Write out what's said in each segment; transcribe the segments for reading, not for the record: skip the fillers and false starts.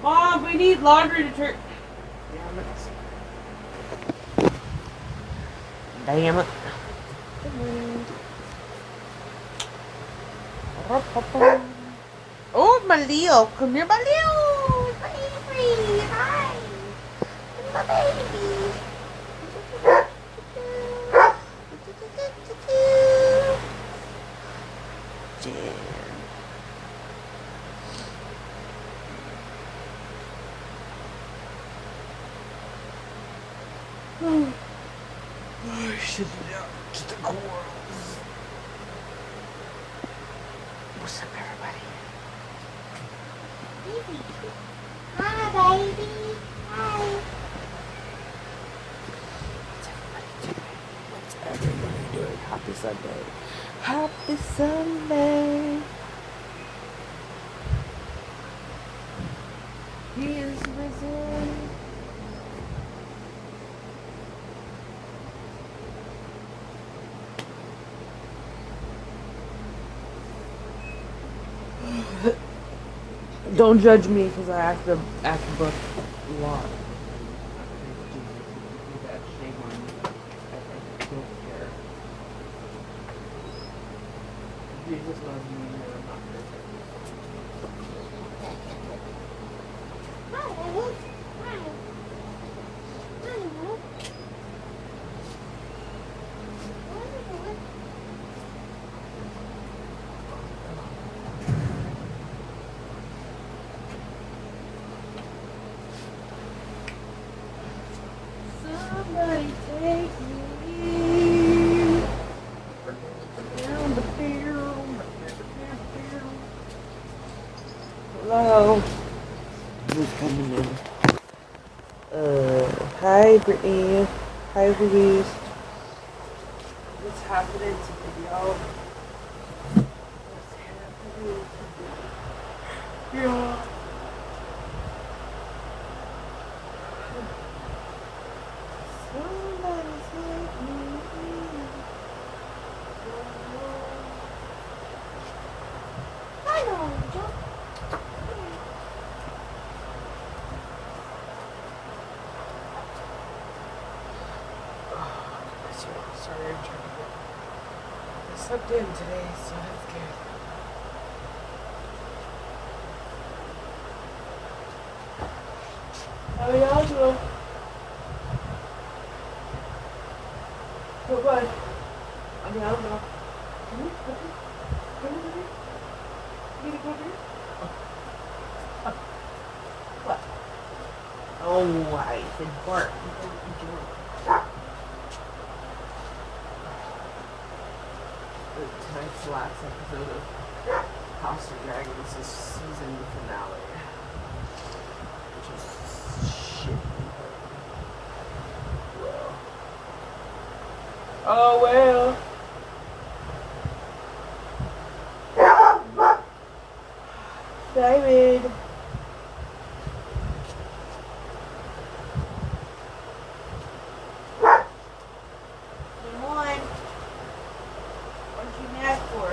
Mom, we need laundry detergent. Damn it. Good morning. Oh, my Leo. Come here, my Leo. Baby. Hi. My baby. I should get the corals. What's up, everybody? Baby. Hi, baby. Hi. What's everybody doing? Happy Sunday. Happy Sunday. He is risen. Don't judge me because I act the book a lot. Shame on me. I don't care. Jesus loves me and I'm not perfect. Hi, baby. Hi. Hi, Mom. Somebody take me down the field. Hello. Who's coming in? Hi Brittany. Hi Louise. What's happening today, y'all? What's happening today? Yeah. Somebody take me. Hi, Angel. Sorry, I'm trying to get. I slept in today, so that's good. How are y'all doing? Goodbye. I mean, I don't know. Come here, come here. Come over here. You need to go over here? Oh. What? Oh, I said bark. Tonight's last episode of House of Dragons is season finale. Which is shit. Well. Oh well. David. Come on. What you mad for?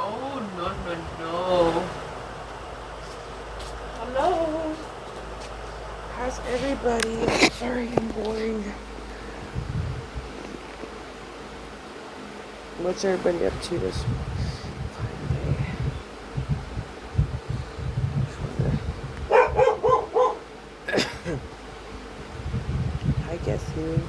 Oh, no, no, no. Hello. How's everybody? Sorry, I'm boring. What's everybody up to this fine day? I guess you.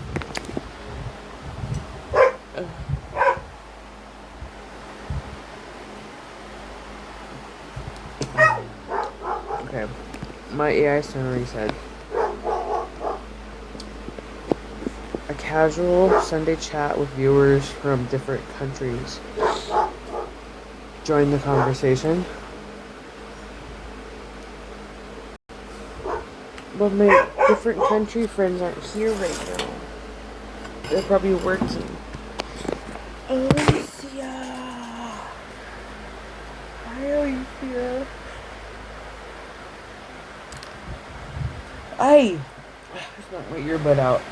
Okay, my AI summary said, casual Sunday chat with viewers from different countries. Join the conversation. But my different country friends aren't here right now. They're probably working. Alicia! Hi, Alicia. Hey! Just knocked my earbud out.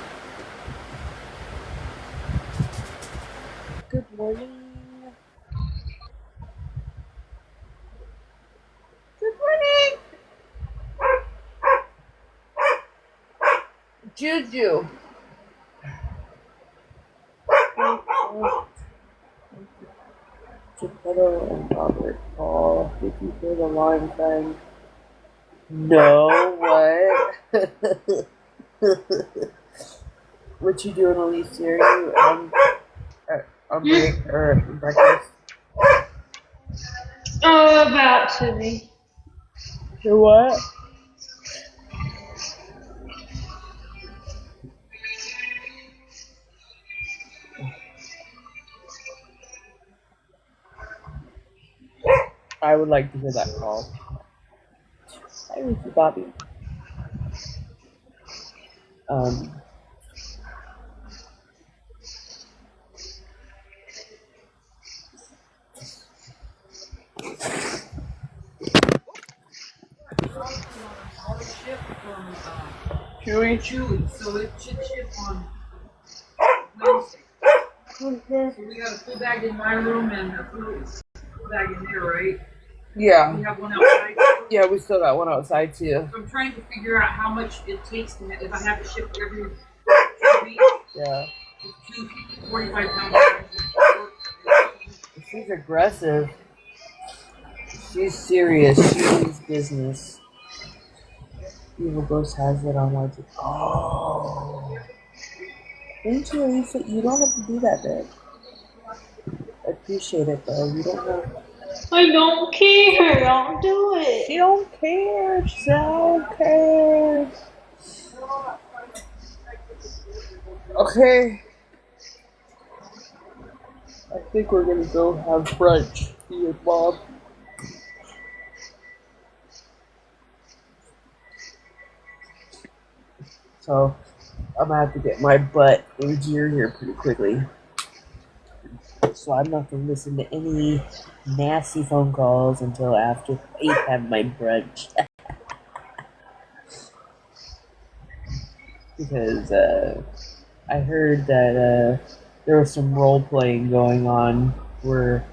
Good morning. Good morning! Juju! Geppetto and Robert Paul. Thank you for the line thing. No, what? What you doing, Alicia? Are you on break or breakfast? Oh, about to be. You what? I would like to hear that call. Hi, Ricky Bobby. Chewy, so it should ship on Wednesday. Okay. So we got a full bag in my room and a full bag in there, right? Yeah. We have one outside. Yeah, we still got one outside too. So I'm trying to figure out how much it takes to if I have to ship every 2 weeks. Yeah. 2 45-pound bags. She's aggressive. She's serious. She means business. Evil Ghost has it on my. Oh. Thank you, Lisa. You don't have to do that, babe. I appreciate it, though. You don't have. I don't care. Don't do it. She don't care. She don't care. Okay. I think we're gonna go have brunch. Me and Mom. So I'm gonna have to get my butt in gear here pretty quickly. So I'm not gonna listen to any nasty phone calls until after I have my brunch. Because I heard that there was some role playing going on where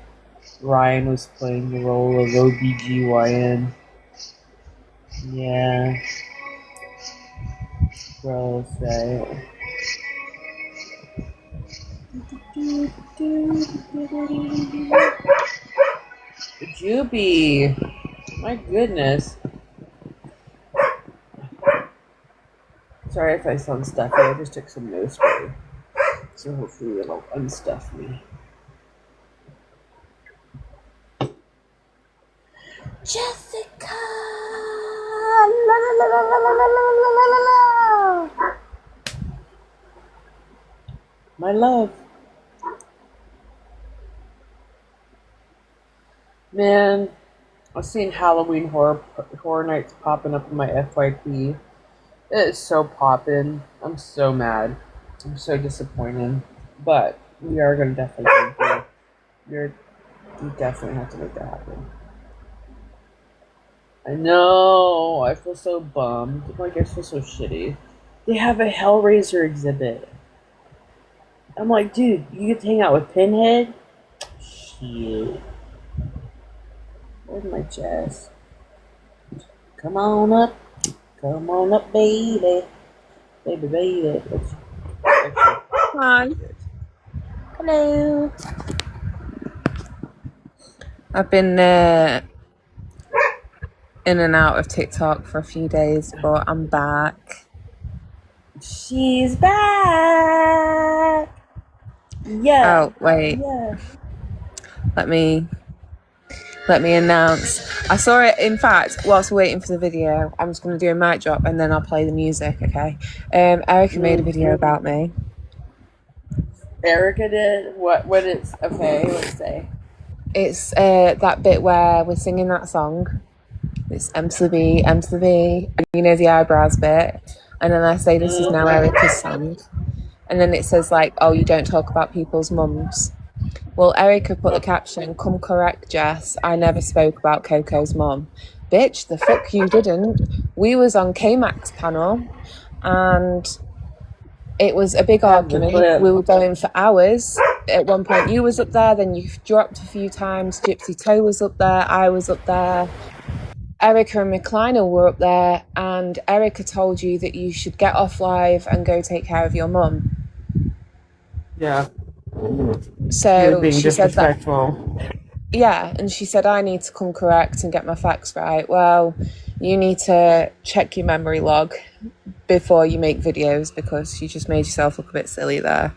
Ryan was playing the role of OBGYN. Yeah. Gross, right? Juby! My goodness. Sorry if I sound stuffy, I just took some nose spray. So hopefully it'll unstuff me. Jessica! La la la la la la la la la la la! My love. Man, I've seen Halloween horror nights popping up in my FYP. It is so poppin'. I'm so mad. I'm so disappointed. But we are gonna definitely do it. We definitely have to make that happen. I know. I feel so bummed. Like, I feel so shitty. They have a Hellraiser exhibit. I'm like, dude, you get to hang out with Pinhead? Shit. Where's my chest? Come on up. Come on up, baby. Baby. Hi. Hello. I've been in and out of TikTok for a few days, but I'm back. She's back. Yeah. Oh, wait. Yeah. Let me announce. I saw it, in fact, whilst waiting for the video. I'm just going to do a mic drop and then I'll play the music, okay? Erica made a video about me. Erica did? What it's okay, let's say. It's that bit where we're singing that song. It's M to the B, M to the B, and you know the eyebrows bit. And then I say, this is now Erica's song. And then it says, like, oh, you don't talk about people's mums. Well, Erica put the caption, come correct, Jess. I never spoke about Coco's mum. Bitch, the fuck you didn't. We was on K-Mac's panel, and it was a big argument. We were going for hours. At one point, you was up there, then you dropped a few times. Gypsy Toe was up there, I was up there. Erica and McLean were up there, and Erica told you that you should get off live and go take care of your mum. Yeah. So being she said that. disrespectful. Yeah, and she said, I need to come correct and get my facts right. Well, you need to check your memory log before you make videos, because you just made yourself look a bit silly there.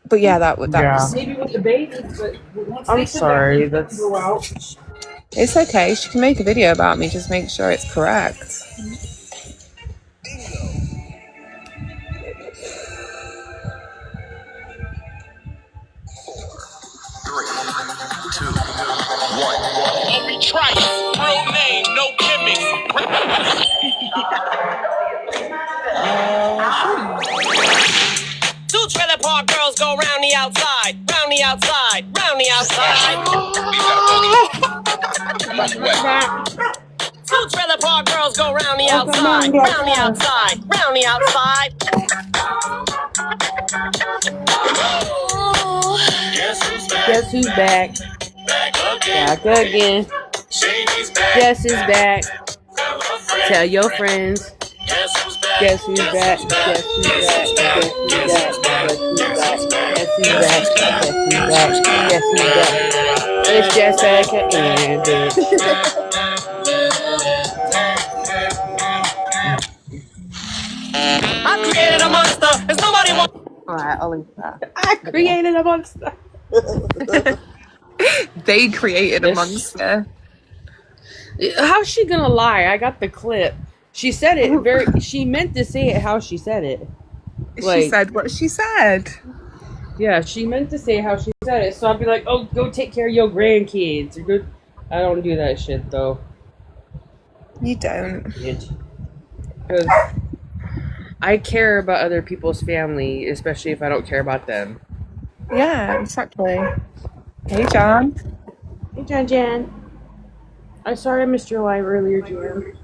But yeah, that was. Maybe with the baby, but once I'm they sit sorry, back, that's- go out. It's okay. She can make a video about me. Just make sure it's correct. Real name, no gimmicks. Two trailer park girls go round the outside, round the outside, round the outside. Two trailer park girls go round the outside, round the outside, round the outside. Guess who's back? Back again. Jess is back. Tell your friends. Guess who's back? Guess who's back? Guess who's back? Guess who's back? Guess who's back? Guess who's back? Guess who's back? It's Jess back again, bitch. I created a monster. There's nobody wants. Alright, I'll leave that. I created a monster. They created a monster. How's she gonna lie? I got the clip. She said it very. She meant to say it how she said it. She said what she said. Yeah, she meant to say how she said it. So I'd be like, "Oh, go take care of your grandkids." Or go. I don't do that shit though. You don't. Because I care about other people's family, especially if I don't care about them. Yeah, exactly. Hey, John. Hey, Jan. I'm sorry I missed your live earlier, Jan.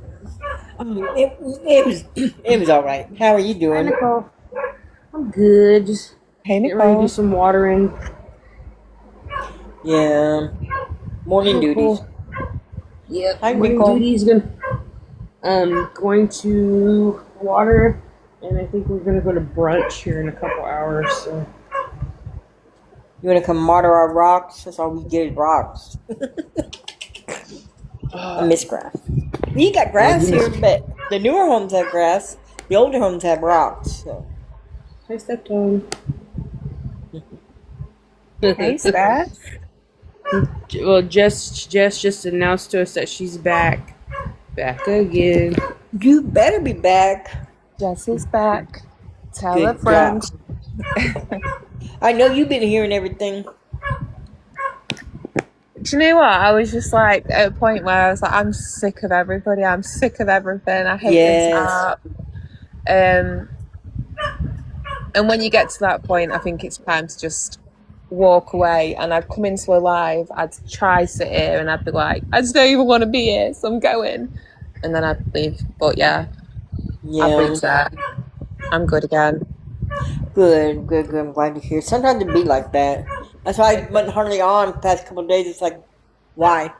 It was all right. How are you Hi, doing? Nicole. I'm good. Just Hey, getting ready to do Nicole. some watering. Yeah. Morning duties. Yep. Hi, Morning Nicole. duties. Going to water, and I think we're gonna go to brunch here in a couple hours. So. You want to come water our rocks? That's all we get is rocks. I miss grass. We got grass here, but the newer homes have grass. The older homes have rocks. So. I stepped on. Hey, Steph. Well, Jess just announced to us that she's back again. You better be back. Jess is back. Tell Good a friend. I know you've been hearing everything. Do you know what? I was just like at a point where I was like, I'm sick of everybody. I'm sick of everything. I hate this app. And when you get to that point, I think it's time to just walk away. And I'd come into a live, I'd try sit here, and I'd be like, I just don't even want to be here, so I'm going. And then I'd leave. But yeah. I've reset. I'm good again. Good. I'm glad to hear. Sometimes it be like that. That's why I wasn't hardly on the past couple of days. It's like, why?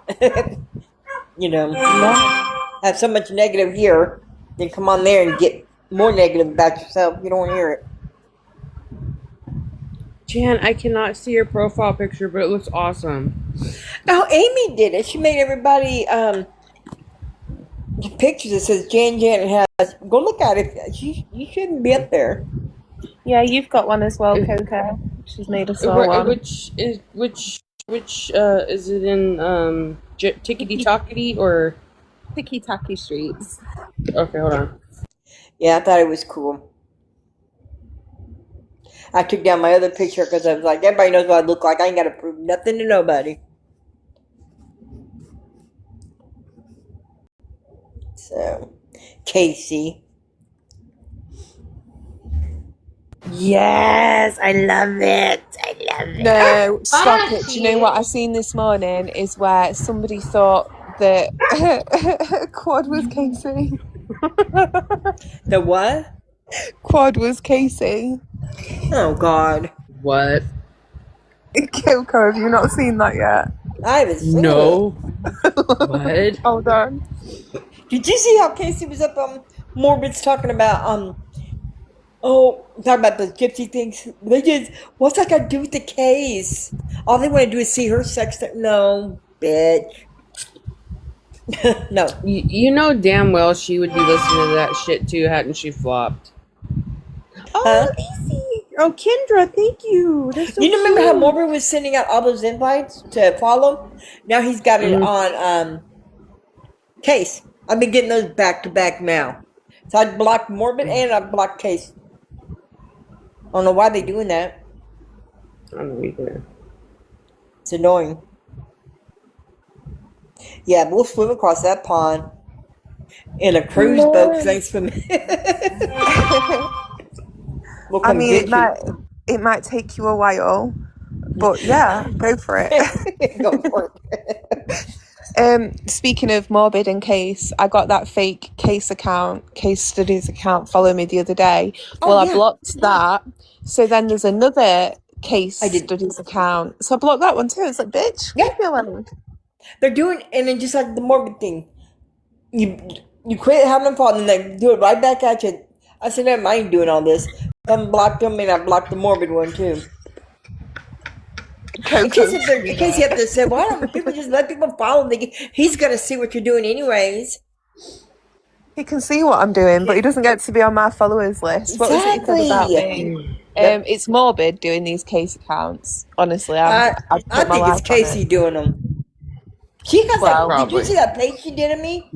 You know, have so much negative here, then come on there and get more negative about yourself. You don't want to hear it. Jan, I cannot see your profile picture, but it looks awesome. Oh, Amy did it. She made everybody pictures that says Jan has. Go look at it. You shouldn't be up there. Yeah, you've got one as well, Coco. She's made us all one. Which is it in Tickety Talkety or Ticky Tacky Streets? Okay, hold on. Yeah, I thought it was cool. I took down my other picture because I was like, everybody knows what I look like. I ain't got to prove nothing to nobody. So, Casey. Yes, I love it. I love it. No, stop Ah, it. Do you know what I seen this morning is where somebody thought that Quad was Casey. The what? Quad was Casey. Oh, God. What? Coco, have you not seen that yet? I haven't seen it. No. What? Hold on. Did you see how Casey was up on Morbid's talking about, talking about the gypsy things? They just, what's that got to do with the case? All they want to do is see her sex. No, bitch. No. You know damn well she would be listening to that shit too, hadn't she flopped? Huh? Lacey. Oh, Kendra, thank you. That's so You remember how cute. Morbid was sending out all those invites to follow? Now he's got it on Case. I've been getting those back to back now. So I blocked Morbid and I blocked Case. I don't know why they're doing that. I don't know either. It's annoying. Yeah, we'll swim across that pond in a cruise boat. Thanks for me. We'll I come mean, get you. it might take you a while, but yeah, go for it. Go for it. Speaking of Morbid and Case, I got that fake Case Studies account follow me the other day. Well, I blocked that. So then there's another Case Studies account. So I blocked that one too. It's like, bitch, leave me alone. They're doing, and then just like the Morbid thing, you quit having them fall, and then they do it right back at you. I said, I ain't doing all this. I blocked them, and I blocked the Morbid one too. In case you have to say, why don't people just let people follow? He's gonna see what you're doing anyways. He can see what I'm doing, but he doesn't get to be on my followers list. What was it he said about me? It's Morbid doing these Case accounts. Honestly, I think it's Casey doing them. She has did you see that page she did of me?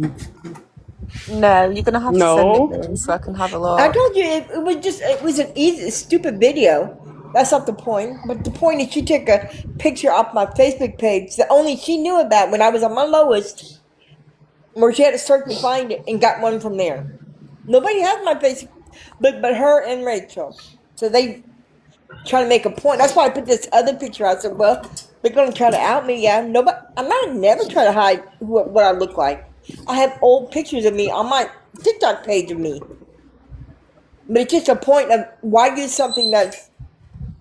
No, you're gonna have to send it me so I can have a look. I told you it was an easy, stupid video. That's not the point. But the point is she took a picture off my Facebook page that only she knew about when I was on my lowest, where she had to search and find it and got one from there. Nobody has my Facebook, but her and Rachel. So they try to make a point. That's why I put this other picture out. I said, well, they're going to try to out me. Yeah, nobody. Never try to hide what I look like. I have old pictures of me on my TikTok page of me. But it's just a point of why use something that's,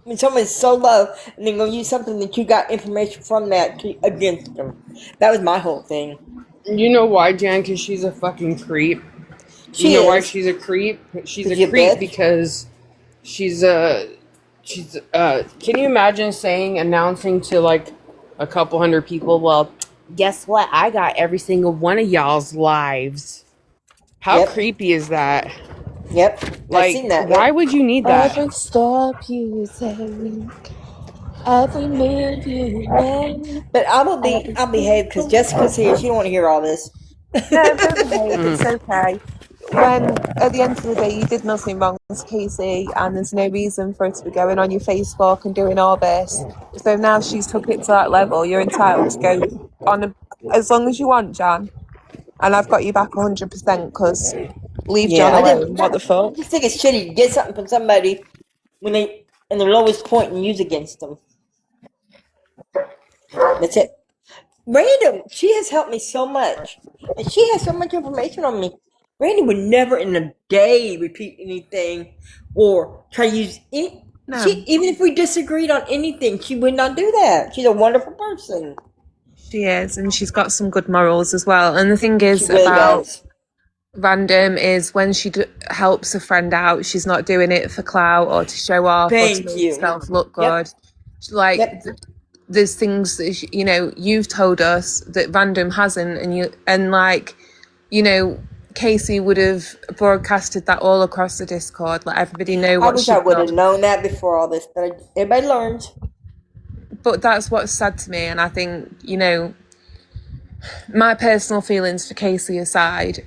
when someone's so low and they're going to use something that you got information from that against them. That was my whole thing. You know why, Jan? Because she's a fucking creep. You know why she's a creep? She's a creep because she's can you imagine announcing to like a couple hundred people, well, guess what? I got every single one of y'all's lives. How creepy is that? Yep. Like, I've seen that. Why would you need that? Every step you take, every move you make. But I'll behave because Jessica's here. She don't want to hear all this. No, don't behave. It's okay. When at the end of the day you did nothing wrong to Casey, and there's no reason for her to be going on your Facebook and doing all this. So now she's took it to that level. You're entitled to go on as long as you want, Jan. And I've got you back 100% because leave John alone. What the fuck? I just think it's shitty to get something from somebody when they in their lowest point and use against them. That's it. Random, she has helped me so much, and she has so much information on me. Randy would never in a day repeat anything or try to use any. No. Even if we disagreed on anything, she would not do that. She's a wonderful person. She is, and she's got some good morals as well. And the thing is about Random is when she helps a friend out, she's not doing it for clout or to show off or to make herself look good. Like there's things that you've told us that Random hasn't, and Casey would have broadcasted that all across the Discord, let everybody know what she. I would have known that before all this, but everybody learns. But that's what's sad to me, and I think my personal feelings for Casey aside,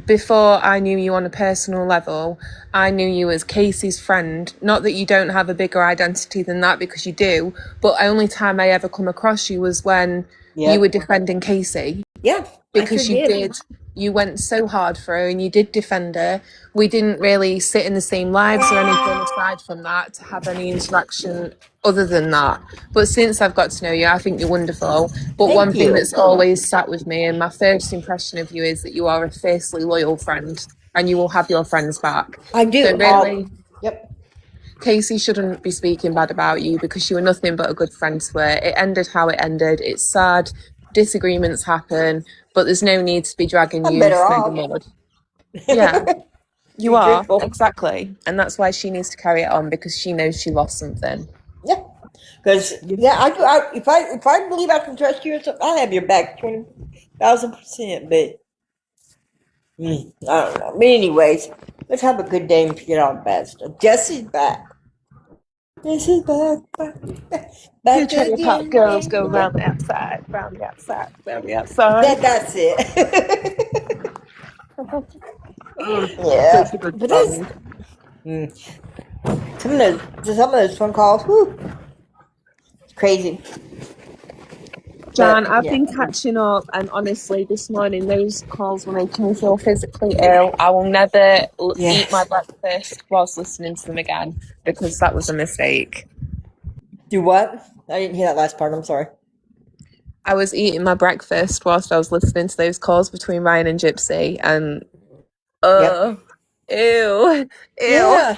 before I knew you on a personal level, I knew you as Casey's friend. Not that you don't have a bigger identity than that, because you do, but only time I ever come across you was when you were defending Casey. Yeah, Because I sure you went so hard for her and you did defend her. We didn't really sit in the same lives or anything aside from that to have any interaction other than that. But since I've got to know you, I think you're wonderful. But Thank one thing you. that's always sat with me, and my first impression of you, is that you are a fiercely loyal friend and you will have your friends back. I do. So really, Yep. Casey shouldn't be speaking bad about you because you were nothing but a good friend to her. It ended how it ended. It's sad. Disagreements happen, but there's no need to be dragging I'm you better through the off. mud. Yeah, you Be are. truthful. Exactly. And that's why she needs to carry it on, because she knows she lost something. Yeah. Because I do. If I believe I can trust you or something, I have your back 20,000%. But I don't know. But anyways, let's have a good day and forget all the bad stuff. Jesse's back. Jesse's back Trailer park girls again. go round the outside, round the outside, round the outside. That's it. Such a Yeah, good but that's song. some of those phone calls. Whew, it's crazy. Jan, But I've yeah, been catching up, and honestly, this morning those calls were making me feel physically ill. I will never eat my yes. breakfast whilst listening to them again, because that was a mistake. Do what? I didn't hear that last part. I'm sorry. I was eating my breakfast whilst I was listening to those calls between Ryan and Gypsy, and Yep. ew, ew, Yeah.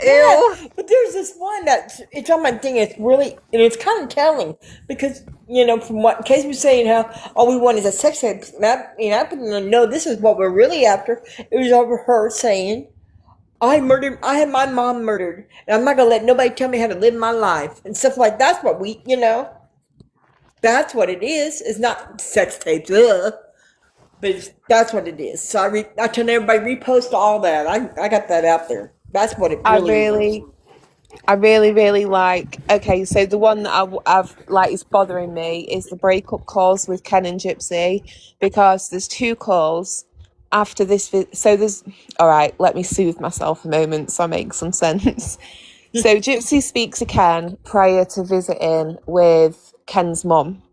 Yeah, ew. but there's this one that it's on my thing. It's really, and it's kind of telling because from what Case was saying, how all we want is a sex tape. And I put no, this is what we're really after. It was over her saying, I had my mom murdered, and I'm not gonna let nobody tell me how to live my life and stuff like that's what that's what it is. It's not sex tapes, but that's what it is. So I tell everybody repost all that. I got that out there. That's what it I really is. really, I really, really like. Okay, so the one that I've like is bothering me is the breakup calls with Ken and Gypsy, because there's two calls after this. So there's. All right, let me soothe myself a moment so I make some sense. So Gypsy speaks to Ken prior to visiting with Ken's mum.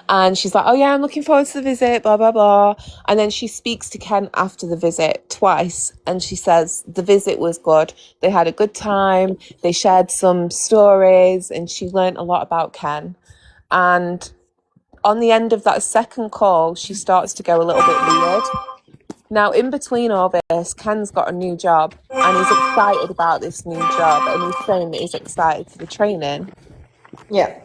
And she's like, oh yeah, I'm looking forward to the visit, blah, blah, blah. And then she speaks to Ken after the visit twice. And she says the visit was good. They had a good time. They shared some stories and she learnt a lot about Ken. And on the end of that second call, she starts to go a little bit weird. Now, in between all this, Ken's got a new job and he's excited about this new job. And he's saying that he's excited for the training. Yeah.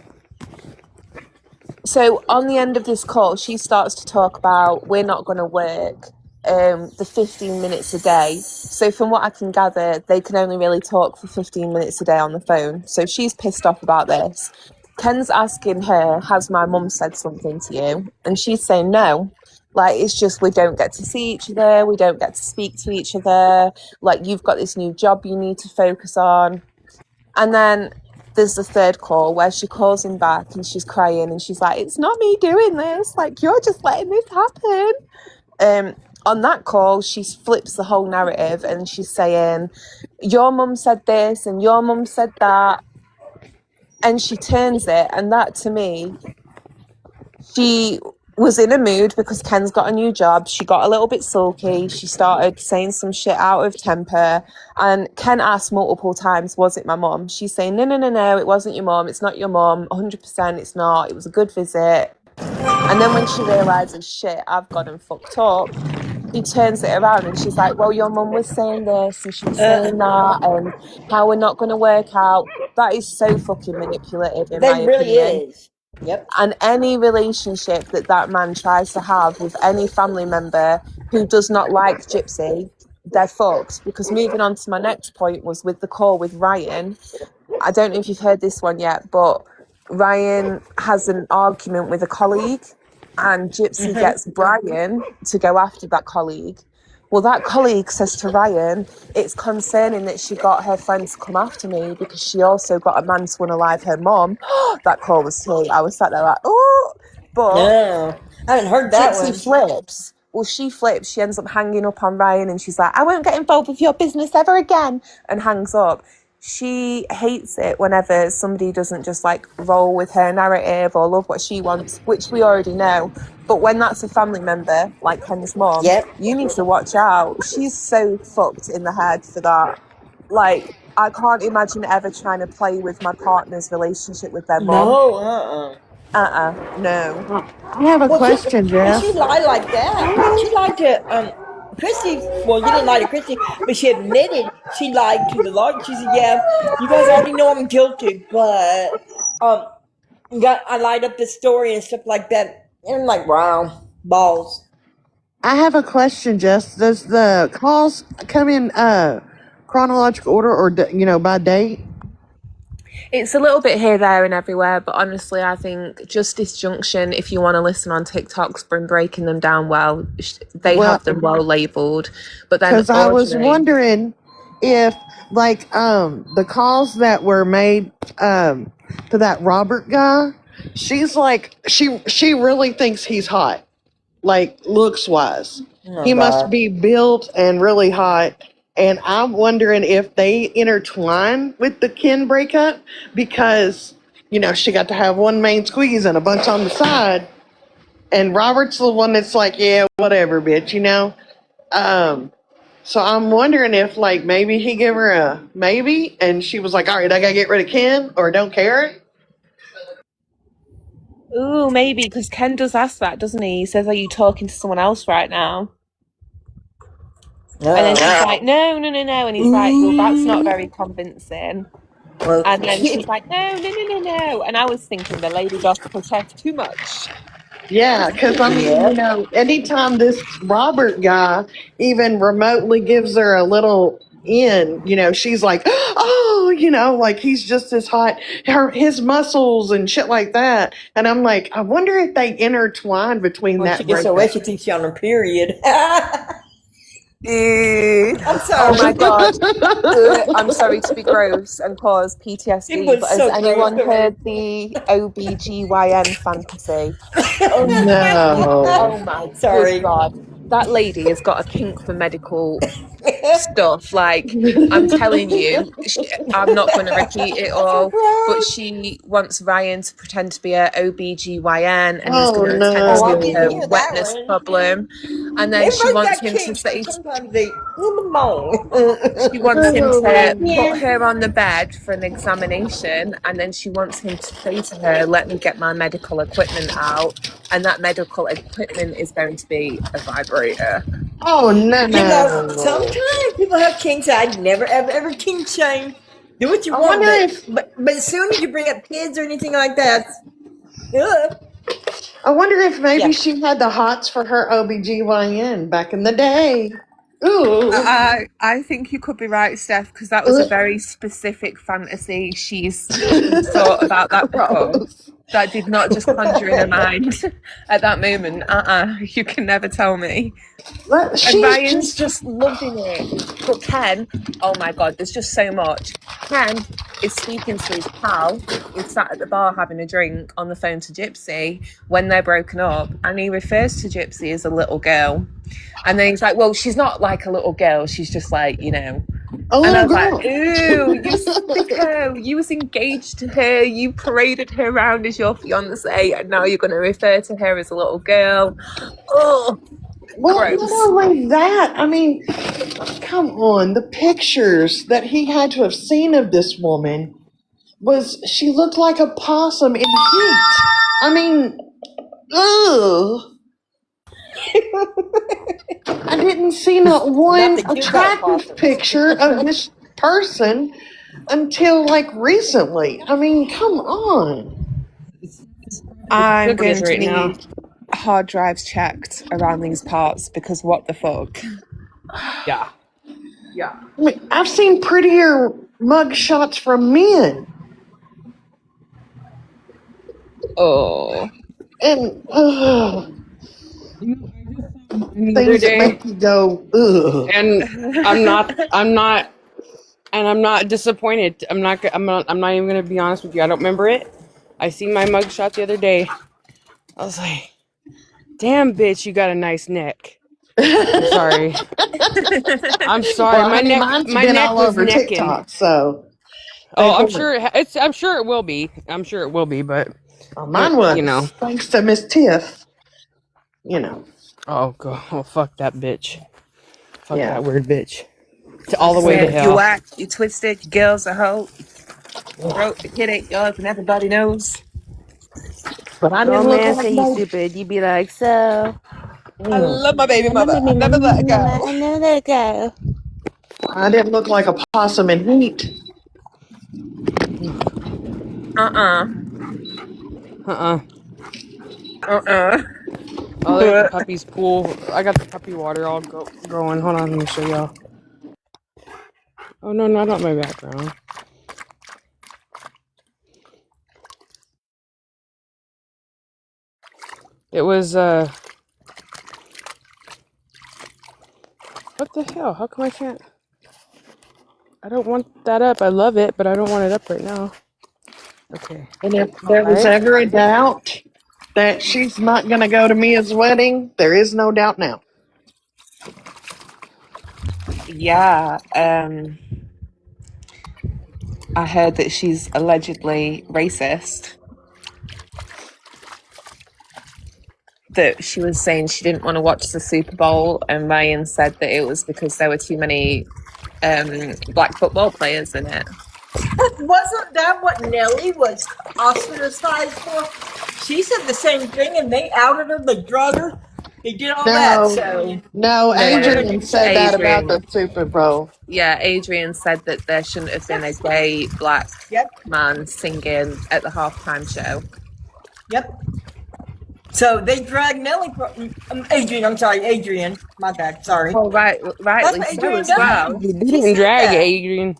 So on the end of this call, she starts to talk about we're not going to work the 15 minutes a day. So from what I can gather, they can only really talk for 15 minutes a day on the phone. So she's pissed off about this. Ken's asking her, has my mum said something to you? And she's saying no. Like, it's just we don't get to see each other. We don't get to speak to each other. Like, you've got this new job you need to focus on. And then there's the third call where she calls him back and she's crying and she's like, it's not me doing this. Like, you're just letting this happen. On that call, she flips the whole narrative and she's saying, your mum said this and your mum said that. And she turns it. And that, to me, she was in a mood because Ken's got a new job. She got a little bit sulky. She started saying some shit out of temper. And Ken asked multiple times, was it my mum? She's saying, no, it wasn't your mum. It's not your mum. 100% it's not. It was a good visit. And then when she realises, shit, I've gone and fucked up, she turns it around and she's like, well, your mum was saying this and she was saying that and how we're not going to work out. That is so fucking manipulative, in my That really opinion. is. Yep. And any relationship that man tries to have with any family member who does not like Gypsy, they're fucked. Because moving on to my next point was with the call with Ryan. I don't know if you've heard this one yet, but Ryan has an argument with a colleague and Gypsy gets Brian to go after that colleague. Well, that colleague says to Ryan, it's concerning that she got her friend to come after me because she also got a man to unalive her mom. That call was sweet. I was sat there like, oh, but No, I haven't heard that Gypsy one. flips Well, she flips. She ends up hanging up on Ryan and she's like, I won't get involved with your business ever again, and hangs up. She hates it whenever somebody doesn't just like roll with her narrative or love what she wants, which we already know. But when that's a family member, like Ken's mom, Yep. you need to watch out. She's so fucked in the head for that. Like, I can't imagine ever trying to play with my partner's relationship with their mom. No, No. I have a Well, question, and she Jess. lied like that. She lied to Christy. Well, she didn't lie to Christy, but she admitted she lied to the lawyer. She said, "Yeah, you guys already know I'm guilty, but I lied up this story and stuff like that." And I'm like, wow, balls. I have a question, Jess. Does the calls come in chronological order or by date? It's a little bit here, there, and everywhere, but honestly, I think Justice Junction, if you want to listen on TikTok's been breaking them down well. They Well, have them well labeled. But then because I was Audrey, wondering if the calls that were made to that Robert guy, she's like she really thinks he's hot, like looks wise. Oh He must God. be built and really hot. And I'm wondering if they intertwine with the Ken breakup because, she got to have one main squeeze and a bunch on the side. And Robert's the one that's like, yeah, whatever, bitch. So I'm wondering if, maybe he gave her a maybe and she was like, all right, I got to get rid of Ken or don't care. ooh, maybe, because Ken does ask that, doesn't he? He says, are you talking to someone else right now? And then she's like, no. And he's like, well, that's not very convincing. Well, And then she's like, no. And I was thinking the lady does protest too much. Yeah, because I mean, Yep. anytime this Robert guy even remotely gives her a little in, she's like, oh, like he's just as hot, his muscles and shit like that. And I'm like, I wonder if they intertwine between When she that gets so breakup. wet, she thinks she's on her period. I'm Oh sorry. my God. I'm sorry to be gross and cause It PTSD, was but has so anyone gross. heard the OBGYN fantasy? Oh Oh no. my good Sorry. God. That lady has got a kink for medical stuff. Like, I'm telling you, I'm not going to repeat it all, but she wants Ryan to pretend to be a OBGYN and he's Oh going to attend Oh, I to didn't her no. hear that wetness one. problem. And then she Everybody's wants got him to kinks, say, but sometimes they little moan. she wants him to Oh. put her on the bed for an examination, and then she wants him to say to her, let me get my medical equipment out. And that medical equipment is going to be a vibrator. Oh no. Sometimes people have kinks. I'd never, ever kink shame. Do what you I want, wonder but if but as soon as you bring up kids or anything like that, ugh. I wonder if maybe Yeah. she had the hots for her OBGYN back in the day. Ooh. I think you could be right, Steph, because that was a very specific fantasy she's thought about that before. Gross. That did not just conjure in her mind at that moment. You can never tell me. And She's Ryan's just just loving it. But Ken, oh my God, there's just so much. Ken is speaking to his pal, who's sat at the bar having a drink on the phone to Gypsy when they're broken up. And he refers to Gypsy as a little girl. And then he's like, well, she's not like a little girl. She's just like, a And I little was girl. like, ooh, you sicko. You was engaged to her. You paraded her around as your fiance. And now you're going to refer to her as a little girl. Oh, Well, gross. not only that, I mean, come on, the pictures that he had to have seen of this woman she looked like a possum in heat. I mean, ugh. I didn't see not Not one the kids have attractive possums. picture of this person until recently. I mean, come on. I'm Look at going this to right now. need hard drives checked around these parts because what the fuck? Yeah. I mean, I've seen prettier mug shots from men. Oh. And The other things that day, make you go, ugh. and I'm not disappointed. I'm not even gonna be honest with you. I don't remember it. I seen my mugshot the other day. I was like, "Damn, bitch, you got a nice neck." I'm sorry. I'm sorry. Well, honey, mine's My been neck all was over necking. TikTok, so they Oh, I'm weren't. sure I'm sure it will be. I'm sure it will be, but Well, mine was thanks to Miss Tiff. You know, Oh, go. Oh, fuck that bitch. Fuck yeah. that weird bitch. To I all the way to said, you hell. whack, you twisted, your girl's a hoe. Broke the kid ain't yours, and everybody knows. But I Grown didn't look man like say he's no. stupid. You be like, so. I Mm, love my baby I love mother. my I never let her mama. go. I know that go. I didn't look like a possum in heat. Uh-uh. Uh-uh. Uh-uh. Oh, there's the puppy's pool. I got the puppy water all going. Hold on, let me show y'all. Oh, no, not my background. It was, what the hell? How come I can't? I don't want that up. I love it, but I don't want it up right now. Okay. And if All there was right. ever a doubt that she's not going to go to Mia's wedding, there is no doubt now. Yeah, I heard that she's allegedly racist. That she was saying she didn't want to watch the Super Bowl, and Ryan said that it was because there were too many black football players in it. Wasn't that what Nelly was ostracized for? She said the same thing, and they outed her, they drug her, they did all that. No, So no, what you No, gonna Adrian do? said that about Adrian. the Super Bowl. Yeah, Adrian said that there shouldn't have been a gay black Yep, man singing at the halftime show. yep. So they dragged Nelly. Adrian, I'm sorry, Adrian. My bad. Sorry. Well, That's rightly what so Adrian as done. well. They She didn't said drag that. Adrian.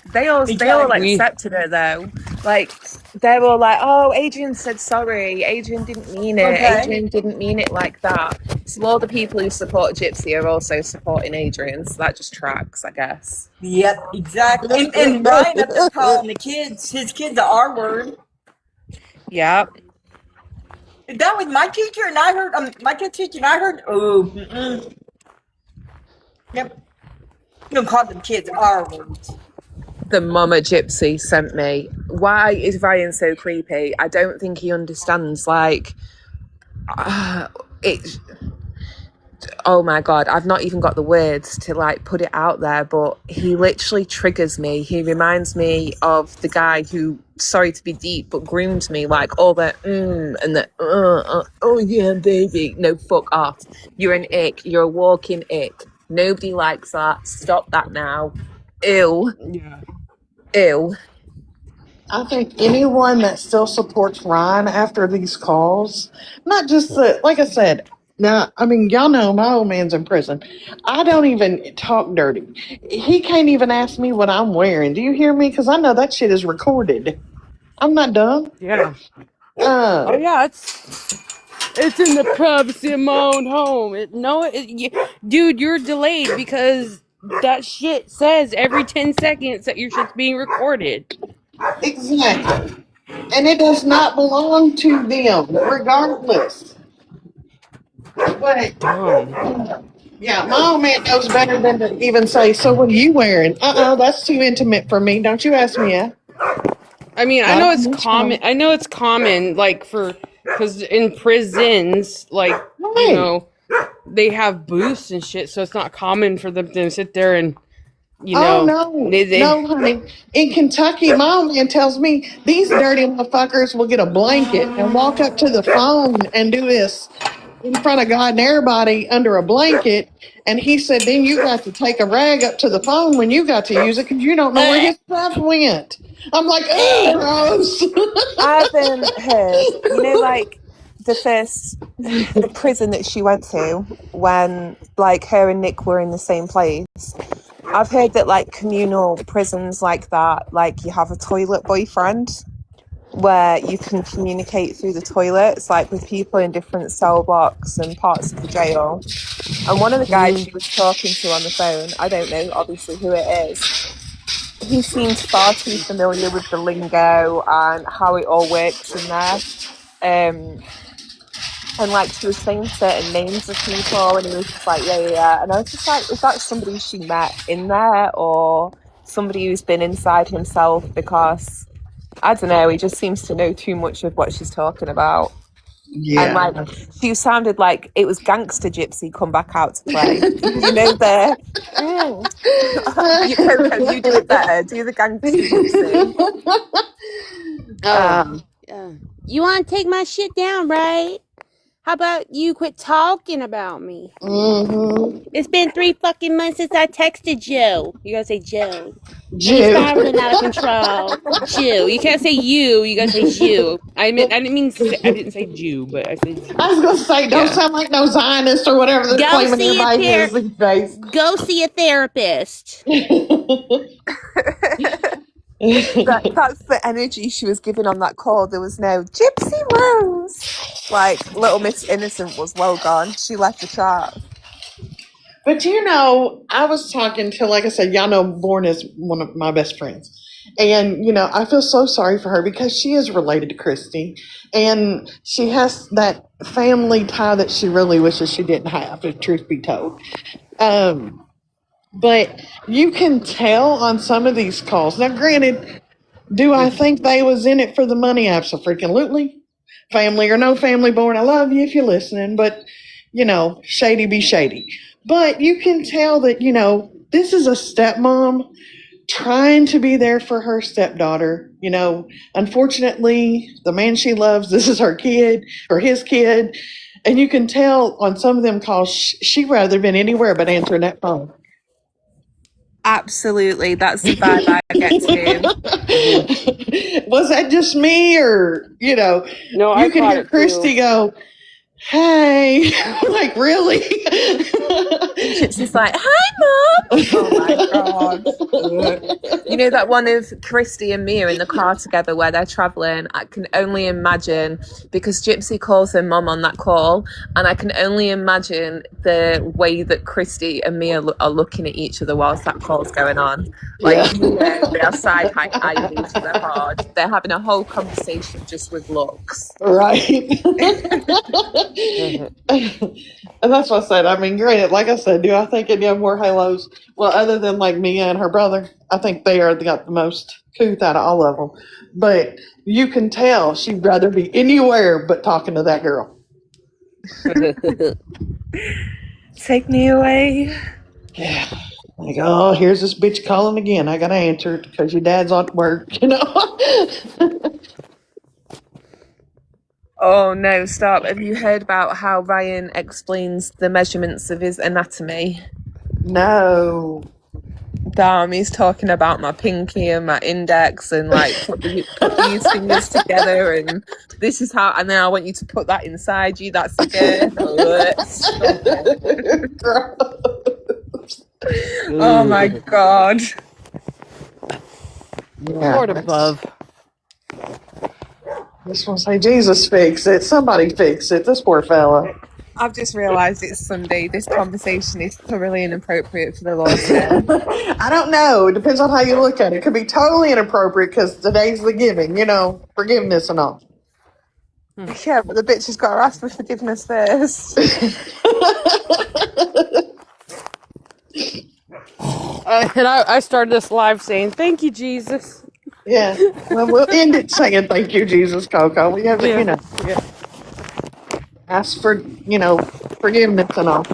They They all dragged her. We, accepted her though. Like they were like, "Oh, Adrian said sorry. Adrian didn't mean it. Okay. Adrian didn't mean it like that." So all the people who support Gypsy are also supporting Adrian. So that just tracks, I guess. Yep, exactly. And Ryan up there calling the kids, his kids, the R word. Yeah, That was my teacher, and I heard my kid's teacher, and I heard, oh, yep. You don't call them kids R words. the mama Gypsy sent me. Why is Ryan so creepy? I don't think he understands. Like, it. Oh my god, I've not even got the words to like put it out there, but he literally triggers me. He reminds me of the guy who, sorry to be deep, but groomed me like all the and the oh yeah baby. No, fuck off. You're an ick. You're a walking ick. Nobody likes that. Stop that now. Ew, yeah. ew. I think anyone that still supports Ryan after these calls, not just the, like I said, now, I mean, y'all know my old man's in prison. I don't even talk dirty. He can't even ask me what I'm wearing. Do you hear me? Because I know that shit is recorded. I'm not dumb. Yeah. Uh, Oh, yeah, it's in the privacy of my own home. Dude, you're delayed because that shit says every 10 seconds that your shit's being recorded. exactly. And it does not belong to them, regardless. But Dumb. yeah, my old man knows better than to even say, so what are you wearing? That's too intimate for me. Don't you ask me that. I mean, I Not know on it's this common. phone. I know it's common, like, because in prisons, like, Right. they have booths and shit, so it's not common for them to sit there and, Oh no, they no, honey. In Kentucky, my old man tells me these dirty motherfuckers will get a blanket and walk up to the phone and do this in front of God and everybody under a blanket. And he said, then you got to take a rag up to the phone when you got to use it because you don't know where his stuff went. I'm like, oh, gross. I've heard, like the prison that she went to when like her and Nick were in the same place. I've heard that like communal prisons like that, like you have a toilet boyfriend where you can communicate through the toilets, like with people in different cell blocks and parts of the jail. And one of the guys she was talking to on the phone, I don't know obviously who it is, he seemed far too familiar with the lingo and how it all works in there. Um, And like she was saying certain names of people, and he was just like, yeah. And I was just like, is that somebody she met in there, or somebody who's been inside himself? Because I don't know, he just seems to know too much of what she's talking about. And like she sounded like it was Gangster Gypsy come back out to play. You know the you Coco, you do it better. Do the Gangster Gypsy. You want to take my shit down, right? How about you quit talking about me? It's been 3 fucking months since I texted Joe. You gotta say Joe. And he's spiraling out of control. Jew. You can't say you gotta say Jew. I didn't say Jew, but I said Jew. I was gonna say, don't sound like no Zionist or whatever they're claiming everybody is these days. Go see a therapist. That's the energy she was giving on that call. There was no Gypsy Rose. Like Little Miss Innocent was well gone. She left the chart. But you know, I was talking to, like I said, y'all know Born is one of my best friends. And, you know, I feel so sorry for her because she is related to Christy. And she has that family tie that she really wishes she didn't have, if truth be told. But you can tell on some of these calls. Now, granted, do I think they was in it for the money? Absolutely. Family or no family, Born, I love you if you're listening. But, you know, shady be shady. But you can tell that, you know, this is a stepmom trying to be there for her stepdaughter. You know, unfortunately, the man she loves, this is her kid or his kid. And you can tell on some of them calls, she'd rather been anywhere but answering that phone. Absolutely. That's the vibe I get too. Was that just me or, you know, No, you can hear Christy go, hey, like, really? Gypsy's like, hi, Mom. Oh, my God. You know that one of Christy and Mia in the car together where they're travelling? I can only imagine, because Gypsy calls her mom on that call, and I can only imagine the way that Christy and Mia are looking at each other whilst that call's going on. Like, you know, they are side-eyeing each other hard. They're having a whole conversation just with looks. Right. And that's what I said. I mean, granted, like I said, do I think any of them wear halos? Well, other than like Mia and her brother, I think they got the most couth out of all of them. But you can tell she'd rather be anywhere but talking to that girl. Take me away. Yeah. Like, oh, here's this bitch calling again. I gotta answer it because your dad's on work, you know? Oh no, stop. Have you heard about how Ryan explains the measurements of his anatomy? No. Damn, he's talking about my pinky and my index and like put these fingers together and this is how, and then I want you to put that inside you. That's the Oh my God. Yeah, Lord above. I just want to say, Jesus, fix it. Somebody fix it. This poor fella. I've just realised it's Sunday. This conversation is thoroughly inappropriate for the Lord's name. I don't know. It depends on how you look at it. It could be totally inappropriate because today's the giving, you know, forgiveness and all. Yeah, but the bitch has got to ask for forgiveness first. And I started this live saying, thank you, Jesus. Yeah. Well, we'll end it saying thank you, Jesus, Coco. We have to, you know, ask for, you know, forgiveness and all.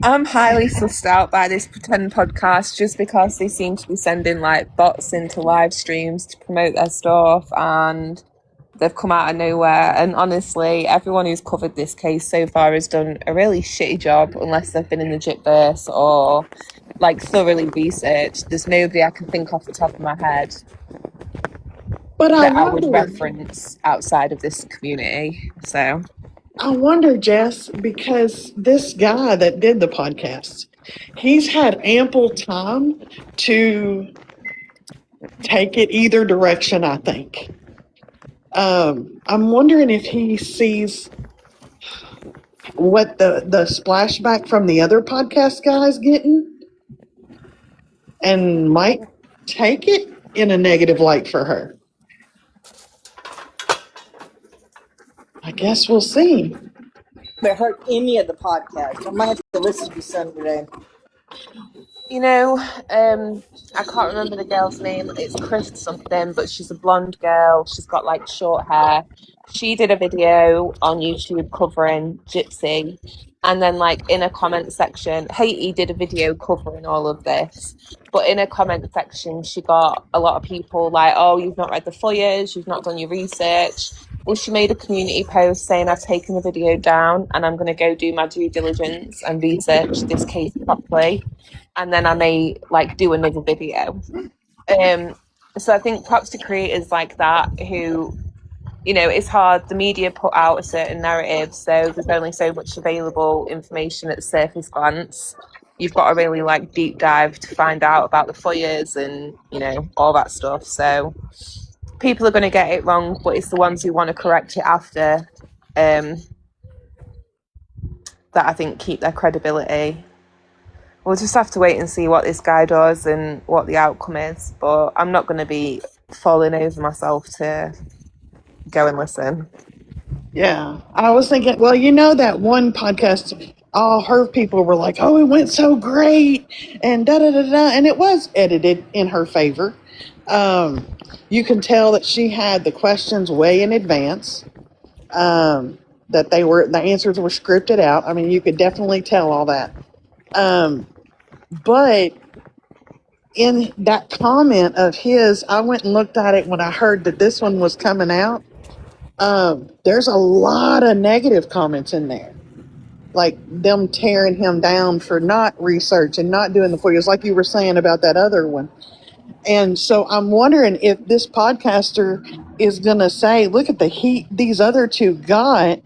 I'm highly sussed out by this pretend podcast just because they seem to be sending like bots into live streams to promote their stuff and they've come out of nowhere. And honestly, everyone who's covered this case so far has done a really shitty job unless they've been in the Gypverse or like thoroughly researched. There's nobody I can think off the top of my head But I would reference outside of this community. So I wonder, Jess, because this guy that did the podcast, he's had ample time to take it either direction, I think. I'm wondering if he sees what the splashback from the other podcast guy's getting and might take it in a negative light for her. guess we'll see. But heard any of the podcasts. I might have to listen to some today. You know, I can't remember the girl's name. It's Chris something, but she's a blonde girl. She's got like short hair. She did a video on YouTube covering Gypsy. And then, like, in a comment section, Haiti did a video covering all of this. But in a comment section, she got a lot of people like, oh, you've not read the flyers, you've not done your research. Well, she made a community post saying, I've taken the video down and I'm going to go do my due diligence and research this case properly. And then I may like do another video. So I think props to creators like that who, you know, it's hard. The media put out a certain narrative, so there's only so much available information at surface glance. You've got to really like deep dive to find out about the fires and, you know, all that stuff. So people are going to get it wrong, but it's the ones who want to correct it after that I think keep their credibility. We'll just have to wait and see what this guy does and what the outcome is. But I'm not going to be falling over myself to go and listen. Yeah. I was thinking, well, you know, that one podcast, all her people were like, oh, it went so great and da da da da. And it was edited in her favor. You can tell that she had the questions way in advance, that the answers were scripted out. I mean, you could definitely tell all that. But in that comment of his, I went and looked at it when I heard that this one was coming out. There's a lot of negative comments in there, like them tearing him down for not research and not doing the figures, like you were saying about that other one. And so I'm wondering if this podcaster is going to say, look at the heat these other two got,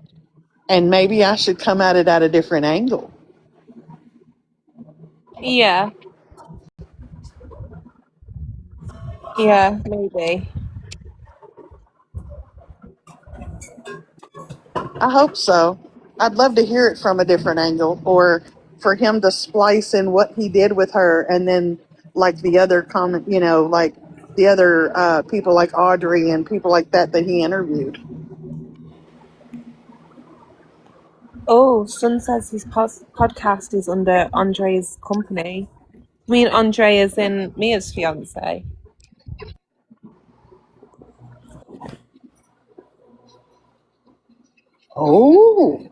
and maybe I should come at it at a different angle. Yeah, maybe. I hope so. I'd love to hear it from a different angle, or for him to splice in what he did with her, and then like the other comment, you know, like the other people like Audrey and people like that he interviewed. Oh, Sun says his podcast is under Andre's company. I mean, Andre is in Mia's fiance. Oh,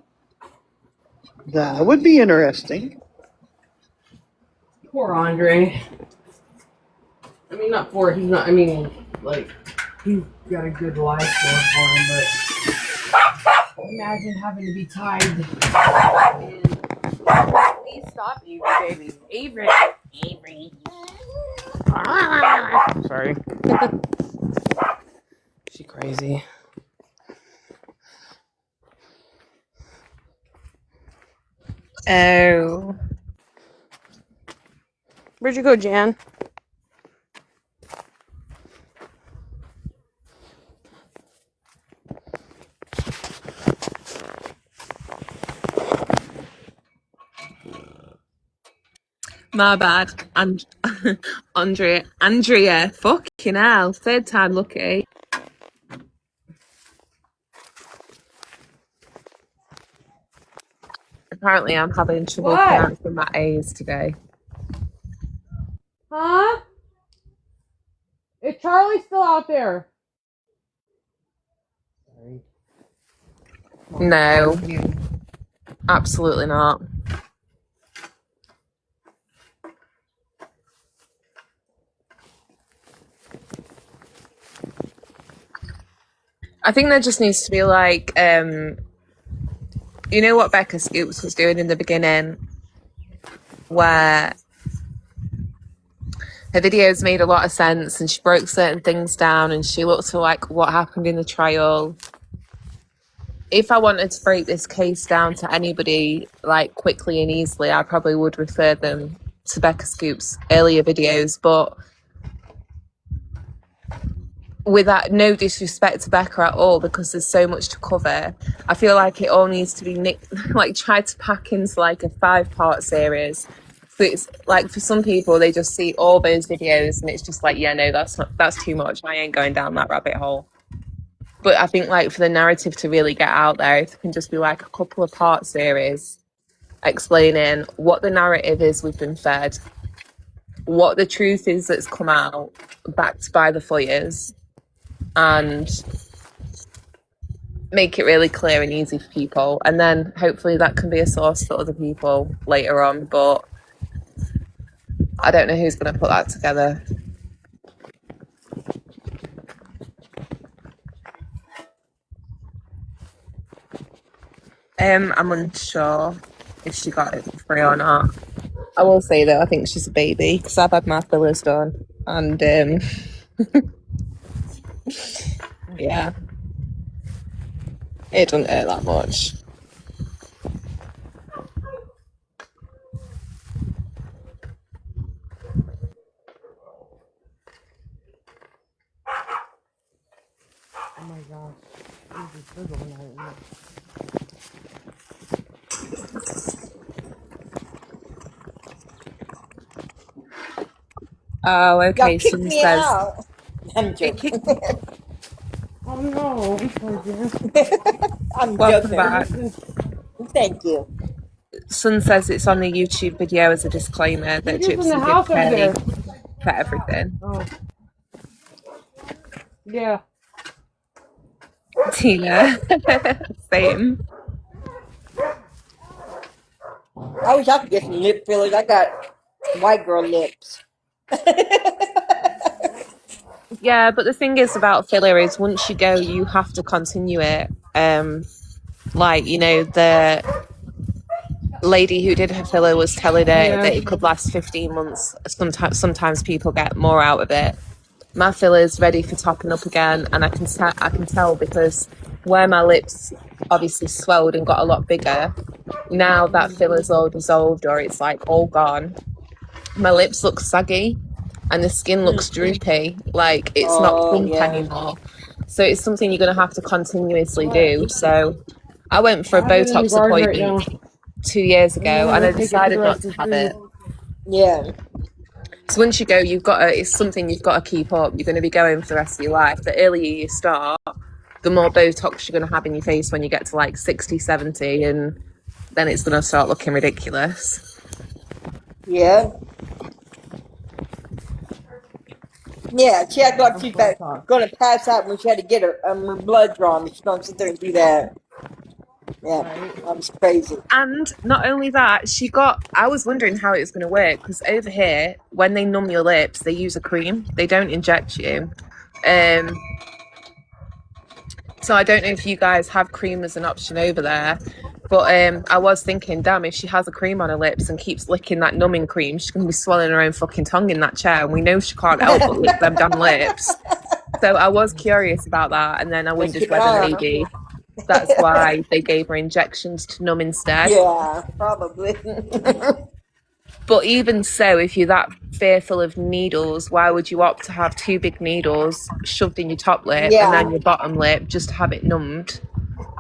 that would be interesting. Poor Andre. I mean, not poor. He's not. I mean, like, he's got a good life going for him, but imagine having to be tied. Please stop, Avery, baby. Avery. Sorry. She crazy. Oh. Where'd you go, Jan? My bad. And Andrea. Fucking hell. Third time lucky. Apparently I'm having trouble pronouncing my A's today. Huh? Is Charlie still out there? No. Absolutely not. I think there just needs to be like, you know what Becca Scoops was doing in the beginning, where her videos made a lot of sense and she broke certain things down and she looked to like what happened in the trial. If I wanted to break this case down to anybody like quickly and easily, I probably would refer them to Becca Scoop's earlier videos, but without no disrespect to Becca at all, because there's so much to cover, I feel like it all needs to be like tried to pack into like a 5-part series. So it's like for some people they just see all those videos and it's just like, yeah, no, that's too much. I ain't going down that rabbit hole. But I think like for the narrative to really get out there, if it can just be like a couple of part series explaining what the narrative is we've been fed, what the truth is that's come out, backed by the Foyers, and make it really clear and easy for people. And then hopefully that can be a source for other people later on. But I don't know who's going to put that together. I'm unsure if she got it for free or not. I will say though, I think she's a baby because I've had my fillers done, and yeah, it doesn't hurt that much. Oh my gosh. There's a sizzle in there. Oh, Y'all okay. kicked Sun me says out. I'm it joking. kicked. Oh no, I'm sorry, Jan. I'm Welcome joking. back. Thank you. Sun says it's on the YouTube video as a disclaimer that Who's in the Gypsy did house over pay there? for everything. Oh. Yeah. Tina, same. I wish I could get some lip fillers. I got white girl lips. Yeah, but the thing is about filler is once you go, you have to continue it. Like, you know, the lady who did her filler was telling her that it could last 15 months. Sometimes people get more out of it. My filler's ready for topping up again, and I can tell because where my lips obviously swelled and got a lot bigger, now that filler's all dissolved or it's like all gone, my lips look saggy and the skin looks droopy, like it's not Oh, plump yeah. anymore. So it's something you're going to have to continuously do. So I went for a I have it in the Botox garden right now. appointment 2 years And then ago I'm and I gonna take it to decided the not rest to of have food. it. Yeah. So once you go, it's something you've got to keep up. You're going to be going for the rest of your life. The earlier you start, the more Botox you're going to have in your face when you get to like 60, 70, and then it's going to start looking ridiculous. Yeah. Yeah, she acted like she's going to pass out when she had to get her blood drawn. She's going to sit there and do that. Yeah, that was crazy. And not only that, I was wondering how it was going to work because over here, when they numb your lips, they use a cream. They don't inject you. So I don't know if you guys have cream as an option over there. But I was thinking, damn, if she has a cream on her lips and keeps licking that numbing cream, she's going to be swallowing her own fucking tongue in that chair. And we know she can't help but lick them damn lips. So I was curious about that. And then I Let's wondered keep an whether eye on her. maybe that's why they gave her injections to numb instead. Yeah, probably. But even so, if you're that fearful of needles, why would you opt to have two big needles shoved in your top lip and then your bottom lip just to have it numbed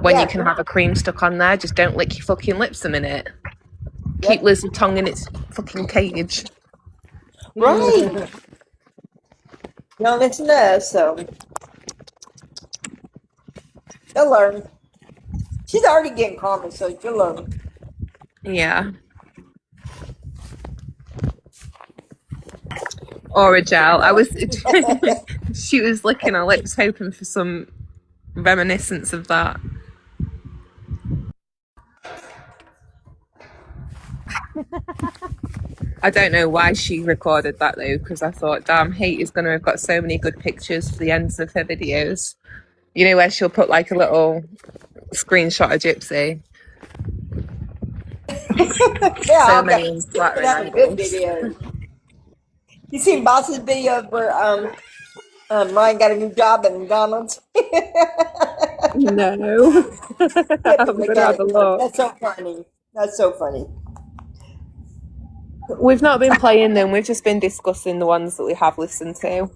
when you can have a cream stuck on there? Just don't lick your fucking lips a minute. Keep Liz's tongue in its fucking cage. Right. No, listen to us, so she'll learn. She's already getting calmer, so she'll learn. Yeah. Or a gel. She was licking her lips hoping for some reminiscence of that. I don't know why she recorded that though, because I thought, damn, Hate is going to have got so many good pictures for the ends of her videos. You know, where she'll put like a little screenshot of Gypsy. Yeah, So I've got many unflattering some good angles. videos. You seen Boss's video where Ryan got a new job at McDonald's? No. I'm Look going to at have it. a look. That's so funny. That's so funny. We've not been playing them, we've just been discussing the ones that we have listened to.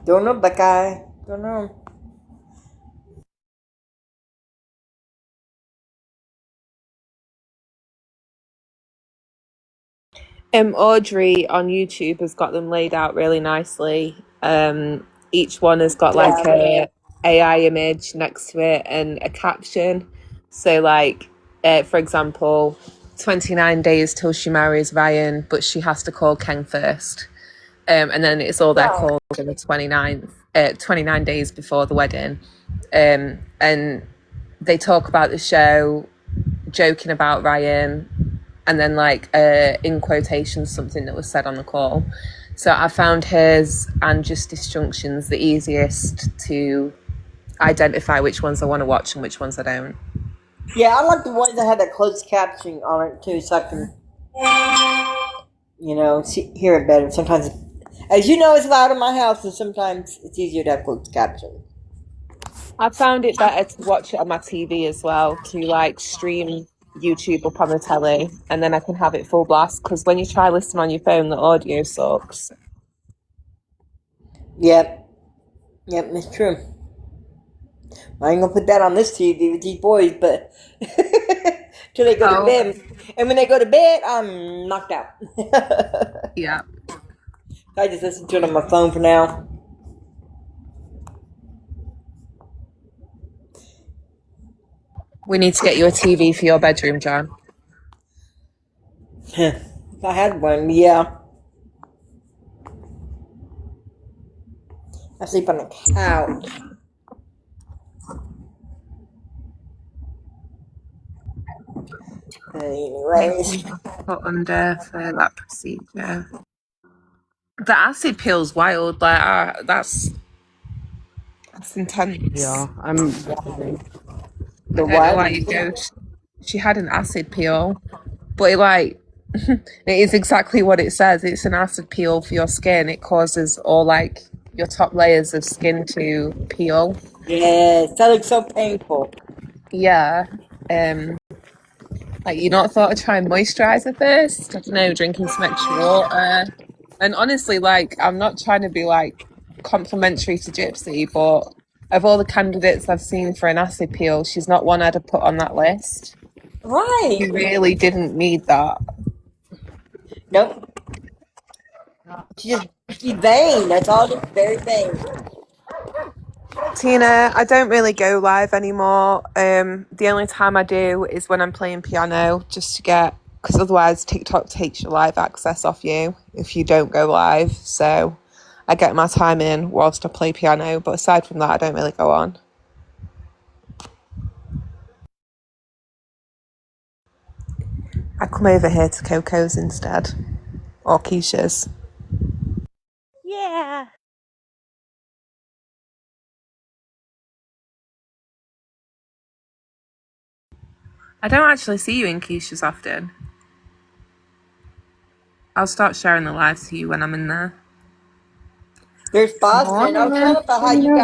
Don't know, Buckeye. Don't know. Audrey on YouTube has got them laid out really nicely. Each one has got like Yeah. a AI image next to it and a caption. So like, for example, 29 days till she marries Ryan, but she has to call Ken first. And then it's all their calls on the 29 days before the wedding. And they talk about the show, joking about Ryan, and then like in quotations something that was said on the call. So I found hers and Just Disjunctions the easiest to identify which ones I want to watch and which ones I don't. Yeah, I like the ones that had that closed captioning on it too, so I can, hear it better. Sometimes, as you know, it's loud in my house, and sometimes it's easier to have closed captioning. I found it better to watch it on my TV as well, to like stream YouTube up on the telly, and then I can have it full blast, because when you try listening on your phone, the audio sucks. Yep, it's true. I ain't gonna put that on this TV with these boys, but till they go to bed. And when they go to bed, I'm knocked out. Yeah. I just listen to it on my phone for now. We need to get you a TV for your bedroom, John. If I had one, yeah. I sleep on the couch. Anyways. Put under for that procedure. The acid pill's wild. Like that's intense. Yeah, I'm wondering. The I don't know what? why you go. She had an acid peel, but it is exactly what it says. It's an acid peel for your skin. It causes all like your top layers of skin to peel. Yes, that looks so painful. Yeah. Like, you not thought of trying moisturizer first? I don't know, drinking some extra water. And honestly, like, I'm not trying to be like complimentary to Gypsy, but of all the candidates I've seen for an acid peel, she's not one I'd have put on that list. Right. You really didn't need that. Nope. She's vain. That's all. Just very vain. Tina, I don't really go live anymore. The only time I do is when I'm playing piano, just to get, because otherwise TikTok takes your live access off you if you don't go live. So I get my time in whilst I play piano, but aside from that, I don't really go on. I come over here to Coco's instead, or Keisha's. Yeah. I don't actually see you in Keisha's often. I'll start sharing the live to you when I'm in there. There's Boston. I was telling about how you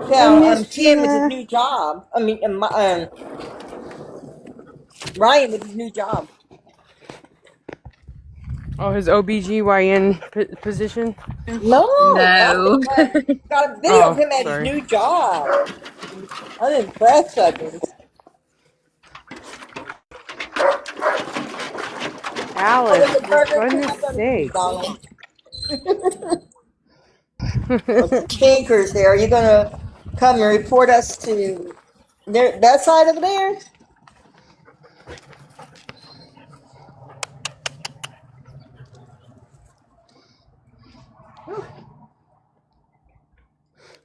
found Tim with his new job. I mean, Ryan with his new job. Oh, his OBGYN position? No, No. Boston got a video Oh, of him at his sorry. new job. I'm impressed, I think. Alice, for goodness sake. Tinkers there. Are you going to come and report us to that side over there?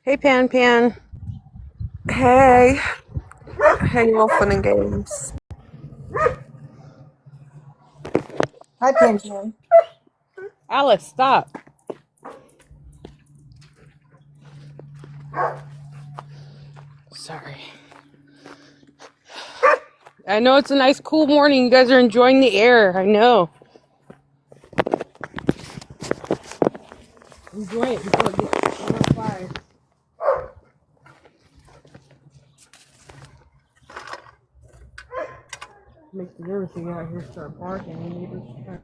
Hey, Pan Pan. Hey. Hey, all fun and games. Hi, Pension. Alice, stop. Sorry. I know it's a nice, cool morning. You guys are enjoying the air. I know. Enjoy it before it gets on fire. Makes me nervous to get out here and start barking.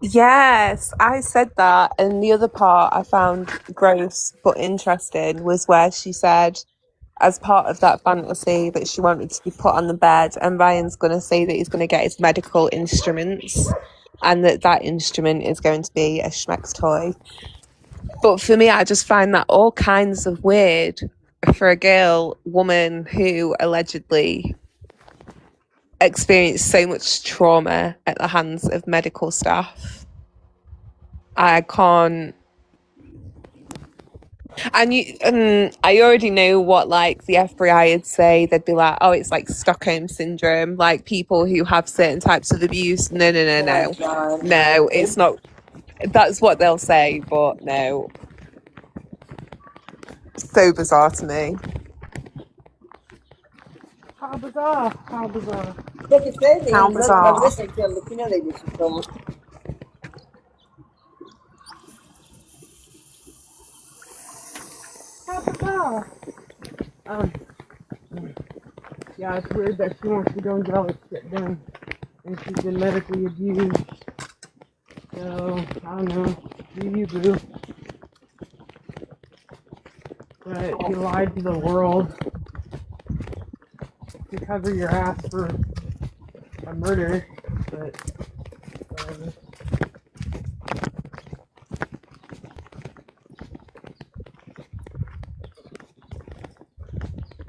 Yes, I said that. And the other part I found gross but interesting was where she said as part of that fantasy that she wanted to be put on the bed, and Ryan's going to say that he's going to get his medical instruments and that instrument is going to be a Schmeck's toy. But for me, I just find that all kinds of weird for a woman who allegedly experienced so much trauma at the hands of medical staff. I can't. And I already know what like the FBI would say. They'd be like, "Oh, it's like Stockholm syndrome, like people who have certain types of abuse." No, no, no, Oh my no, God. no. It's not. That's what they'll say, but no. So bizarre to me. How bizarre. How bizarre. They can say they How ain't love bizarre. listening to them, but you know they listen to them. How bizarre. Um, yeah, it's weird that she wants to go and get all this shit done. And she's been medically abused. So, I don't know. Do you, boo? But you lied to the world to cover your ass for a murder. But, whatever.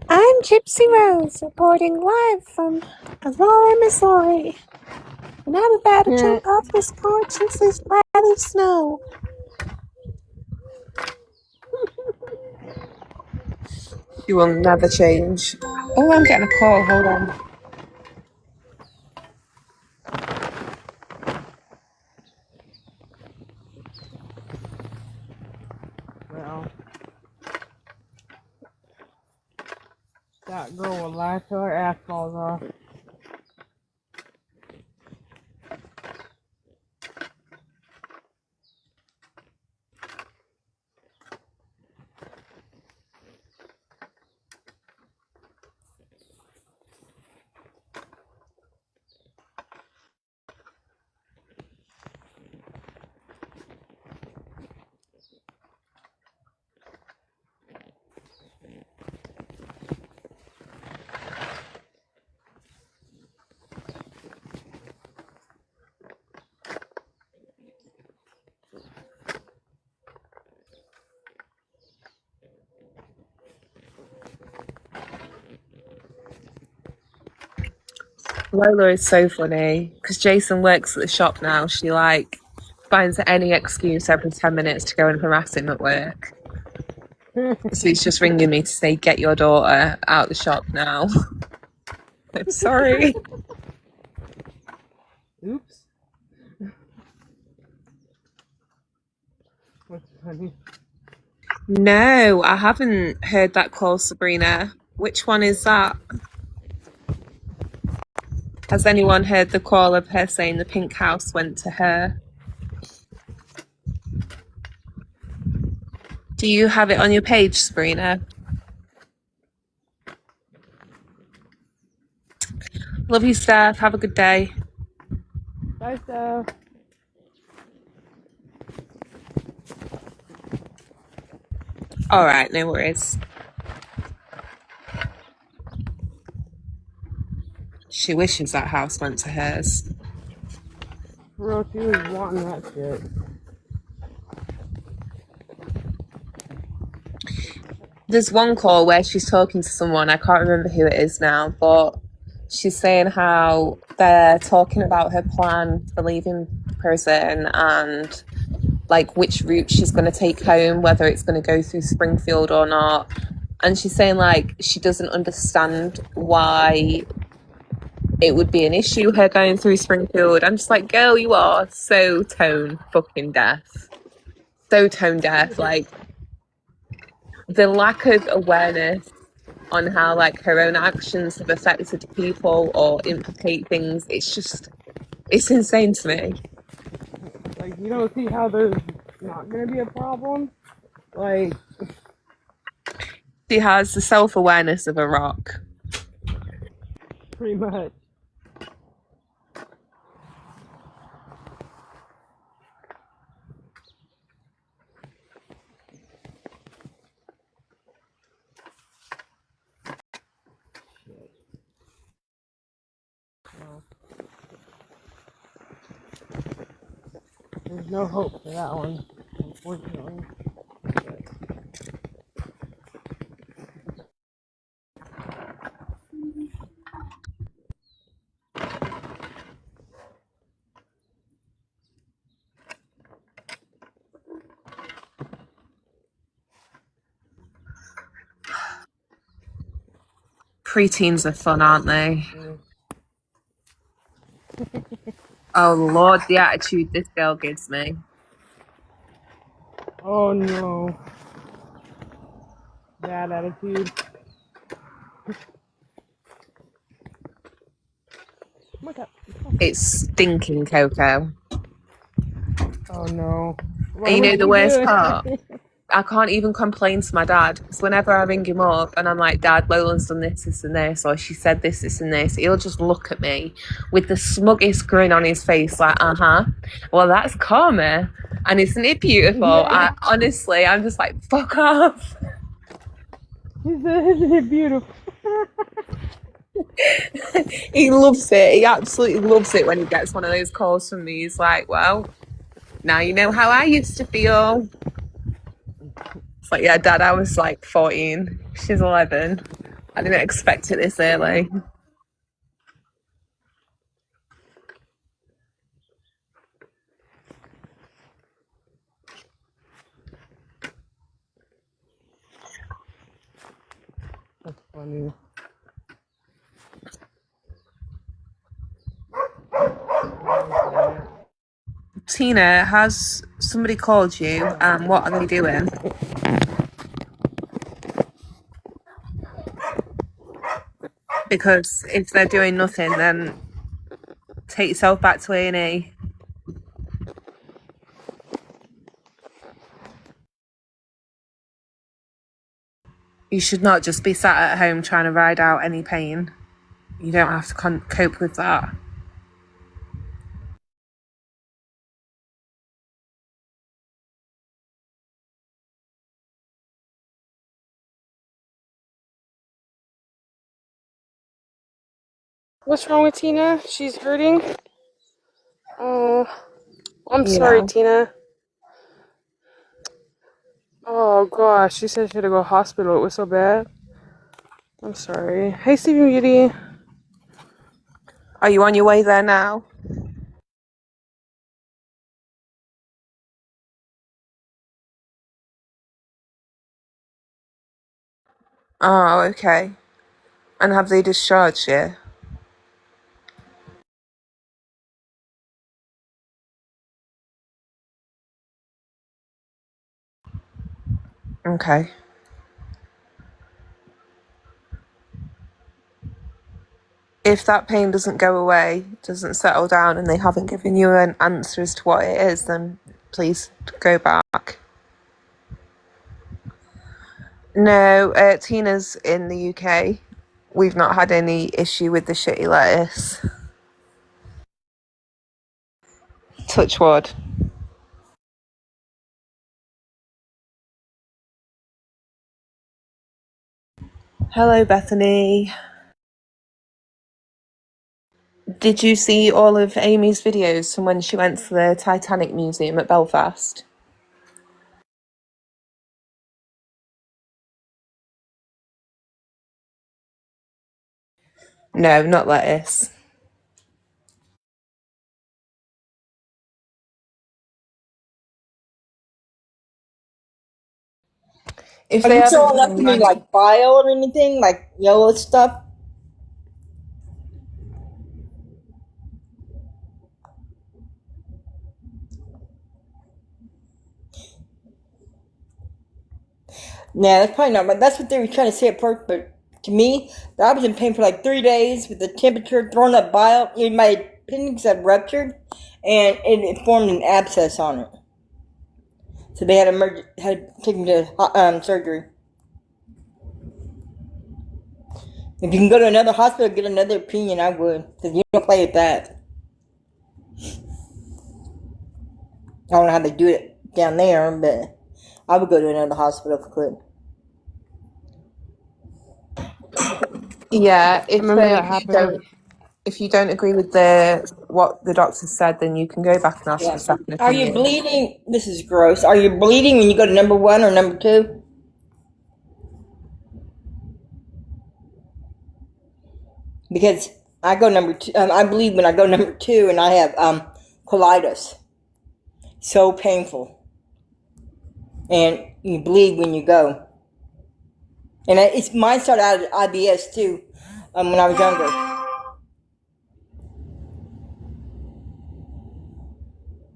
I'm Gypsy Rose, reporting live from Aurora, Missouri. And I'm about to jump off this porch into this bloody snow. You will never change. Oh, I'm getting a call. Hold on. Well, that girl will lie till her ass falls off. Lola is so funny because Jason works at the shop now. She like finds any excuse every 10 minutes to go and harass him at work. So he's just ringing me to say, "Get your daughter out the shop now." I'm sorry. Oops. What's funny? No, I haven't heard that call, Sabrina. Which one is that? Has anyone heard the call of her saying the pink house went to her? Do you have it on your page, Sabrina? Love you, Steph. Have a good day. Bye, Steph. All right, no worries. She wishes that house went to hers. For real, she was wanting that shit. There's one call where she's talking to someone, I can't remember who it is now, but she's saying how they're talking about her plan for leaving prison and like which route she's going to take home, whether it's going to go through Springfield or not. And she's saying like she doesn't understand why it would be an issue her going through Springfield. I'm just like, girl, you are so tone fucking deaf. So tone deaf. Like the lack of awareness on how like her own actions have affected people or implicate things, it's insane to me. Like, you don't see how there's not gonna be a problem? Like, She has the self-awareness of a rock. pretty much. There's no hope for that one, unfortunately. Preteens are fun, aren't they? Oh Lord, the attitude this girl gives me. Oh no. Bad attitude. Wake up. It's stinking Coco. Oh no. And you What know did the you worst do? part? I can't even complain to my dad because whenever I ring him up and I'm like, Dad, Lolan's done this, and this, or she said this, and this, he'll just look at me with the smuggest grin on his face, like, well, that's karma. And isn't it beautiful? Yeah. Honestly, I'm just like, fuck off. He said, isn't it beautiful? He loves it. He absolutely loves it when he gets one of those calls from me. He's like, well, now you know how I used to feel. It's like, yeah, Dad, I was like 14. She's 11. I didn't expect it this early. That's funny. Tina, has somebody called you? What are they doing? Because if they're doing nothing, then take yourself back to A&E. You should not just be sat at home trying to ride out any pain. You don't have to cope with that. What's wrong with Tina? She's hurting? Oh, I'm sorry, Yeah. Tina. Oh gosh, she said she had to go to hospital. It was so bad. I'm sorry. Hey, Sleeping Beauty. Are you on your way there now? Oh, okay. And have they discharged you? Okay. If that pain doesn't go away, doesn't settle down, and they haven't given you an answer as to what it is, then please go back. No, Tina's in the UK. We've not had any issue with the shitty lettuce. Touch wood. Hello, Bethany. Did you see all of Amy's videos from when she went to the Titanic Museum at Belfast? No, not lettuce. If Are they you haven't showing up given to you me an like bile or anything, like yellow stuff? Nah, that's probably not right. That's what they were trying to say at first, but to me, I was in pain for like 3 days with the temperature, throwing up bile. My appendix had ruptured, and it formed an abscess on it. So they had to take me to surgery. If you can go to another hospital, get another opinion, I would, because you don't play with that. I don't know how they do it down there, but I would go to another hospital if I could. Yeah, I remember that happened. if you don't agree with the what the doctor said, then you can go back and ask for a second opinion. Are you bleeding? This is gross. Are you bleeding when you go to number 1 or number 2? Because I go number 2. I bleed when I go number 2, and I have colitis. So painful. And you bleed when you go. And mine started out at IBS too, when I was younger.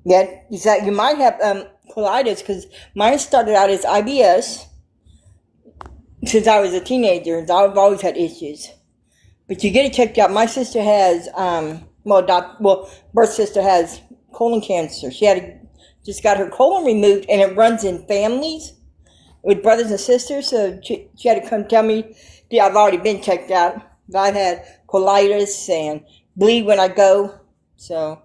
Yeah, you might have colitis, because mine started out as IBS since I was a teenager. I've always had issues. But you get it checked out. My sister has, birth sister has colon cancer. She just got her colon removed, and it runs in families with brothers and sisters. So she had to come tell me, yeah, I've already been checked out. I've had colitis and bleed when I go. So,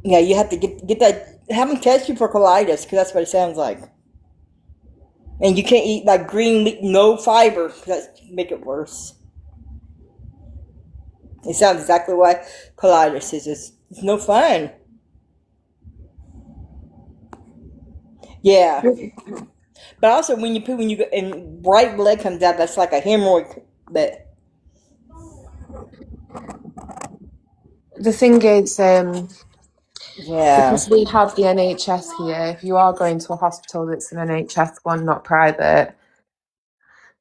yeah, you have to get that, have them test you for colitis, because that's what it sounds like. And you can't eat like green meat, no fiber, because that make it worse. It sounds exactly what colitis is. It's no fun. Yeah. But also when you go and bright blood comes out, that's like a hemorrhoid. But The thing is, yeah, because we have the NHS here, if you are going to a hospital that's an NHS one, not private,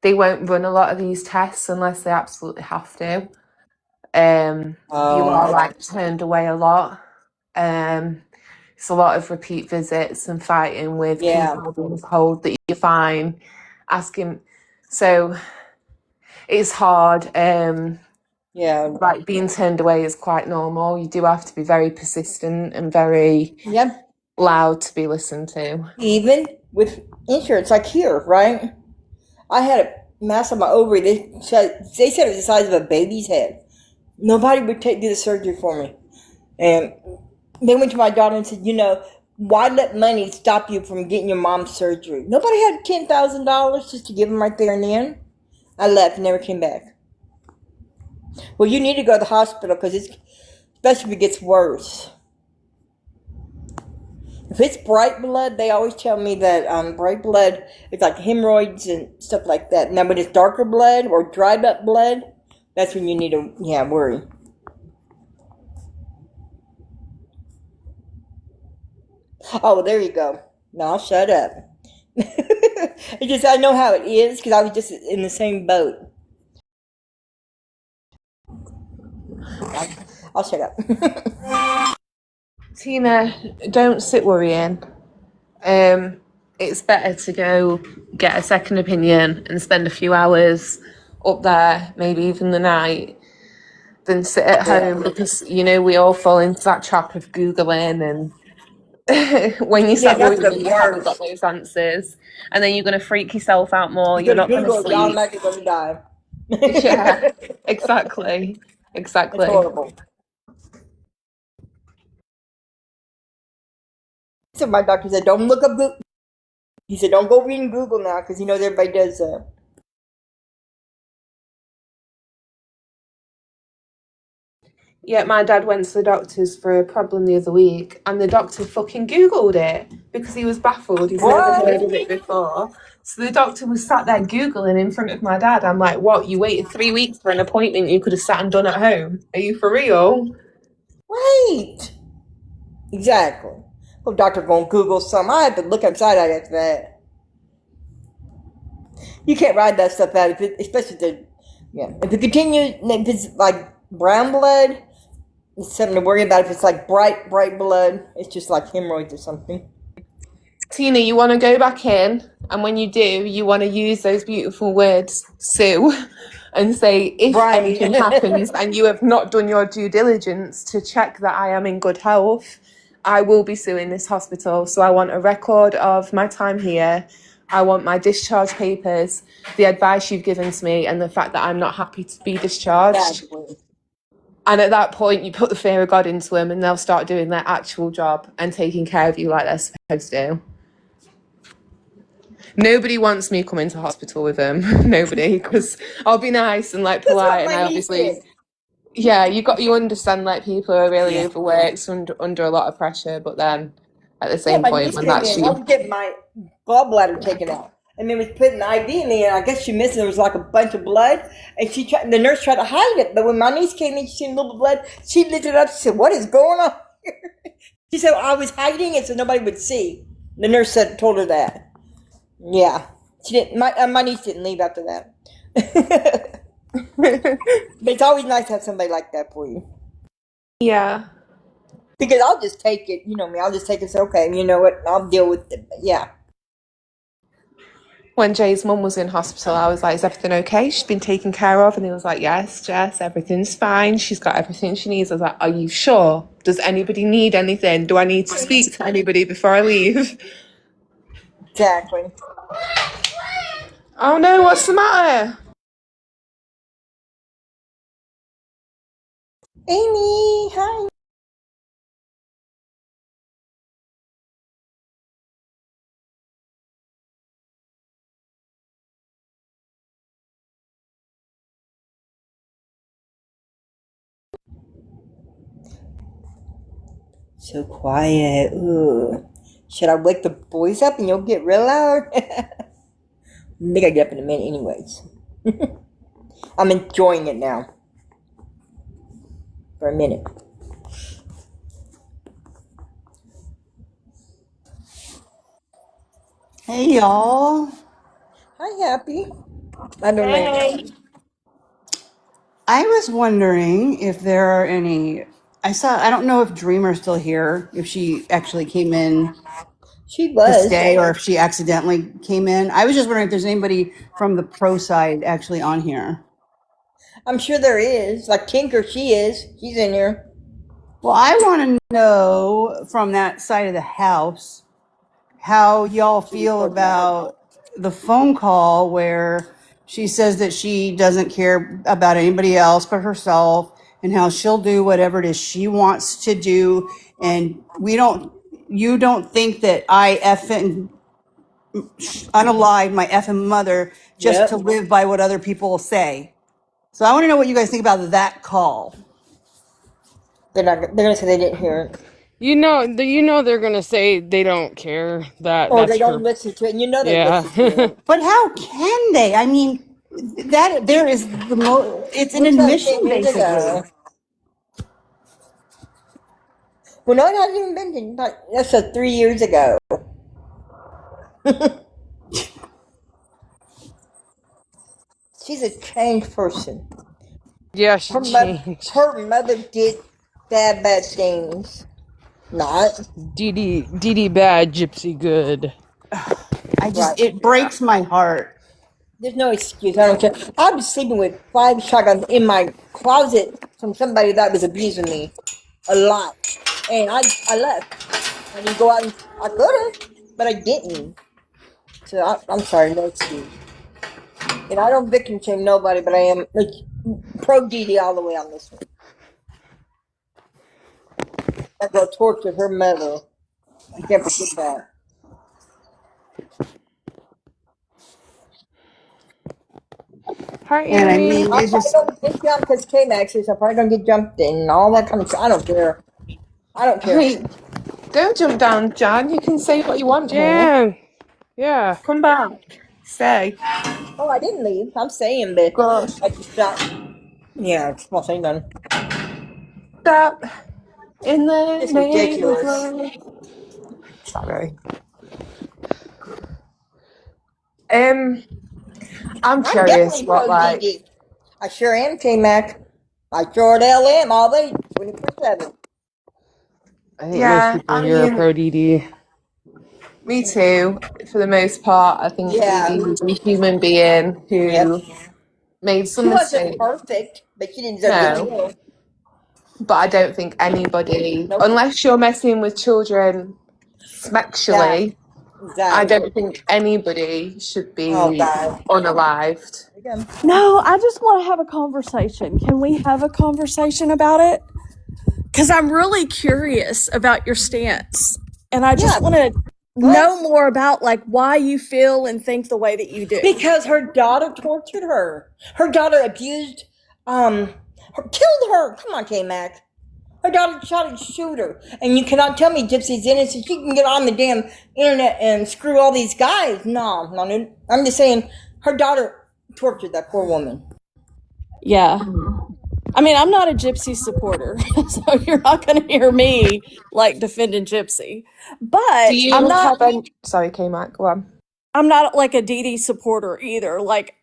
they won't run a lot of these tests unless they absolutely have to. You are like turned away a lot. It's a lot of repeat visits and fighting with people being told that you're fine, asking. So it's hard. Like being turned away is quite normal. You do have to be very persistent and very loud to be listened to. Even with insurance, like here, right? I had a mass on my ovary. They said it was the size of a baby's head. Nobody would do the surgery for me. And they went to my daughter and said, why let money stop you from getting your mom's surgery? Nobody had $10,000 just to give them right there and then. I left and never came back. Well, you need to go to the hospital, because especially if it gets worse. If it's bright blood, they always tell me that bright blood is like hemorrhoids and stuff like that. Now, when it's darker blood or dried up blood, that's when you need to worry. Oh, there you go. No, shut up. It's just, I know how it is, because I was just in the same boat. I'll shut up. Tina, don't sit worrying. It's better to go get a second opinion and spend a few hours up there, maybe even the night, than sit at home, because we all fall into that trap of Googling, and when you start Googling, you haven't got those answers, and then you're going to freak yourself out more. You're not going to sleep. You're not going to die. Yeah, exactly. It's horrible. So my doctor said, don't look up Google. He said, don't go reading Google now, because he knows everybody does that. Yeah, my dad went to the doctors for a problem the other week, and the doctor fucking Googled it because he was baffled. He's never heard of it before. So the doctor was sat there Googling in front of my dad. I'm like, what? You waited 3 weeks for an appointment you could have sat and done at home? Are you for real? Right. Exactly. Well, doctor going to Google something. I have to look upside out after that. You can't ride that stuff out, especially if it continues, if it's like brown blood, it's something to worry about. If it's like bright blood, it's just like hemorrhoids or something. Tina, you want to go back in, and when you do, you want to use those beautiful words, sue, and say, if anything happens and you have not done your due diligence to check that I am in good health, I will be suing this hospital. So I want a record of my time here. I want my discharge papers, the advice you've given to me, and the fact that I'm not happy to be discharged. Exactly. And at that point, you put the fear of God into them, and they'll start doing their actual job and taking care of you like they're supposed to. Nobody wants me coming to hospital with them. Nobody, because I'll be nice and like polite, and I obviously Yeah, you understand like people are really Yeah. overworked, under a lot of pressure, but then at the Yeah, same my point niece when came that's in. I you. was getting my gallbladder taken out. And then was putting the IV in me, and I guess she missed it. There was like a bunch of blood, and the nurse tried to hide it. But when my niece came in, she seen a little blood. She lifted it up. She said, "What is going on here?" She said, "I was hiding it so nobody would see." The nurse told her that. Yeah, she didn't. My niece didn't leave after that. But it's always nice to have somebody like that for you. Yeah. Because I'll just take it. You know me. I'll just take it. And say, okay, you know what? I'll deal with it. But yeah. When Jay's mum was in hospital, I was like, "Is everything okay? She's been taken care of?" And he was like, "Yes, Jess, everything's fine. She's got everything she needs." I was like, "Are you sure? Does anybody need anything? Do I need to speak to anybody before I leave?" Exactly. Oh no, what's the matter? Amy, hi. So quiet. Ooh. Should I wake the boys up and you'll get real loud? I think I get up in a minute, anyways. I'm enjoying it now. For a minute. Hey, y'all. Hi, Happy. I don't know. I was wondering if there are any. I don't know if Dreamer's still here, if she actually came in She to was. stay or if she accidentally came in. I was just wondering if there's anybody from the pro side actually on here. I'm sure there is. Like Tinker, she is. She's in here. Well, I want to know from that side of the house how y'all She was feel talking about her. about the phone call where she says that she doesn't care about anybody else but herself and how she'll do whatever it is she wants to do. And you don't think that I effing unalive my effing mother just to Yep. live by what other people say. So I want to know what you guys think about that call. They're gonna say they didn't hear it. You know they're gonna say they don't care. Or they That's don't her. listen to it. And you know they Yeah. listen to it. But how can they? I mean, that there is it's an What's that admission 10 years basically. ago? Well, no, it hasn't even been. That's 3 years ago. She's a changed person. Yeah, she Her mother, changed. her mother did bad things. Not Dee Dee bad, Gypsy good. right. It breaks my heart. There's no excuse. I don't care. I was sleeping with 5 shotguns in my closet from somebody that was abusing me a lot, and I left. I didn't go out. I could have, but I didn't. So I'm sorry. No excuse. And I don't victim shame nobody, but I am pro DD all the way on this one. That girl tortured her mother. I can't forget that. Hi, And I Amy. mean, I'm it's probably just, gonna get jumped because K-Max is. I'm probably gonna get jumped and all that kind of stuff. I don't care. I don't care. Hey, don't jump down, Jan. You can say what you want here. Jan. Yeah. Come back. Stay. Oh, I didn't leave. I'm saying, but Good. I just not. Yeah, it's not saying nothing. Stop. In the It's name of ridiculous. love. Sorry. I'm I'm curious definitely what pro like DD. I sure am, K-Mac. I sure the hell am all day, 24/7. I think most yeah, people I here are mean pro DD. me too. For the most part, I think Dee Yeah. Dee was a human being Yep. who made She some wasn't mistakes. perfect, but she didn't deserve to get No. killed. But I don't think anybody, Nope. unless you're messing with children Exactly. sexually, I Exactly. don't think anybody should Oh be God. unalived. Again. No, I just want to have a conversation. Can we have a conversation about it? Because I'm really curious about your stance. And I just Yeah. want to Go ahead. know more about like why you feel and think the way that you do. Because her daughter tortured her. Her daughter abused Killed her. Come on, K-Mac. Her daughter tried to shoot her. And you cannot tell me Gypsy's innocent. She can get on the damn internet and screw all these guys. No. I'm just saying her daughter tortured that poor woman. Yeah. I mean, I'm not a Gypsy supporter, so you're not going to hear me like defending Gypsy. But Do you have any? Sorry, K-Mac, go on. I'm not like a Dee Dee supporter either. Like,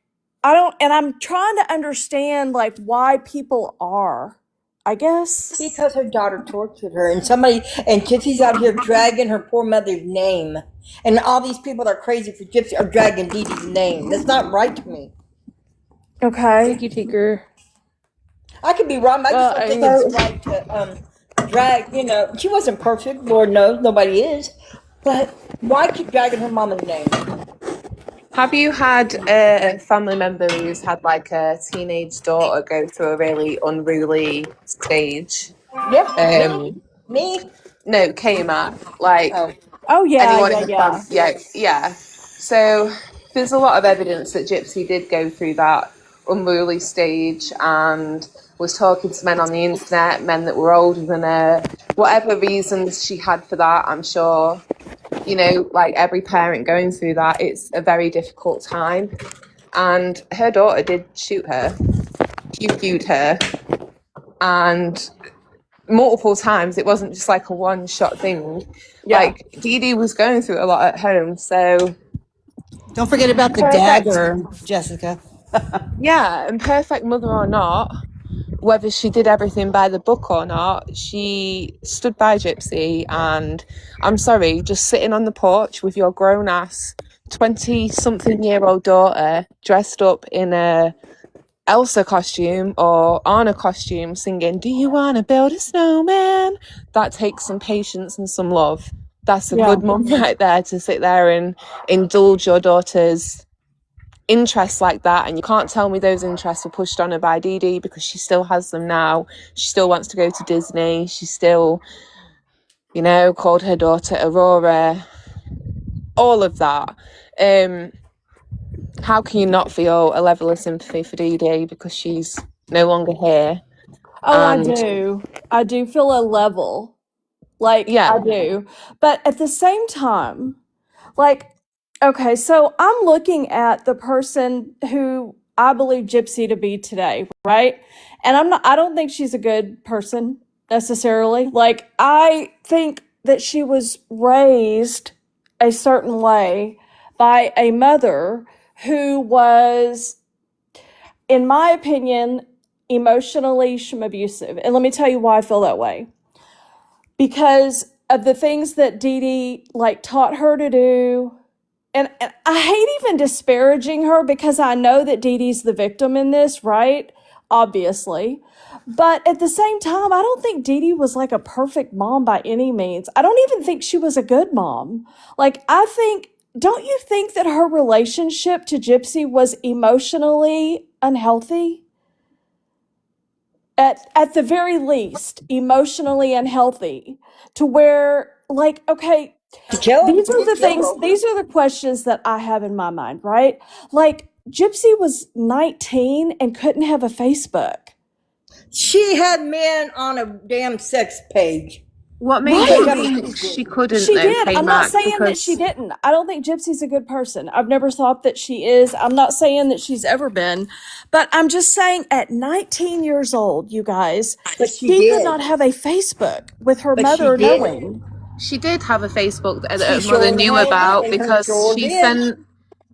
I don't, and I'm trying to understand like why people are, I guess. Because her daughter tortured her, and Gypsy's out here dragging her poor mother's name. And all these people that are crazy for Gypsy are dragging Dee Dee's name. That's not right to me. Okay. Thank you, Tinker. I could be wrong, but I just don't think it's right to drag, she wasn't perfect, Lord knows, nobody is. But why keep dragging her mama's name? Have you had a family member who's had like a teenage daughter go through a really unruly stage? Yeah, me? No, K-Mac. Like, Oh yeah, anyone in the yeah. yeah. So there's a lot of evidence that Gypsy did go through that unruly stage and was talking to men on the internet, men that were older than her. Whatever reasons she had for that, I'm sure, like every parent going through that, it's a very difficult time. And her daughter did shoot her, pew-pewed her, and multiple times. It wasn't just like a one-shot thing. Yeah. Like, Dee Dee was going through a lot at home, so... Don't forget about the dagger, Jessica. Yeah, and perfect mother or not, whether she did everything by the book or not, she stood by Gypsy, and I'm sorry, just sitting on the porch with your grown-ass 20-something-year-old daughter dressed up in a Elsa costume or Anna costume singing, "Do you want to build a snowman?" That takes some patience and some love. That's a good mum right there, to sit there and indulge your daughter's interests like that. And you can't tell me those interests were pushed on her by Dee Dee, because she still has them now. She still wants to go to Disney. She still, called her daughter Aurora. All of that. How can you not feel a level of sympathy for Dee Dee because she's no longer here? Oh, I do. I do feel a level. Like, Yeah. I do. But at the same time, like, okay, so I'm looking at the person who I believe Gypsy to be today, right? And I don't think she's a good person necessarily. Like, I think that she was raised a certain way by a mother who was, in my opinion, emotionally abusive. And let me tell you why I feel that way. Because of the things that Dee Dee taught her to do. And I hate even disparaging her, because I know that Dee Dee's the victim in this, right? Obviously. But at the same time, I don't think Dee Dee was like a perfect mom by any means. I don't even think she was a good mom. Don't you think that her relationship to Gypsy was emotionally unhealthy? At the very least, emotionally unhealthy, to where, okay, these are the questions that I have in my mind, right? Like, Gypsy was 19 and couldn't have a Facebook. She had men on a damn sex page. What made you think she couldn't? She did. I'm not K-Mac, saying that she didn't. I don't think Gypsy's a good person. I've never thought that she is. I'm not saying that she's ever been. But I'm just saying, at 19 years old, you guys, she could not have a Facebook with her mother knowing. She did have a Facebook that her mother knew about, because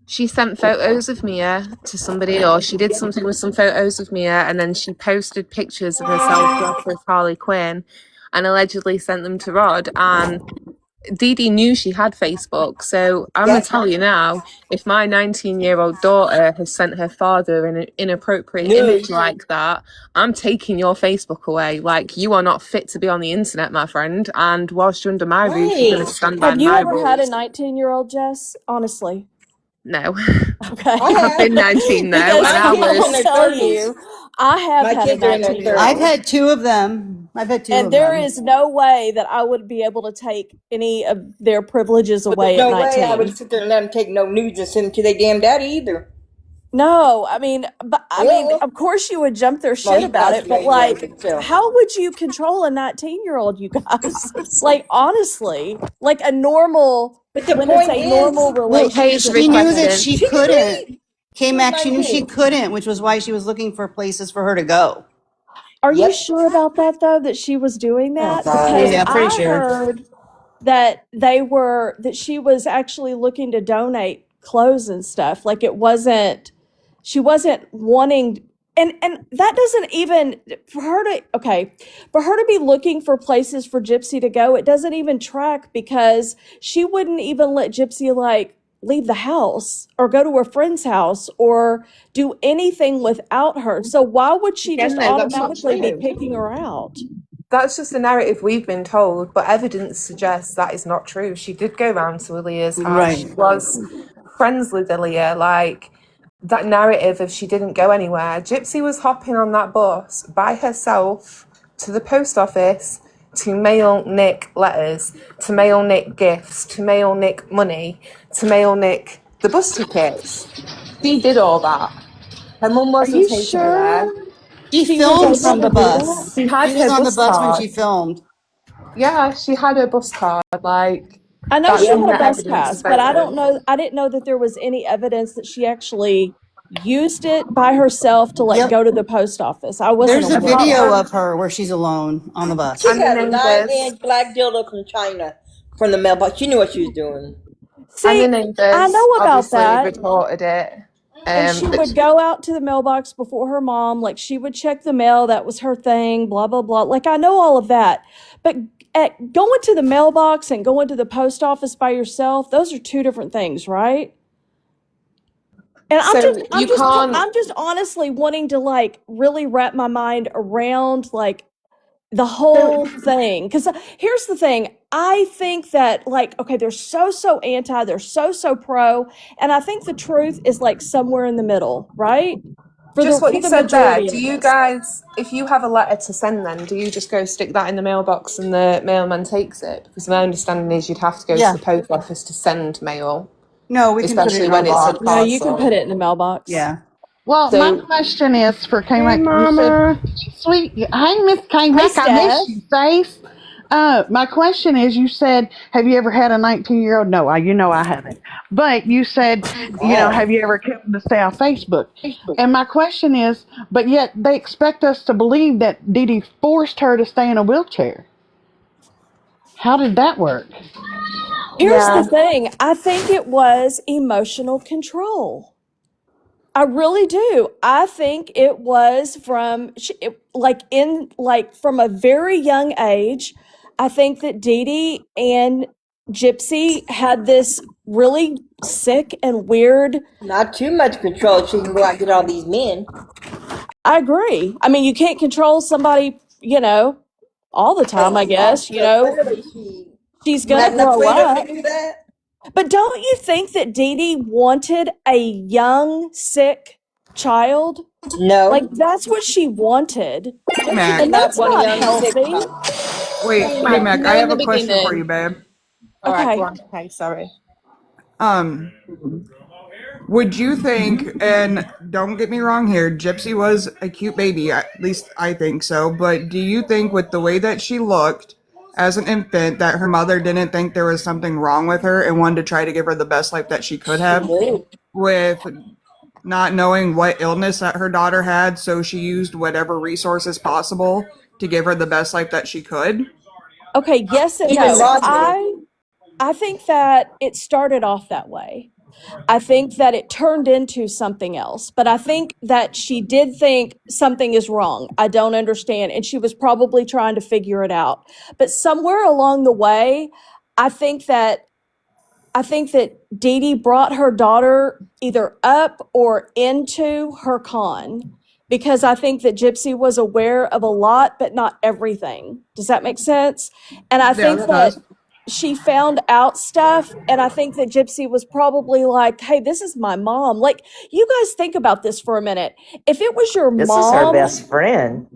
she sent photos of Mia to somebody, or she did something with some photos of Mia, and then she posted pictures of herself dressed as Harley Quinn and allegedly sent them to Rod. And Dee Dee knew she had Facebook. So I'm going to tell you now, if my 19-year-old daughter has sent her father an inappropriate image like that, I'm taking your Facebook away. Like, you are not fit to be on the internet, my friend. And whilst you're under my roof, you're going to stand by my rules. Have you ever had a 19-year-old, Jess? Honestly. No. Okay. I've been 19 now, and I will tell you, I have had a 19-year-old. I've had two of them. And there is no way that I would be able to take any of their privileges away at 19. No way I would sit there and let them take no nudes and send them to their damn daddy either. No, I mean, but I mean, Well, of course you would jump their well, shit he about passed it, but away, yeah, like, but still. how would you control a 19-year-old, you guys? Like, honestly, like a normal, But the when it's point a normal is, Well, here's relationship the She knew that question. she happened. she didn't couldn't. leave. She was K-Mac, she knew she 19. couldn't, which was why she was looking for places for her to go. Are you Yep. sure about that though, that she was doing Oh, that? God. Because Yeah, pretty I sure. heard that she was actually looking to donate clothes and stuff. Like it wasn't, she wasn't wanting, and that doesn't even, for her to be looking for places for Gypsy to go, it doesn't even track because she wouldn't even let Gypsy like leave the house or go to her friend's house or do anything without her. So why would she Again, just though, that's not automatically be true. kicking her out? That's just the narrative we've been told, but evidence suggests that is not true. She did go round to Aaliyah's house. She Right. was friends with Aaliyah. Like, that narrative of she didn't go anywhere. Gypsy was hopping on that bus by herself to the post office to mail Nick letters, to mail Nick gifts, to mail Nick money, to mail Nick the bus tickets. She did all that. Her mum Are wasn't you taking her there. sure She she was filmed able from to the do that? bus. She had She was her on the bus bus when card. she filmed. Yeah, she had her bus card. Like, I know that's she in had a the bus evidence pass, but I don't photo. know. I didn't know that there was any evidence that she actually used it by herself to like Yep. go to the post office. I wasn't There's a Apart aware. video from of her where she's alone on the She bus. and the got a neighbours, 9-inch black dildo from China from the mailbox. She knew what she was doing. and the See, I neighbours know about obviously that. reported it. And she But would go out to the mailbox before her mom. Like she would check the mail. That was her thing, blah, blah, blah. Like I know all of that. But going to the mailbox and going to the post office by yourself, those are two different things, right? And so you can't. I'm just honestly wanting to like really wrap my mind around like the whole thing. Because here's the thing. I think that like, okay, they're so anti, they're so pro. And I think the truth is like somewhere in the middle, right? Just what For you the said there. majority Do of you us. guys, if you have a letter to send, then do you just go stick that in the mailbox and the mailman takes it? Because my understanding is you'd have to go to Yeah. the post office to send mail, No, we can put it especially in our when it's a box. No, you can parcel. put it in the mailbox. Yeah. Well, my So question is for K Hey, Mac. You said, Mama. sweet. Hey, Miss K Hey, Mac, I miss Steph. you, face. My question is, you said, have you ever had a 19-year-old? No, you know I haven't. But you said, Wow. have you ever kept them to stay on Facebook? And my question is, but yet they expect us to believe that Dee Dee forced her to stay in a wheelchair. How did that work? Here's the yeah, thing. I think it was emotional control. I really do. I think it was from a very young age. I think that Dee Dee and Gypsy had this really sick and weird. Not too much control. She can go out and get all these men. I agree. I mean, you can't control somebody, all the time, I guess. So clearly she She's going had to enough grow freedom to up. do that. But don't you think that Dee Dee wanted a young, sick child? Like, No. that's what she wanted. She did And Mac. not that's want a not young sick healthy. child. Wait, Hey, hey Mac, Mac, I in have the a question for you, beginning. babe. All right, go Okay. on. Okay, sorry. Um, would you think, and don't get me wrong here, Gypsy was a cute baby, at least I think so, but do you think with the way that she looked as an infant that her mother didn't think there was something wrong with her and wanted to try to give her the best life that she could She have knew. with not knowing what illness that her daughter had, so she used whatever resources possible to give her the best life that she could? Okay, yes and Even no. Rod knew. I think that it started off that way. I think that it turned into something else, but I think that she did think something is wrong. I don't understand. And she was probably trying to figure it out. But somewhere along the way, I think that I think that Dee Dee brought her daughter either up or into her con because I think that Gypsy was aware of a lot, but not everything. Does that make sense? And I Yeah, think that that does. she found out stuff, and I think that Gypsy was probably like, hey, this is my mom. Like, you guys think about this for a minute. If it was your This is her mom, best friend.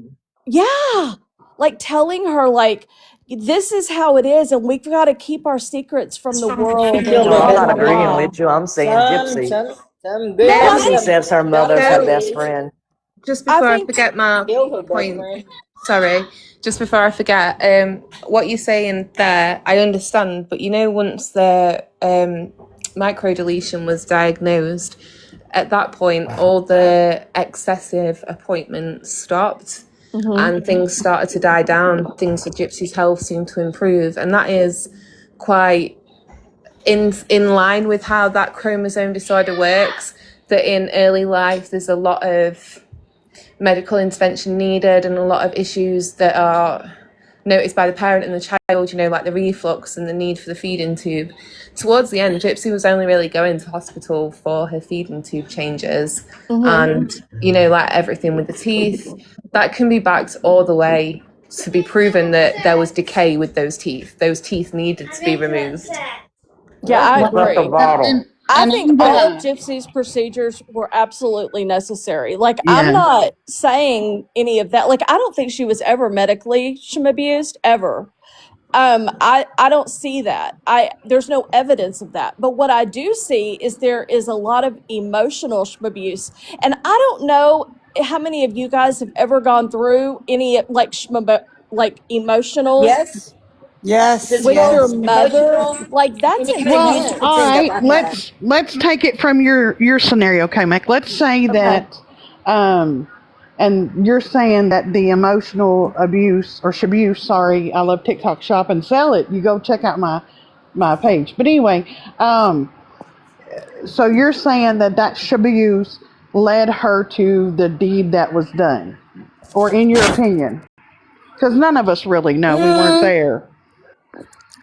yeah, like telling her, like, this is how it is, and we've got to keep our secrets from the She world and killed No, her blah, I'm best not blah, agreeing friend. blah. with you. I'm saying Son, Gypsy. son. Some good No, I stuff. Nancy think says her mother's her best friend. Just I before I think forget my Still her best point, friend. sorry, just before I forget, what you're saying there, I understand, but once the microdeletion was diagnosed, at that point, all the excessive appointments stopped and things started to die down. Things with Gypsy's health seemed to improve, and that is quite in line with how that chromosome disorder works, that in early life there's a lot of medical intervention needed and a lot of issues that are noticed by the parent and the child, like the reflux and the need for the feeding tube. Towards the end, Gypsy was only really going to hospital for her feeding tube changes and, like everything with the teeth. That can be backed all the way to be proven that there was decay with those teeth. Those teeth needed to be removed. yeah, I Well, Not the agree. bottle. I and think I'm all of gonna, Gypsy's procedures were absolutely necessary. Like, I'm yeah. not saying any of that. Like, I don't think she was ever medically abused ever. I don't see that. There's no evidence of that. But what I do see is there is a lot of emotional abuse, and I don't know how many of you guys have ever gone through any like emotional Yes. Yes, with Physical, your yes. mother. emotional, Like, that's any kind of use Well, you could all intense. think of, right. I've had. Let's take it from your scenario, okay, Mac. Let's say Okay. that, um, and you're saying that the emotional abuse or shabuse. Sorry, I love TikTok Shop and Sell It. You go check out my page. But anyway, so you're saying that shabuse led her to the deed that was done, or in your opinion, because none of us really know. We weren't Mm, there.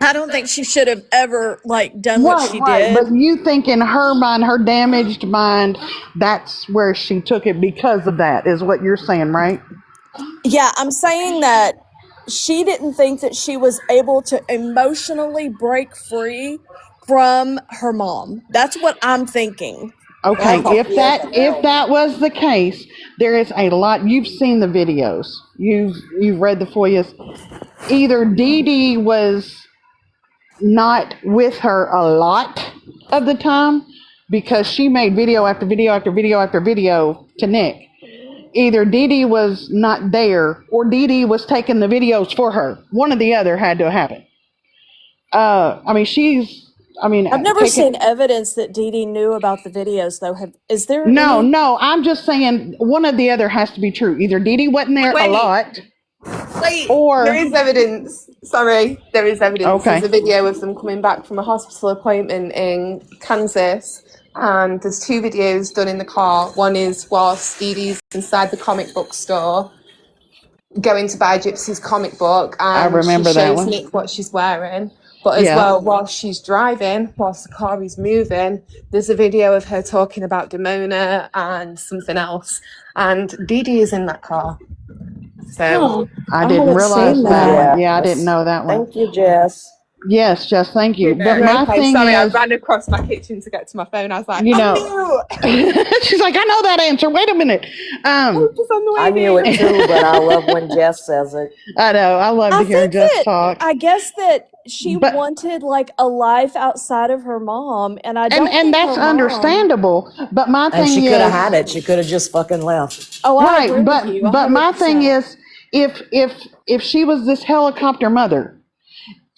I don't think she should have ever like done what Right, she right. But did. you think in her mind, her damaged mind, that's where she took it because of that, is what you're saying, right? Yeah, I'm saying that she didn't think that she was able to emotionally break free from her mom. That's what I'm thinking. Okay, Oh, yes, if no. that was the case, there is a lot. You've seen the videos. You've read the FOIAs. Either Dee Dee was not with her a lot of the time because she made video after video after video after video to Nick. Either Dee Dee was not there or Dee Dee was taking the videos for her. One or the other had to happen. I mean, I've never seen taking. evidence that Dee Dee knew about the videos, though. Is there No, any? no, I'm just saying one or the other has to be true. Either Dee Dee wasn't there a Wait, lot wait, there or, is evidence. Sorry, there is evidence. There's okay, a video of them coming back from a hospital appointment in Kansas, and there's two videos done in the car. One is whilst Dee Dee's inside the comic book store going to buy Gypsy's comic book, I and she remember that shows one. Nick what she's wearing. But as Yeah, well, whilst she's driving, whilst the car is moving, there's a video of her talking about Demona and something else. And Dee Dee is in that car. So Huh. I I didn't haven't realize seen that that. one. Yeah, I didn't Yes. know that one. Thank you, Jess. Yes, Jess, thank you. But you're my okay. thing Sorry, I is, ran across my kitchen to get to my phone. I was like, you I know, knew she's like, I know that answer. Wait a minute. I was just on the I way knew it here. too, but I love when Jess says it. I know. I love I to hear think Jess that talk. I guess that she But wanted like a life outside of her mom, and I don't and think that's her mom. understandable. But my And thing she could have is, had it. She could have just fucking left. Oh, I right, agree with you, but my thing 100%. is, if she was this helicopter mother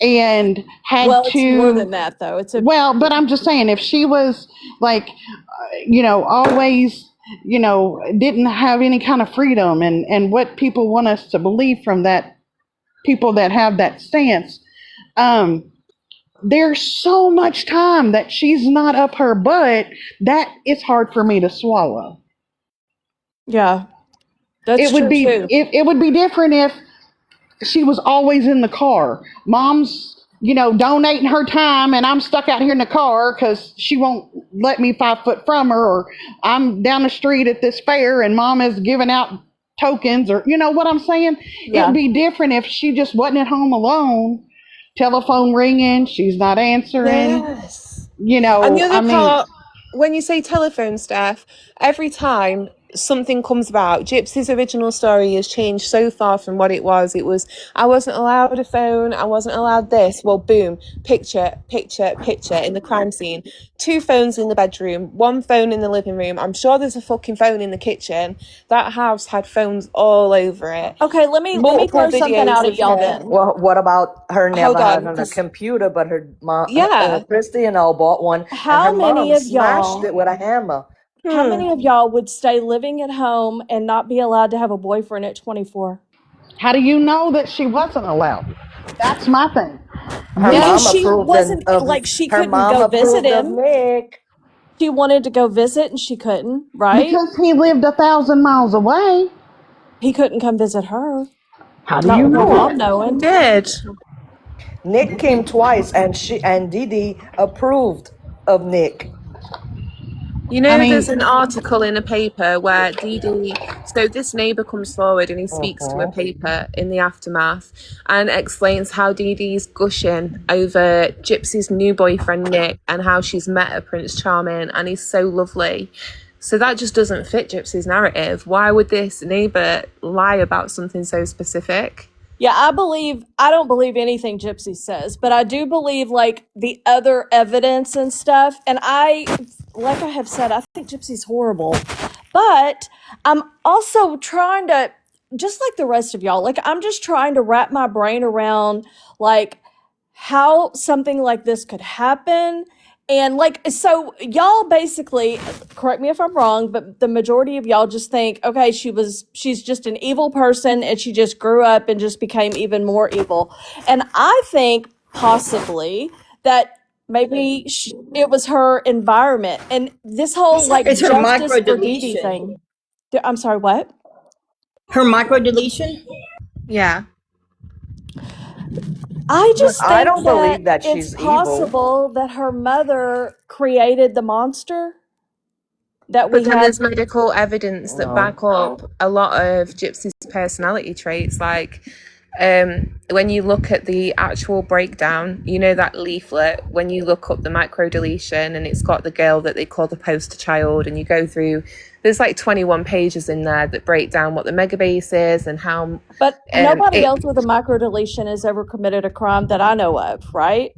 and had Well, it's more to, than that, though. well, but I'm just saying, if she was like, always, didn't have any kind of freedom and what people want us to believe from that, people that have that stance, there's so much time that she's not up her butt that it's hard for me to swallow. Yeah, that's true too. It would be different if she was always in the car. Mom's, donating her time and I'm stuck out here in the car because she won't let me 5 foot from her, or I'm down the street at this fair and mom is giving out tokens, or you know what I'm saying? Yeah. It'd be different if she just wasn't at home alone, telephone ringing, she's not answering, Yes. And the I other mean, part, when you say telephone, Steph, every time something comes about. Gypsy's original story has changed so far from what it was. It was, I wasn't allowed a phone, I wasn't allowed this. Well, boom, picture in the crime scene. 2 phones in the bedroom, 1 phone in the living room. I'm sure there's a fucking phone in the kitchen. That house had phones all over it. Okay, let me Multiple throw something videos out at of y'all her. then. Well, what about her Hold never on, having a 'cause- computer, but her mom, yeah. Christy and all bought one, and How her many mom of smashed y'all it with a hammer. how many of y'all would stay living at home and not be allowed to have a boyfriend at 24? How do you know that she wasn't allowed? That's my thing. Her We, Because mom she approved wasn't of like she her couldn't mom go visit approved of him. Nick. She wanted to go visit and she couldn't, right? because he lived 1,000 miles away. He couldn't come visit her. How do Not you with her know mom that? knowing. Did. Nick came twice, and Dee Dee approved of Nick. You I know, there's mean, an article in a paper where Dee Dee, so this neighbour comes forward and he speaks to a paper in the aftermath and explains how Dee Dee's gushing over Gypsy's new boyfriend Nick and how she's met a Prince Charming and he's so lovely. So that just doesn't fit Gypsy's narrative. Why would this neighbour lie about something so specific? Yeah, I don't believe anything Gypsy says, but I do believe like the other evidence and stuff. And like I have said, I think Gypsy's horrible. But I'm also trying to, just like the rest of y'all, like I'm just trying to wrap my brain around like how something like this could happen. And like, so y'all basically, correct me if I'm wrong, but the majority of y'all just think, okay, she's just an evil person and she just grew up and just became even more evil. And I think possibly that maybe it was her environment and this whole like It's her justice for Dee Dee microdeletion. thing. I'm sorry, what? Her microdeletion? Yeah. I just I think don't that believe that it's she's evil. possible that her mother created the monster that But we then have. there's medical evidence that back up a lot of Gypsy's personality traits. Like when you look at the actual breakdown, you know, that leaflet, when you look up the microdeletion and it's got the girl that they call the poster child and you go through, there's like 21 pages in there that break down what the megabase is and how But nobody it, else with a microdeletion has ever committed a crime that I know of, right?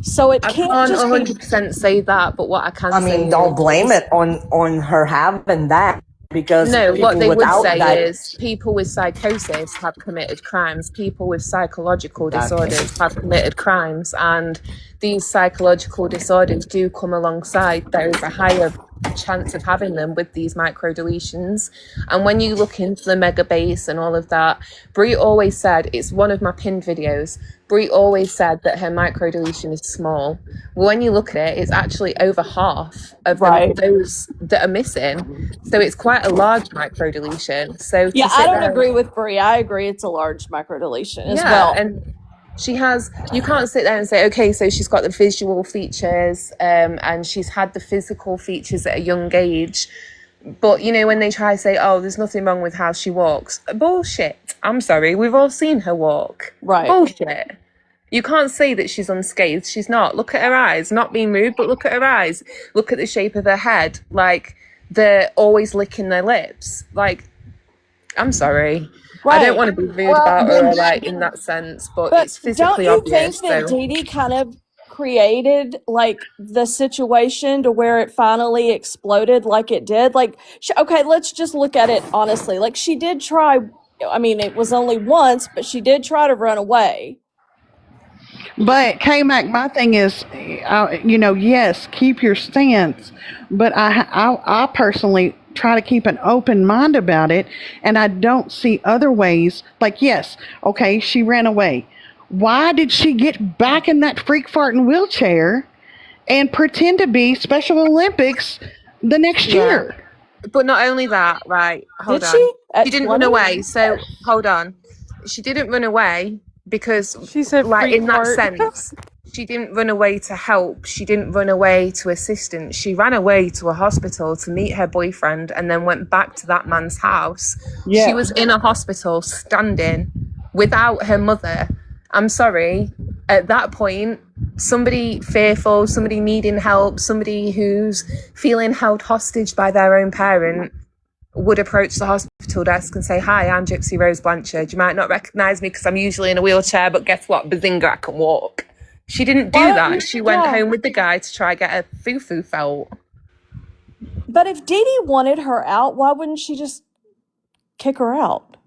So it I can't can't just be 100% say that, but what I can I say mean, don't blame is it on her having that, because no, what people they would without say that. is people with psychosis have committed crimes, people with psychological disorders have committed crimes, and these psychological disorders do come alongside. There is a higher chance of having them with these micro deletions. And when you look into the mega base and all of that, Brie always said, it's one of my pinned videos, Brie always said that her micro deletion is small. When you look at it, it's actually over half of Right. those that are missing. So it's quite a large micro deletion. So Yeah, to I sit don't there, agree with Brie. I agree it's a large microdeletion as yeah, well. and she has, you can't sit there and say, okay, so she's got the visual features and she's had the physical features at a young age. But, you know, when they try to say, oh, there's nothing wrong with how she walks, bullshit. I'm sorry, we've all seen her walk. Right. Bullshit. You can't say that she's unscathed. She's not. Look at her eyes. Not being rude, but look at her eyes. Look at the shape of her head. Like, they're always licking their lips. Like, I'm sorry. I don't Right. want to be rude Well, about her, then like, in that sense, but But it's don't physically you think obvious. that So, Dee Dee kind of created like the situation to where it finally exploded like it did? Like, okay, let's just look at it honestly. Like, she did try, I mean, it was only once, but she did try to run away. but K-Mac, my thing is, yes, keep your stance, but I personally try to keep an open mind about it, and I don't see other ways. Like, yes, okay, she ran away. Why did she get back in that freak farting wheelchair and pretend to be Special Olympics the next yeah. year? But not only that, right? Hold Did on. she? At She didn't 20? run away. So, hold on. She didn't run away because, She said like, freak in that fart. sense, she didn't run away to help. She didn't run away to assistance. She ran away to a hospital to meet her boyfriend and then went back to that man's house. Yeah. She was in a hospital standing without her mother. I'm sorry. At that point, somebody fearful, somebody needing help, somebody who's feeling held hostage by their own parent, would approach the hospital desk and say, "Hi, I'm Gypsy Rose Blanchard. You might not recognise me because I'm usually in a wheelchair, but guess what? Bazinga, I can walk." She didn't do that. She went home with the guy to try get a foo-foo felt. But if Dee Dee wanted her out, why wouldn't she just kick her out?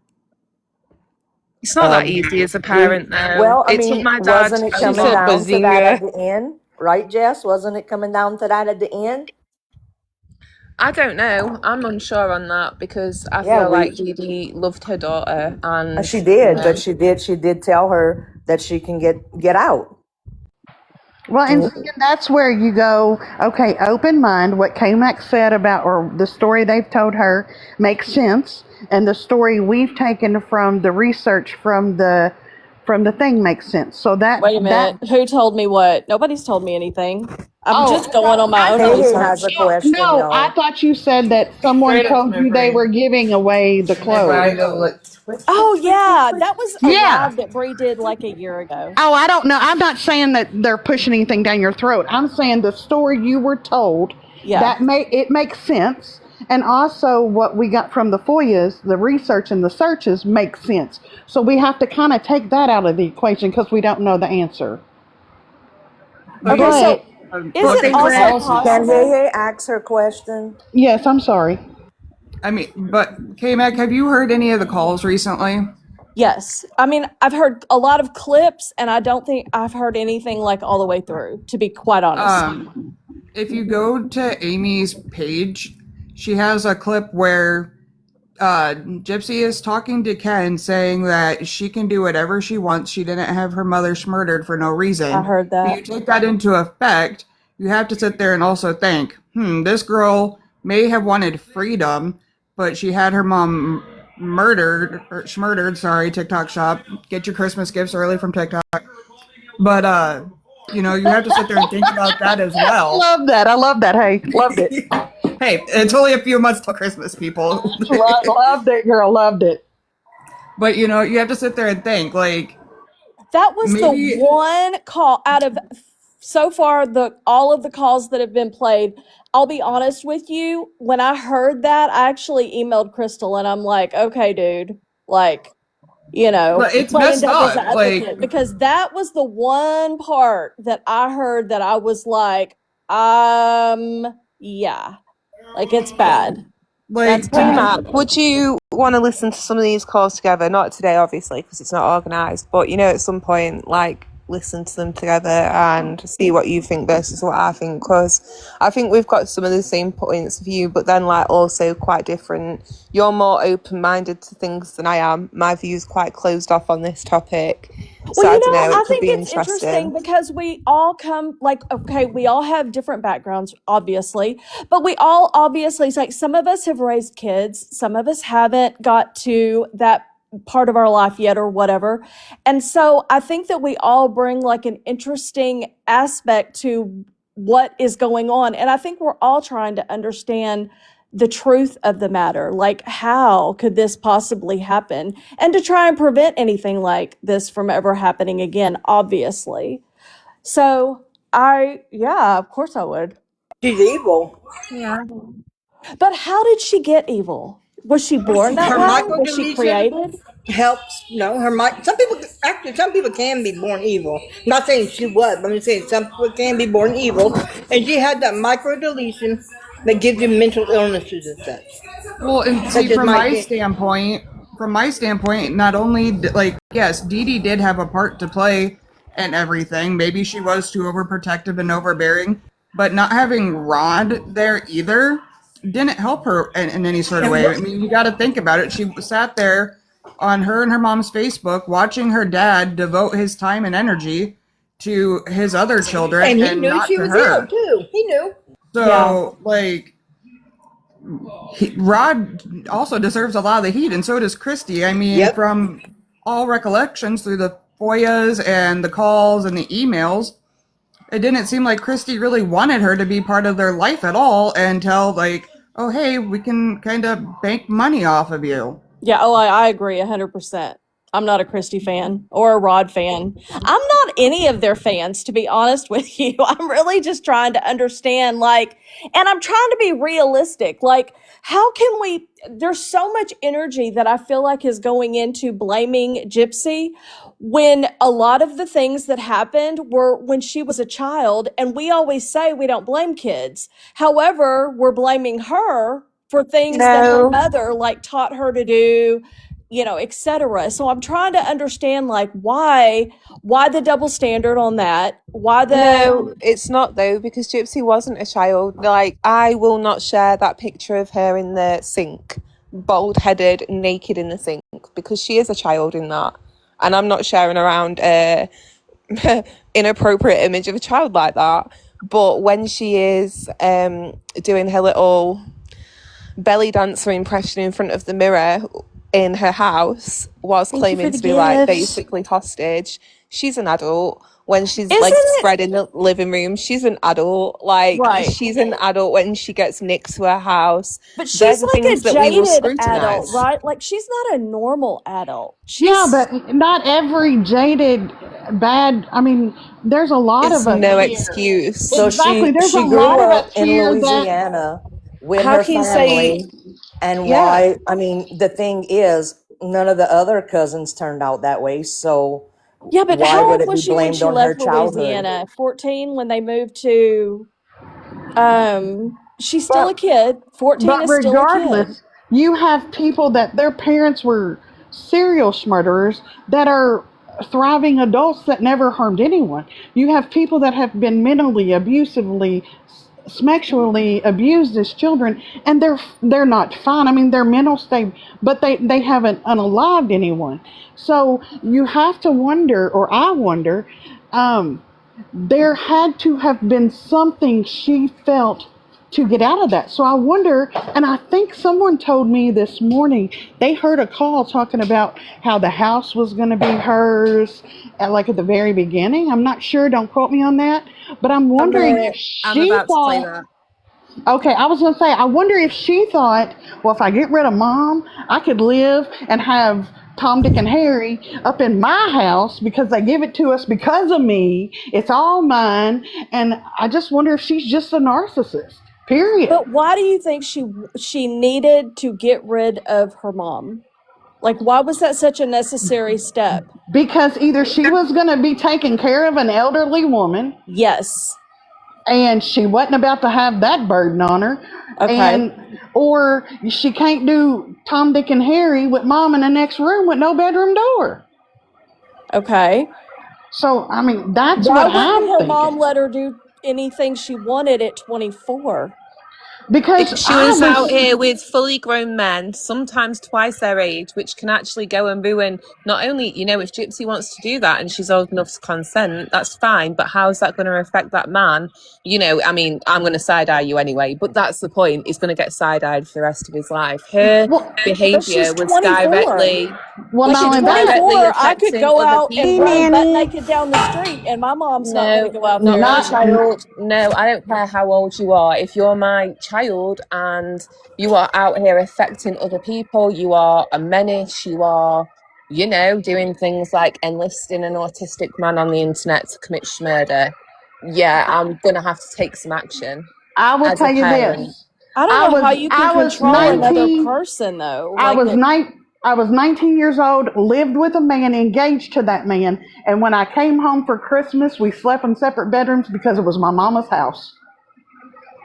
It's not that easy as a parent, though. Well, I It's mean, what my dad. wasn't it She coming said down to that at bazinga. the end? Right, Jess? Wasn't it coming down to that at the end? I don't know. I'm unsure on that because I Yeah, feel like Dee Dee loved her daughter, and she did, but she did tell her that she can get out. Well, and see, that's where you go, okay, open mind. What K-Max said about, or the story they've told her makes sense. And the story we've taken from the research from the thing makes sense. So that, Wait a minute. Who told me what? Nobody's told me anything. I'm just going on my own Hey, research. has a question, no, I y'all. thought you said that someone Straight up told to you my they brain. were giving away the clothes. Oh yeah, that was a Yeah. live that Bree did like a year ago. Oh, I don't know. I'm not saying that they're pushing anything down your throat. I'm saying the story you were told, Yeah. it makes sense. And also what we got from the FOIAs, the research and the searches makes sense. So we have to kind of take that out of the equation because we don't know the answer. Okay, so is it also Can possible? Hey ask her question? Yes, I'm sorry. I mean, but K-Mac, have you heard any of the calls recently? Yes. I mean, I've heard a lot of clips, and I don't think I've heard anything like all the way through, to be quite honest. If you go to Amy's page, she has a clip where Gypsy is talking to Ken saying that she can do whatever she wants. She didn't have her mother murdered for no reason. I heard that. When you take that into effect, you have to sit there and also think, this girl may have wanted freedom, but she had her mom murdered, sorry, TikTok shop. Get your Christmas gifts early from TikTok. But, you have to sit there and think about that as well. Love that. I love that. Hey, loved it. Hey, it's only a few months till Christmas, people. Loved it, girl. Loved it. But, you have to sit there and think, like, that was maybe... the one call out of so far all of the calls that have been played. I'll be honest with you. When I heard that, I actually emailed Crystal and I'm like, okay, dude, like, But it's playing messed devil's up, advocate, because that was the one part that I heard that I was like, yeah, like it's bad. Like, Matt, would you want to listen to some of these calls together? Not today, obviously, because it's not organised, but at some point, like, listen to them together and see what you think versus what I think, because I think we've got some of the same points of view, but then, like, also quite different. You're more open-minded to things than I am. My view's quite closed off on this topic. So Well, I don't know, I it could think be it's interesting because we all come, like, okay, we all have different backgrounds, obviously, but we all obviously, it's like some of us have raised kids, some of us haven't got to that part of our life yet or whatever. And so I think that we all bring like an interesting aspect to what is going on. And I think we're all trying to understand the truth of the matter. Like, how could this possibly happen? And to try and prevent anything like this from ever happening again, obviously. So of course I would. She's evil. Yeah. But how did she get evil? Was she born that Her way? Was she microdeletion created? helps. No, some people can be born evil. I'm not saying she was, but I'm saying some people can be born evil, and she had that microdeletion that gives you mental illnesses and such. Well, and see, from my standpoint, not only yes, Dee Dee did have a part to play and everything. Maybe she was too overprotective and overbearing, but not having Rod there either didn't help her in any sort of way. I mean, you got to think about it. She sat there on her and her mom's Facebook watching her dad devote his time and energy to his other children, and he knew not she to was her. ill too. He knew. So, Rod also deserves a lot of the heat, and so does Christy. I mean, from all recollections through the FOIAs and the calls and the emails, it didn't seem like Christy really wanted her to be part of their life at all until, oh, hey, we can kind of bank money off of you. Yeah, I agree 100%. I'm not a Christy fan or a Rod fan. I'm not any of their fans, to be honest with you. I'm really just trying to understand, like, and I'm trying to be realistic. Like, how can we? There's so much energy that I feel like is going into blaming Gypsy when a lot of the things that happened were when she was a child. And we always say we don't blame kids. However, we're blaming her for things that her No, mother like taught her to do, etc. So I'm trying to understand, like, why the double standard on that? Why the no, it's not though, because Gypsy wasn't a child. Like, I will not share that picture of her in the sink, bald headed, naked in the sink, because she is a child in that. And I'm not sharing around a inappropriate image of a child like that. But when she is doing her little belly dancer impression in front of the mirror in her house whilst Thank you for claiming the to be like gifts. basically hostage, she's an adult. When she's isn't legs it spread in the living room, she's an adult. Like, right? she's an adult when she gets nicked to her house. But They're she's the like a things that we will jaded adult, scrutinize. right? Like she's not a normal adult. Yeah, She's but not every jaded bad. I mean, there's a lot It's of us no here. excuse. So Exactly. There's a she grew lot of us up in here that, Louisiana with How her can you say, family, and yeah, why? I mean, the thing is, none of the other cousins turned out that way. So yeah, but why how would old it was be she when blamed she on her left childhood? Louisiana? 14 when they moved to she's still a but kid. 14 But is still a kid. regardless, you have people that their parents were serial murderers that are thriving adults that never harmed anyone. You have people that have been mentally, abusively, sexually abused as children, and they're not fine. I mean, their mental state, but they haven't unalived anyone. So you have to wonder, or I wonder, um, there had to have been something she felt to get out of that. So I wonder, and I think someone told me this morning they heard a call talking about how the house was going to be hers like at the very beginning. I'm not sure, don't quote me on that, but I'm wondering if I'm she about to play thought, that. okay, I was going to say, I wonder if she thought, well, if I get rid of mom, I could live and have Tom, Dick, and Harry up in my house because they give it to us because of me. It's all mine. And I just wonder if she's just a narcissist, period. But why do you think she needed to get rid of her mom? Like, why was that such a necessary step? Because either she was going to be taking care of an elderly woman Yes. and she wasn't about to have that burden on her, Okay. and or she can't do Tom, Dick, and Harry with mom in the next room with no bedroom door. Okay. So I mean, that's Why what wouldn't I'm her mom thinking. let her do anything she wanted at 24? Because She I was out was, here with fully grown men, sometimes twice their age, which can actually go and ruin not only, if Gypsy wants to do that and she's old enough to consent, that's fine. But how's that going to affect that man? I mean, I'm going to side eye you anyway, but that's the point. He's going to get side eyed for the rest of his life. Her well, But she's behavior was 24. directly, well, well, Like not at she was only that, 24, directly I could affecting go other out and hey, people. run butt nanny, naked down the street, and my mom's not going to No, go out not there my not, and child. No, I don't care how old you are. If you're my child and you are out here affecting other people, you are a menace, you are, doing things like enlisting an autistic man on the internet to commit murder. Yeah, I'm gonna have to take some action I will as a tell you parent. this. I don't I know how was you can I was control another 19. person though. I Like was that. nine. I was 19 years old, lived with a man, engaged to that man, and when I came home for Christmas, we slept in separate bedrooms because it was my mama's house.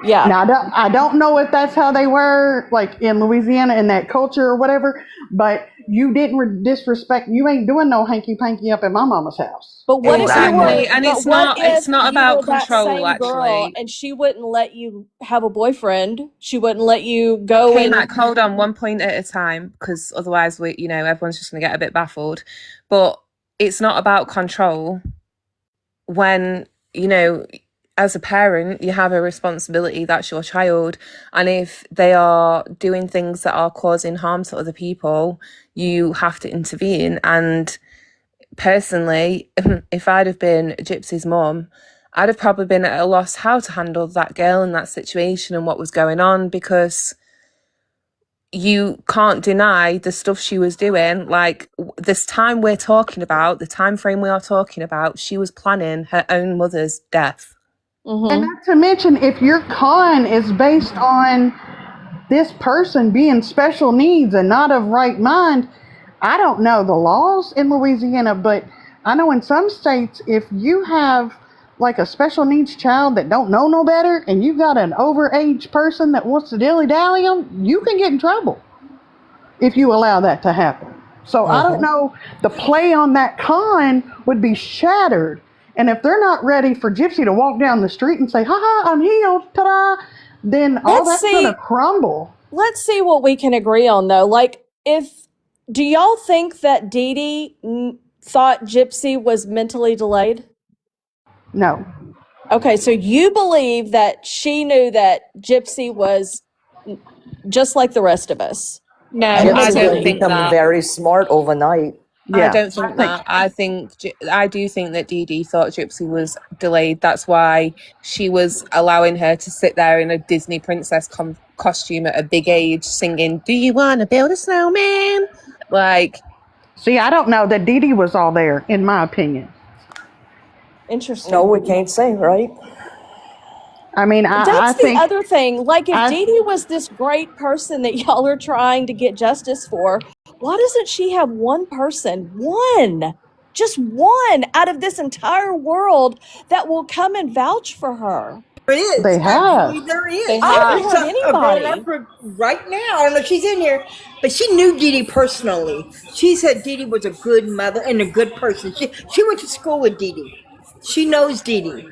Yeah. Now I don't know if that's how they were, like in Louisiana in that culture or whatever, but you didn't disrespect. You ain't doing no hanky panky up at my mama's house. But what if you And Exactly. were, And but it's what not if it's not you about were that control same girl actually. and she wouldn't let you have a boyfriend? She wouldn't let you go Okay, and Mac, hold on one point at a time, because otherwise everyone's just gonna get a bit baffled. But it's not about control. When, as a parent, you have a responsibility. That's your child. And if they are doing things that are causing harm to other people, you have to intervene. And personally, if I'd have been Gypsy's mum, I'd have probably been at a loss how to handle that girl in that situation and what was going on, because you can't deny the stuff she was doing. Like this time we're talking about, the time frame we are talking about, she was planning her own mother's death. And not to mention, if your con is based on this person being special needs and not of right mind, I don't know the laws in Louisiana, but I know in some states, if you have like a special needs child that don't know no better and you got an overage person that wants to dilly-dally them, you can get in trouble if you allow that to happen. So I don't know, the play on that con would be shattered. And if they're not ready for Gypsy to walk down the street and say, ha ha, I'm healed, ta-da, then all Let's that's going to see. crumble. Let's see what we can agree on, though. Like, do y'all think that Dee Dee thought Gypsy was mentally delayed? No. Okay, so you believe that she knew that Gypsy was just like the rest of us. No, And I Gypsy don't didn't mentally. think become that. very smart overnight. I Yeah. don't think that. I do think that Dee Dee thought Gypsy was delayed. That's why she was allowing her to sit there in a Disney princess costume at a big age, singing, "Do you want to build a snowman?" Like, See, I don't know that Dee Dee was all there, in my opinion. Interesting. No, we can't say, right? I mean, I That's the think other thing. Like, if I, Dee Dee was this great person that y'all are trying to get justice for, why doesn't she have one person, just one out of this entire world that will come and vouch for her? There is. they I have. believe there is. they I have. haven't heard A grown up anybody. right now. I don't know if she's in here, but she knew Dee Dee personally. She said Dee Dee was a good mother and a good person. She went to school with Dee Dee. She knows Dee Dee.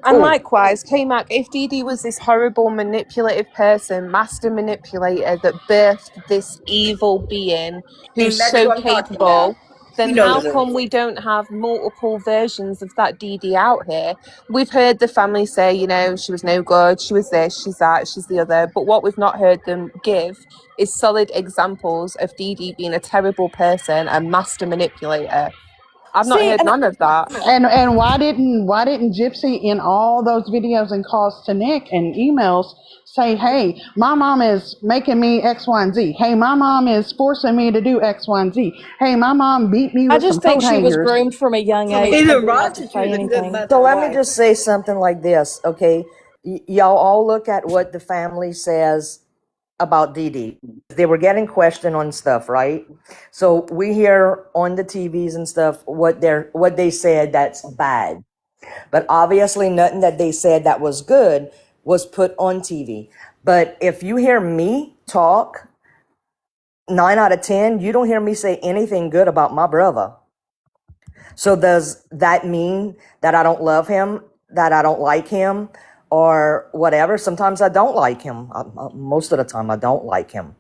And likewise, K-Mac, if Dee Dee was this horrible, manipulative person, master manipulator that birthed this evil being who's And that's so what I'm talking about. capable, then She how knows her. come we don't have multiple versions of that Dee Dee out here? We've heard the family say, you know, she was no good, she was this, she's that, she's the other. But what we've not heard them give is solid examples of Dee Dee being a terrible person, a master manipulator. I've not See, heard and none of that. And why didn't Gypsy in all those videos and calls to Nick and emails say, hey, my mom is making me X, Y, and Z. Hey, my mom is forcing me to do X, Y, and Z. Hey, my mom beat me I with some just think coat she was hangers. groomed from a young age Either maybe not Rod to said she say was a good anything. mother. So or let me wife. just say something like this, okay? Y'all all look at what the family says about Dee Dee. They were getting questioned on stuff, right? So we hear on the TVs and stuff what they said that's bad. But obviously nothing that they said that was good was put on TV. But if you hear me talk, 9 out of 10, you don't hear me say anything good about my brother. So does that mean that I don't love him, that I don't like him, or whatever? Sometimes I don't like him. Most of the time I don't like him.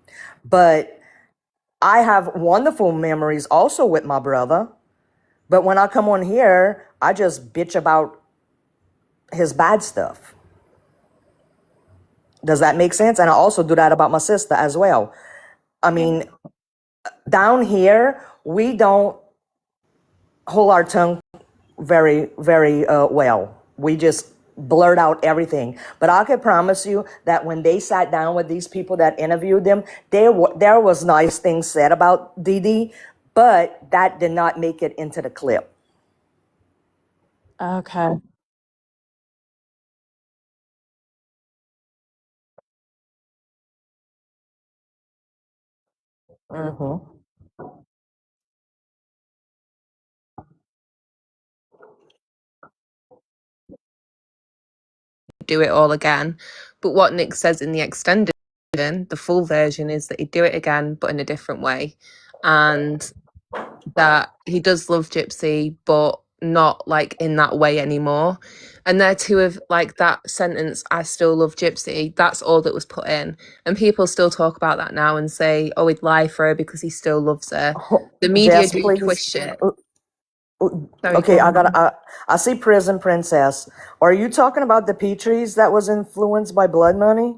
But I have wonderful memories also with my brother. But when I come on here, I just bitch about his bad stuff. Does that make sense? And I also do that about my sister as well. I mean, down here, we don't hold our tongue very, very well. We just blurt out everything. But I can promise you that when they sat down with these people that interviewed them, there was nice things said about Dee Dee, but that did not make it into the clip. Okay. Mm-hmm. Do it all again. But what Nick says in the extended version, the full version, is that he'd do it again, but in a different way. And that he does love Gypsy, but not like in that way anymore. And there too of like that sentence, I still love Gypsy, that's all that was put in. And people still talk about that now and say, oh, he'd lie for her because he still loves her. The media Jess, do please. twist shit. Sorry, Okay, go on. I see Prison Princess. Are you talking about the Petries that was influenced by blood money?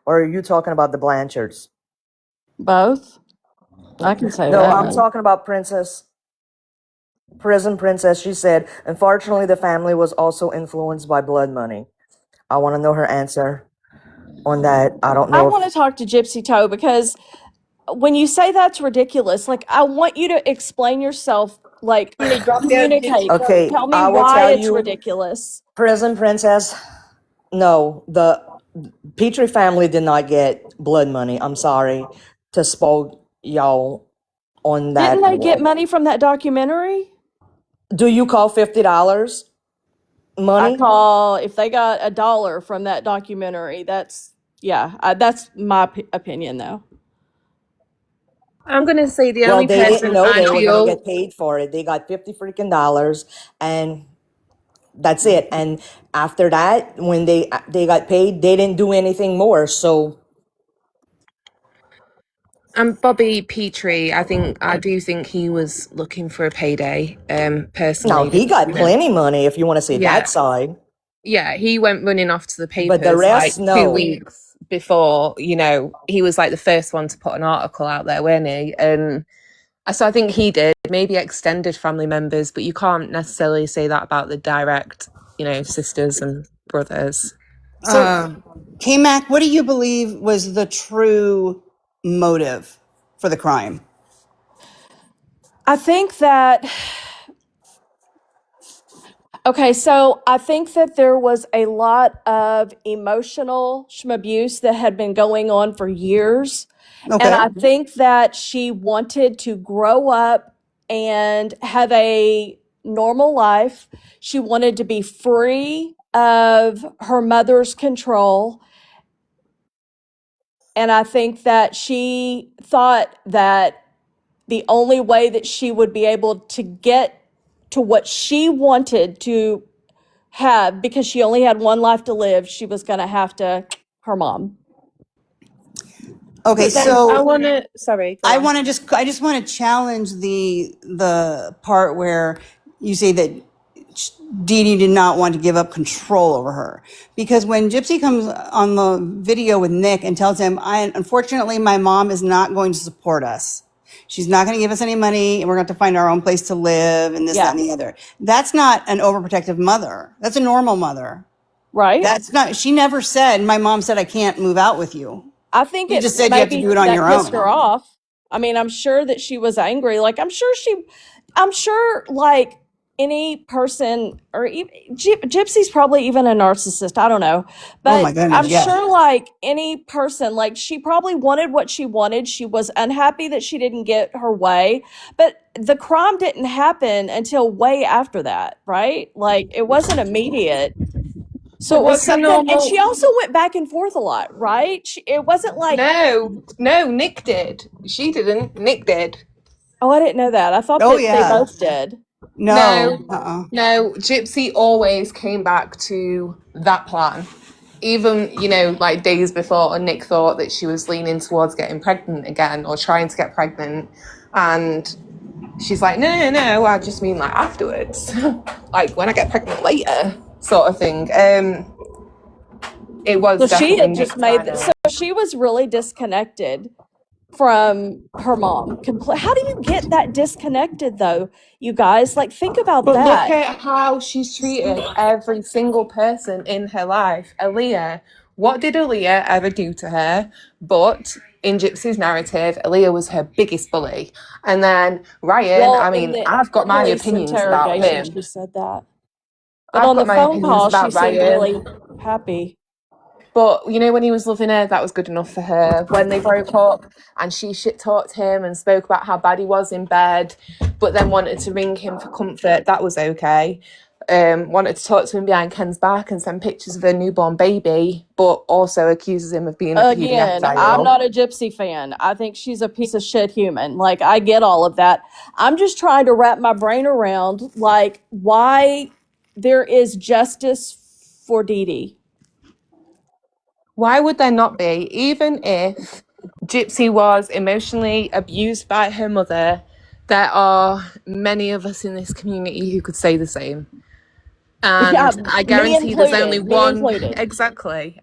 Or are you talking about the Blanchards? Both? I can say No, I'm that. talking about Prison Princess. She said, unfortunately, the family was also influenced by blood money. I want to know her answer on that. I don't I know want to if talk to Gypsy Toe because when you say that's ridiculous, like I want you to explain yourself, like communicate. Okay, Tell me I will why tell it's you, ridiculous. Prison Princess. No, the Petrie family did not get blood money. I'm sorry to spoil y'all on Didn't that they get world. money from that documentary? Do you call $50 I money? call if they got $1 from that documentary. That's that's my opinion though. I'm gonna say the Well, only they didn't person know I they were gonna feel get paid for it. They got 50 freaking dollars, and that's it. And after that, when they got paid, they didn't do anything more. So Bobby Petrie, I do think he was looking for a payday, now personally, he because got plenty money if you want to see that yeah, side. yeah, he went running off to the But the papers like rest, 2 weeks no. before, he was like the first one to put an article out there, wasn't he? And so I think he did, maybe extended family members, but you can't necessarily say that about the direct, sisters and brothers. So, Uh, K-Mac, what do you believe was the true motive for the crime? I think that Okay, so I think that there was a lot of emotional abuse that had been going on for years. And Okay. I think that she wanted to grow up and have a normal life. She wanted to be free of her mother's control. And I think that she thought that the only way that she would be able to get to what she wanted to have, because she only had one life to live, she was going to have to her mom. Okay, But then I so want to, sorry, go on. I just want to challenge the part where you say that Dee Dee did not want to give up control over her. Because when Gypsy comes on the video with Nick and tells him, unfortunately, my mom is not going to support us. She's not going to give us any money, and we're going to have to find our own place to live, and this, that, Yeah. and the other. That's not an overprotective mother. That's a normal mother. Right? That's not, she never said, my mom said, I can't move out with you. I think You it just said you have to maybe do it on that your pissed her own. off. I mean, I'm sure that she was angry. Like, I'm sure, like any person, or even Gypsy's probably even a narcissist. I don't know. Oh my But goodness, I'm yeah. sure, like any person, like she probably wanted what she wanted. She was unhappy that she didn't get her way. But the crime didn't happen until way after that, right? Like, it wasn't immediate. So But it was what's a something, and she normal? also went back and forth a lot, right? It wasn't like, No, no, Nick did. She didn't. Nick did. oh, I didn't know that. I thought Oh that they yeah. both did. No, No. no. Gypsy always came back to that plan. Even, like days before, Nick thought that she was leaning towards getting pregnant again or trying to get pregnant. And she's like, no, no, no, I just mean like afterwards. Like when I get pregnant later, sort of thing. It was So she definitely had just Nick's made, idea. so she was really disconnected from her mom. How do you get that disconnected though, you guys? Like, think about But look that. at how she's treated every single person in her life. Aaliyah, what did Aaliyah ever do to her? But in Gypsy's narrative, Aaliyah was her biggest bully. And then Ryan, Well, I in mean, the I've got my police opinions about interrogation, him. she said that. But I've on the got my phone opinions call, she about seemed Ryan. really happy. But when he was loving her, that was good enough for her. When they broke up and she shit talked him and spoke about how bad he was in bed, but then wanted to ring him for comfort, that was okay. Wanted to talk to him behind Ken's back and send pictures of her newborn baby, but also accuses him of being a Again, I'm paedophile. not a Gypsy fan. I think she's a piece of shit human. Like, I get all of that. I'm just trying to wrap my brain around, like, why there is justice for Dee Dee. Why would there not be? Even if Gypsy was emotionally abused by her mother, there are many of us in this community who could say the same. Yeah, And I me guarantee there's only included. Me one. included. Exactly.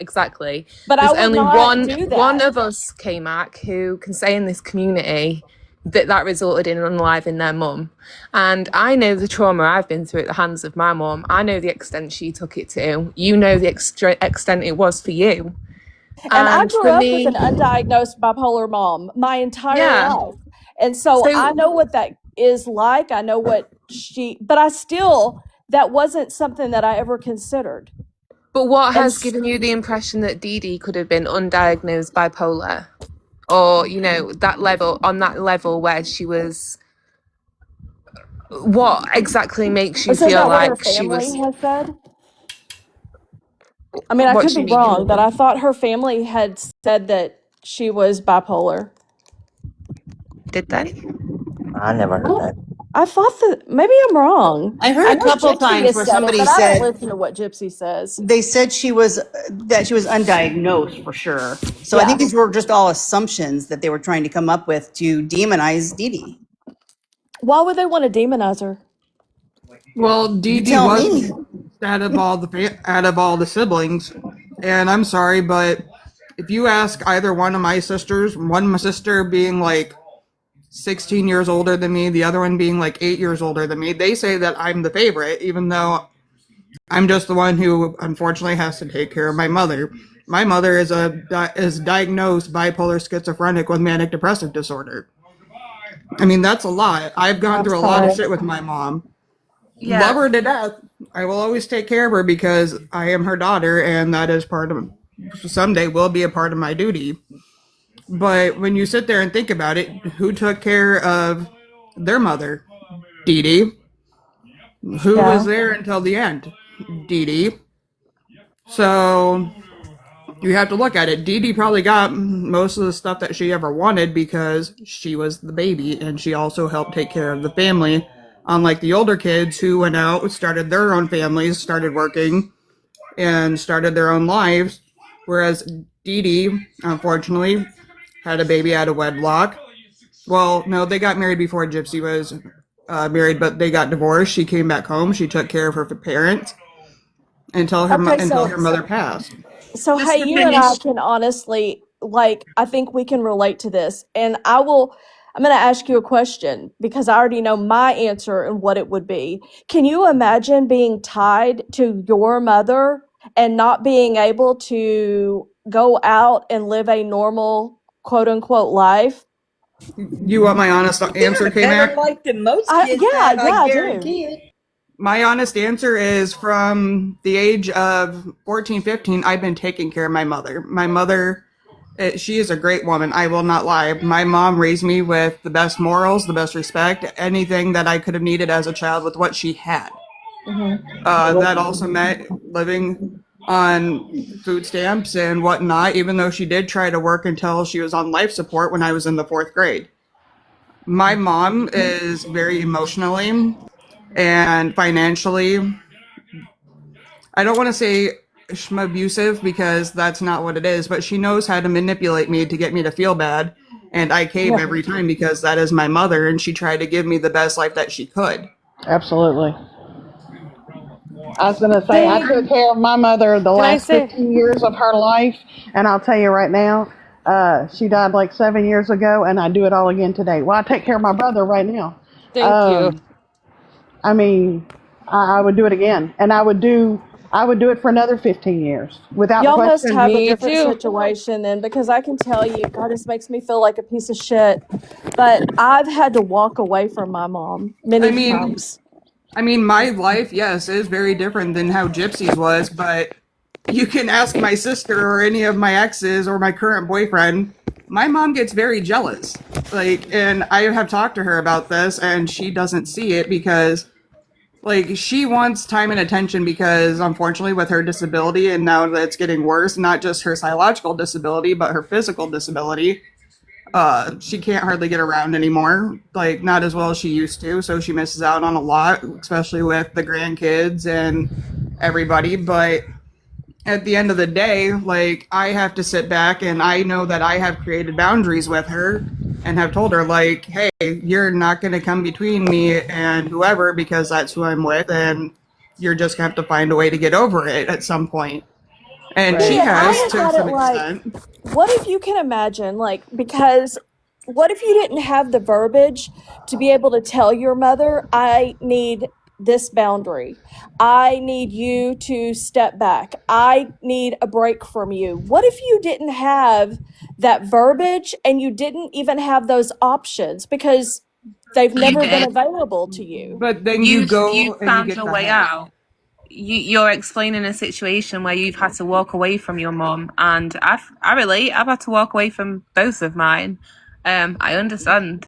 But I There's would only not one do one that. of us, K-Mac, who can say in this community that resulted in unaliving their mum. And I know the trauma I've been through at the hands of my mum. I know the extent she took it to. You know the extent it was for you. And I And grew for up with an me, undiagnosed bipolar mom my entire yeah. life. And so I So, know what that is like. I know what but I still, that wasn't something that I ever considered. but what And has given you the impression that Dee Dee could have been undiagnosed bipolar? Or, you know, that level, on that level where she was, what exactly makes you isn't feel that what her like she family was, has said? I mean, I what could do be you mean? wrong, but I thought her family had said that she was bipolar. Did they? I never heard that. I thought that maybe I'm wrong. I I heard a know couple Gypsy times has where said it, somebody but I don't said listen to what Gypsy says. they said she was that she was undiagnosed for sure. So I Yeah. think these were just all assumptions that they were trying to come up with to demonize Dee Dee. Why would they want to demonize her? Well, Dee You Dee tell was me. out of all the siblings, and I'm sorry, but if you ask either one of my sisters, one sister being like 16 years older than me, the other one being like 8 years older than me, they say that I'm the favorite, even though I'm just the one who unfortunately has to take care of my mother. My mother is diagnosed bipolar schizophrenic with manic depressive disorder. I mean, that's a lot. I've gone I'm through a lot of sorry. shit with my mom. Love Yeah. her to death. I will always take care of her because I am her daughter, and that is part of someday will be a part of my duty. But when you sit there and think about it, who took care of their mother? Dee Dee. Who was Yeah. there until the end? Dee Dee. So you have to look at it. Dee Dee probably got most of the stuff that she ever wanted because she was the baby and she also helped take care of the family. Unlike the older kids who went out, started their own families, started working, and started their own lives. Whereas Dee Dee, unfortunately, had a baby out of wedlock. Well, no, they got married before Gypsy was married, but they got divorced. She came back home. She took care of her parents Okay, until so her mother passed. so Just hey, to you and I finish. can honestly, like, I think we can relate to this. And I'm going to ask you a question because I already know my answer and what it would be. Can you imagine being tied to your mother and not being able to go out and live a normal, quote unquote, life? You want my honest She answer, had a K better Mac? life than most kids have, I I do. guarantee it. My honest answer is from the age of 14, 15, I've been taking care of my mother. My mother, she is a great woman. I will not lie. My mom raised me with the best morals, the best respect, anything that I could have needed as a child with what she had. That also meant living on food stamps and whatnot, even though she did try to work until she was on life support when I was in the fourth grade. My mom is very emotionally and financially, I don't want to say abusive because that's not what it is, but she knows how to manipulate me to get me to feel bad. And I cave every time because that is my mother and she tried to give me the best life that she could. Absolutely. I was going to say, I See, took care of my mother the can I last say 15 years of her life, and I'll tell you right now, she died like 7 years ago, and I do it all again today. Well, I take care of my brother right now. thank you? Um, I mean, I would do it again, and I would do it for another 15 years without Y'all must question. have a Me different too. situation then, because I can tell you, God, this makes me feel like a piece of shit. But I've had to walk away from my mom I many mean, times. my life, yes, is very different than how Gypsy's was, but you can ask my sister or any of my exes or my current boyfriend. My mom gets very jealous. Like, and I have talked to her about this, and she doesn't see it because, like, she wants time and attention because, unfortunately, with her disability, and now that it's getting worse, not just her psychological disability, but her physical disability, she can't hardly get around anymore, like not as well as she used to. So she misses out on a lot, especially with the grandkids and everybody. But at the end of the day, like I have to sit back and I know that I have created boundaries with her and have told her like, hey, you're not going to come between me and whoever because that's who I'm with, and you're just going to have to find a way to get over it at some point. And See, she and I has look to at it some like, extent. what if you can imagine, like, because what if you didn't have the verbiage to be able to tell your mother, I need this boundary. I need you to step back. I need a break from you. What if you didn't have that verbiage and you didn't even have those options because they've You never been did. available to you? But then you You go and you found get your the way help. out. You're explaining a situation where you've had to walk away from your mum, and I relate. I've had to walk away from both of mine. I understand,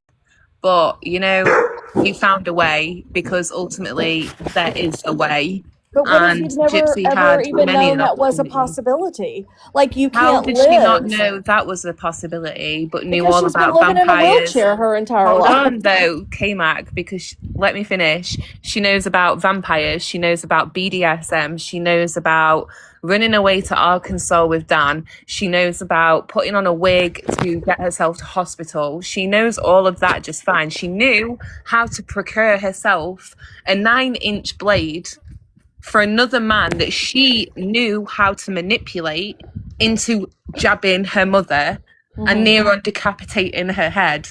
but you found a way because ultimately there is a way, But what if and you've never Gypsy ever had even many known an that was a opportunity. possibility? Like you How can't did she not live know that was a possibility, but knew because all she's been about living in a vampires? wheelchair her entire Hold life. on, though, K-Mac, because let me finish. She knows about vampires. She knows about BDSM. She knows about running away to Arkansas with Dan. She knows about putting on a wig to get herself to hospital. She knows all of that just fine. She knew how to procure herself a 9-inch blade for another man that she knew how to manipulate into jabbing her mother and Mhm. near on decapitating her head.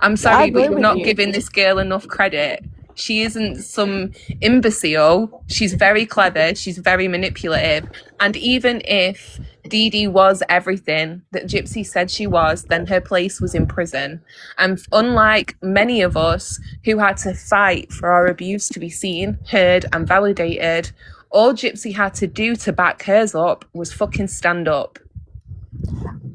I'm I sorry, but agree you're with not you. giving this girl enough credit. She isn't some imbecile. She's very clever. She's very manipulative. And even if Dee Dee was everything that Gypsy said she was, then her place was in prison. And unlike many of us who had to fight for our abuse to be seen, heard, and validated, all Gypsy had to do to back hers up was fucking stand up.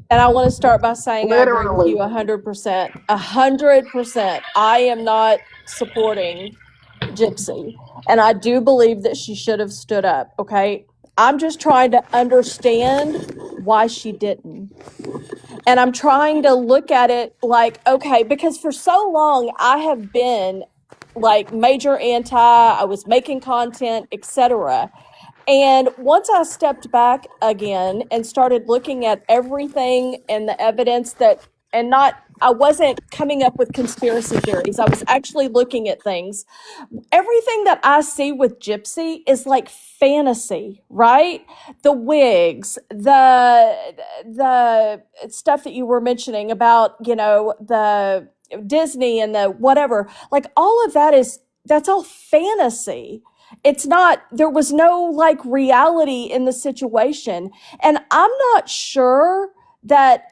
And I want to start by saying I agree with you Literally. 100%. 100%. I am not supporting Gypsy. And I do believe that she should have stood up. Okay. I'm just trying to understand why she didn't. And I'm trying to look at it like, okay, because for so long I have been like major anti, I was making content, etc. And once I stepped back again and started looking at everything and the evidence that, and not, I wasn't coming up with conspiracy theories. I was actually looking at things. Everything that I see with Gypsy is like fantasy, right? The wigs, the stuff that you were mentioning about, the Disney and the whatever. Like all of that that's all fantasy. It's not, there was no like reality in the situation. And I'm not sure that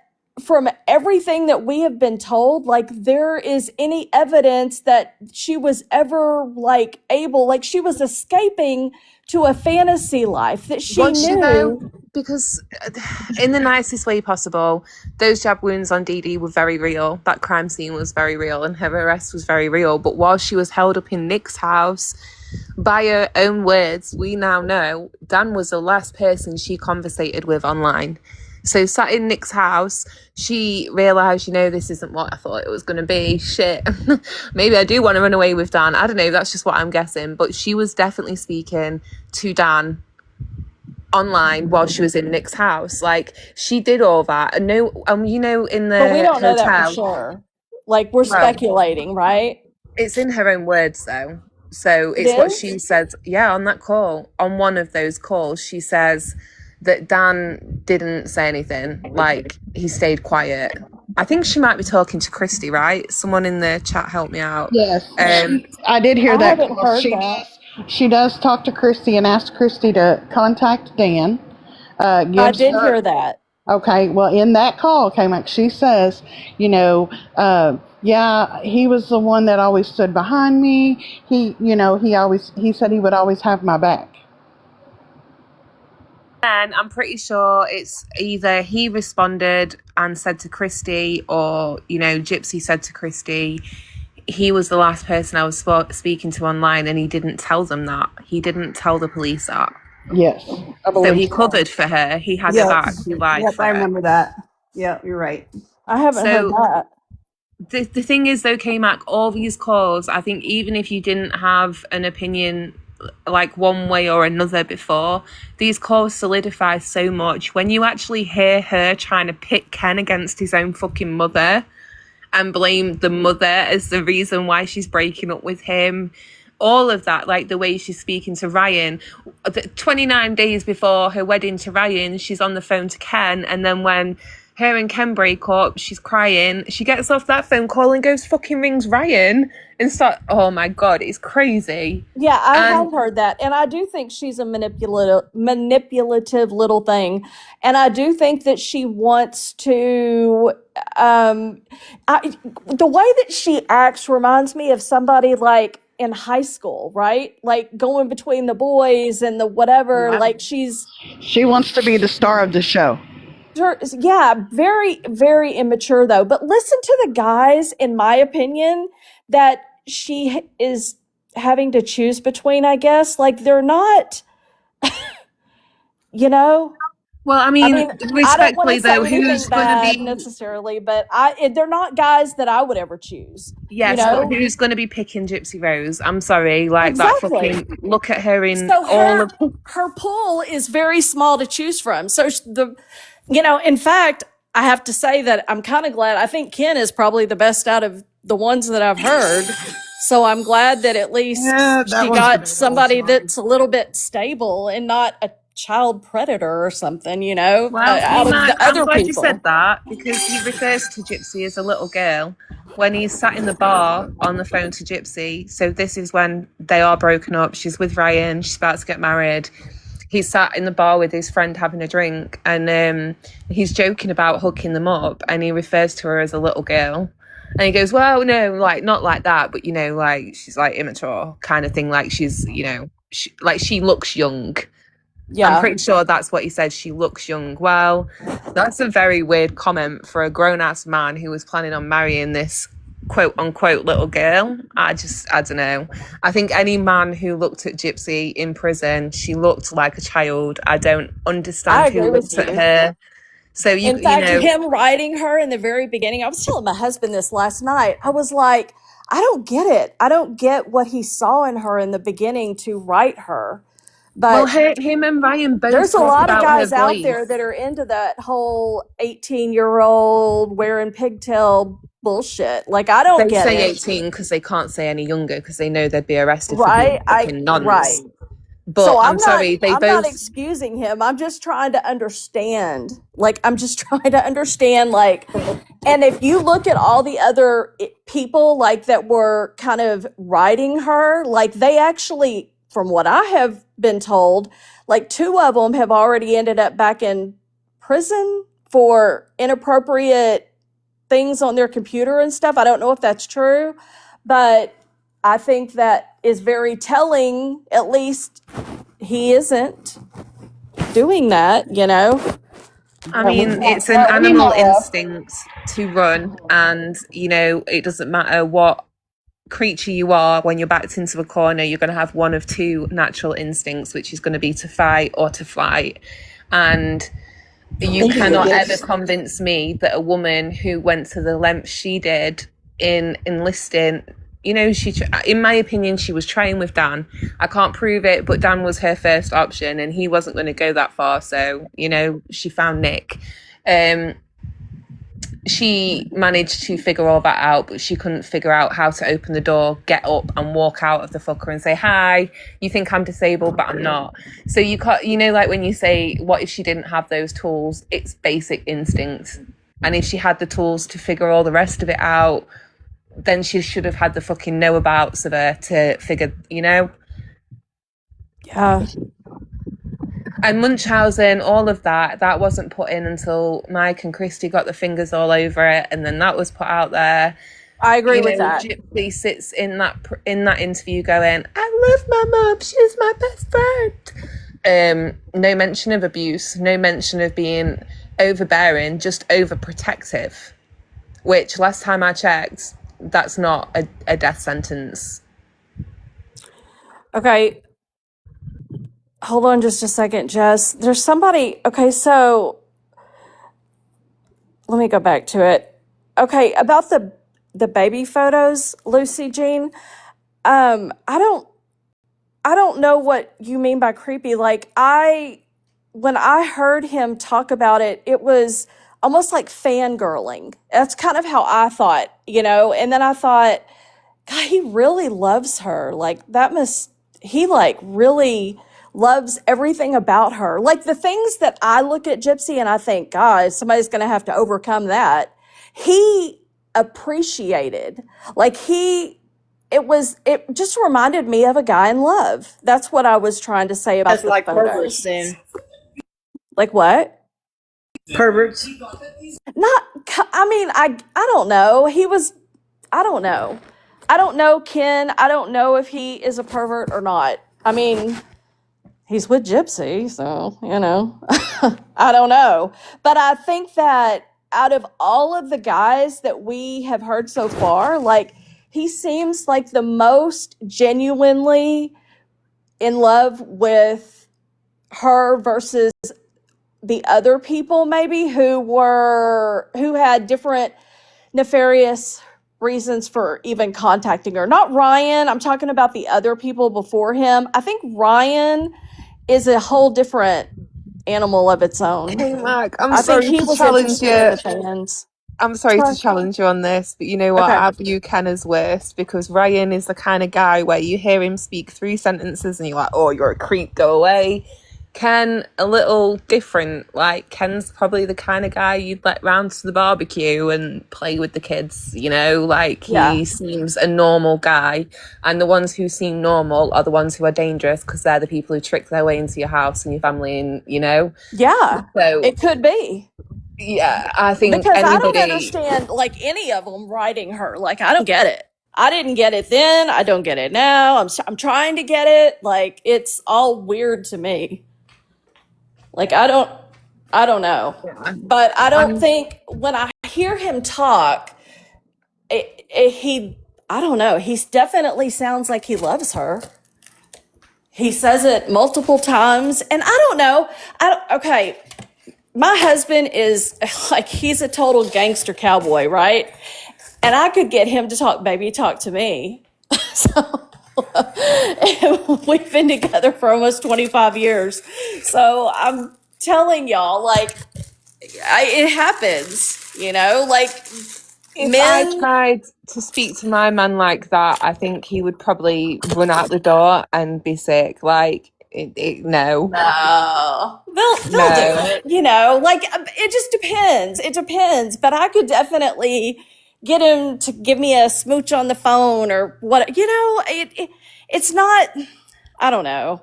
from everything that we have been told, like there is any evidence that she was ever like able, like she was escaping to a fantasy life that she Was she though? knew. Because in the nicest way possible, those jab wounds on Dee Dee were very real. That crime scene was very real and her arrest was very real. But while she was held up in Nick's house, by her own words, we now know Dan was the last person she conversated with online. So sat in Nick's house, she realised, this isn't what I thought it was going to be. Shit. Maybe I do want to run away with Dan. I don't know. That's just what I'm guessing. But she was definitely speaking to Dan online while she was in Nick's house. Like, she did all that. And in But we the don't know that for hotel, sure. Like we're well, speculating, right? it's in her own words, though. So It it's what is. she said. Yeah, on that call, on one of those calls, she says that Dan didn't say anything. Like, he stayed quiet. I think she might be talking to Christy, right? Someone in the chat help me out. Yes, I did hear I that haven't call. heard that. She does talk to Christy and ask Christy to contact Dan. I Gives did her hear that. okay. Well, in that call, came like she says, yeah, he was the one that always stood behind me. He said he would always have my back. And I'm pretty sure it's either he responded and said to Christy, or Gypsy said to Christy, he was the last person I was speaking to online, and he didn't tell them that. He didn't tell the police that. Yes, I So believe he so. covered for her. He had her back. Yes. He lied Yep, for I her. remember that. Yeah, you're right. I haven't heard So that. the thing is, though, K-Mac, all these calls, I think even if you didn't have an opinion like one way or another before, these calls solidify so much. When you actually hear her trying to pit Ken against his own fucking mother and blame the mother as the reason why she's breaking up with him, all of that, like the way she's speaking to Ryan, 29 days before her wedding to Ryan, she's on the phone to Ken, and then when Her and Ken break up. She's crying. She gets off that phone call and goes fucking rings Ryan and start. Oh my god, it's crazy. Yeah, I And have heard that, and I do think she's a manipulative little thing, and I do think that she wants to. Um, the way that she acts reminds me of somebody like in high school, right? Like going between the boys and the whatever. yeah. Like she's She wants to be the star of the show. yeah, very, very immature though. But listen to the guys, in my opinion, that she is having to choose between, I guess. Like they're not, you know, Well, I I mean, mean, I don't want to respectfully say though, who's anything going to bad be? necessarily, but they're not guys that I would ever choose, you Yes, but know? who's going to be picking Gypsy Rose? I'm sorry, like that Exactly. fucking. Look at her in So all of. her pool is very small to choose from. So in fact, I have to say that I'm kind of glad. I think Ken is probably the best out of the ones that I've heard. So I'm glad that at least Yeah, that she one's got debatable somebody too. that's a little bit stable and not a child predator or something, Well, out of the I'm other glad you said people. that because he refers to Gypsy as a little girl when he's sat in the bar on the phone to Gypsy. So this is when they are broken up. She's with Ryan. She's about to get married. He's sat in the bar with his friend having a drink, and he's joking about hooking them up, and he refers to her as a little girl. And he goes, well, no, like not like that, but like she's like immature kind of thing. Like she's, she looks young. I'm Yeah, pretty sure that's what he said. She looks young. Well, that's a very weird comment for a grown ass man who was planning on marrying this quote unquote little girl. I don't know. I think any man who looked at Gypsy in prison, she looked like a child. I don't I understand who agree with looks at you. her. So In fact, him writing her in the very beginning, I was telling my husband this last night. I was like, I don't get it. I don't get what he saw in her in the beginning to write her. well, But him and Ryan both there's a talk lot of about her guys out voice. there that are into that whole 18-year-old wearing pigtail bullshit. Like, I don't They get say it. 18 because they can't say any younger because they know they'd be arrested for being Right? fucking nonce. Right. But So I'm sorry, they I'm not both. excusing him. I'm just trying to understand. Like, I'm just trying to understand, like, and if you look at all the other people like that were kind of writing her, like they actually, from what I have been told, like two of them have already ended up back in prison for inappropriate things on their computer and stuff. I don't know if that's true, but I think that is very telling. At least he isn't doing that. I mean, it's an animal instinct to run, and it doesn't matter what creature you are when you're backed into a corner, you're going to have one of two natural instincts, which is going to be to fight or to flight. And you cannot ever convince me that a woman who went to the lengths she did in enlisting, in my opinion, she was trying with Dan. I can't prove it, but Dan was her first option and he wasn't going to go that far. So, she found Nick. She managed to figure all that out, but she couldn't figure out how to open the door, get up and walk out of the fucker and say, hi, you think I'm disabled, but I'm not. So you can't, like when you say, what if she didn't have those tools? It's basic instinct. And if she had the tools to figure all the rest of it out, then she should have had the fucking know-abouts of her to figure, Yeah. And Munchausen, all of that wasn't put in until Mike and Christy got the fingers all over it, and then that was put out there. I agree with that. Gypsy sits in that interview going, I love my mum, she's my best friend. No mention of abuse, no mention of being overbearing, just overprotective, which last time I checked, that's not a death sentence. Okay. Hold on just a second, Jess. There's somebody. Okay, so let me go back to it. Okay, about the baby photos, Lucy Jean. I don't know what you mean by creepy. Like when I heard him talk about it, it was almost like fangirling. That's kind of how I thought, and then I thought, God, he really loves her. Like he like really loves everything about her. Like the things that I look at Gypsy and I think, God, somebody's going to have to overcome that. He appreciated. Like it just reminded me of a guy in love. That's what I was trying to say about That's the like perverts photos. then. Like what? Perverts. Not, I mean, I don't know. I don't know. I don't know Ken. I don't know if he is a pervert or not. I mean, he's with Gypsy, so, I don't know. But I think that out of all of the guys that we have heard so far, like, he seems like the most genuinely in love with her versus the other people maybe who had different nefarious reasons for even contacting her. Not Ryan, I'm talking about the other people before him. I think Ryan is a whole different animal of its own. Hey, Mark, I'm I think sorry he to was challenge interested in you. the fans. I'm sorry to Sorry. challenge you on this, but you know what? Okay. I view Ken as worse because Ryan is the kind of guy where you hear him speak 3 sentences and you're like, oh, you're a creep, go away. Ken, a little different. Like, Ken's probably the kind of guy you'd let round to the barbecue and play with the kids, Like, Yeah. he seems a normal guy. And the ones who seem normal are the ones who are dangerous because they're the people who trick their way into your house and your family and, Yeah. So, It could be. yeah, I think Because I don't anybody... understand, like, any of them writing her. Like, I don't get it. I didn't get it then. I don't get it now. I'm trying to get it. Like, it's all weird to me. Like, I don't know. But I don't think when I hear him talk, I don't know. He definitely sounds like he loves her. He says it multiple times. And I don't know. Okay. My husband is like, he's a total gangster cowboy, right? And I could get him to talk to me. So we've been together for almost 25 years. So I'm telling y'all, like, it happens, like If I men. tried to speak to my man like that, I think he would probably run out the door and be sick. Like, no. No, they'll do No. it. Like it just depends. It depends. But I could definitely get him to give me a smooch on the phone or what. It's not. I don't know.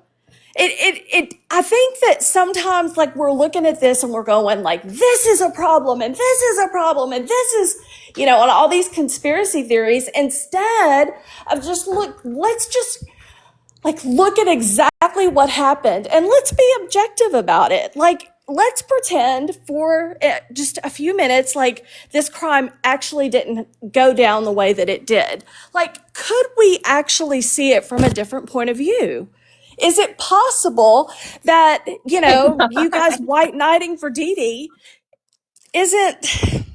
I think that sometimes like we're looking at this and we're going like, this is a problem and this is a problem and this is, on all these conspiracy theories instead of let's just like look at exactly what happened and let's be objective about it. Like, let's pretend for just a few minutes like this crime actually didn't go down the way that it did. Like, could we actually see it from a different point of view? Is it possible that, you guys white knighting for Dee Dee isn't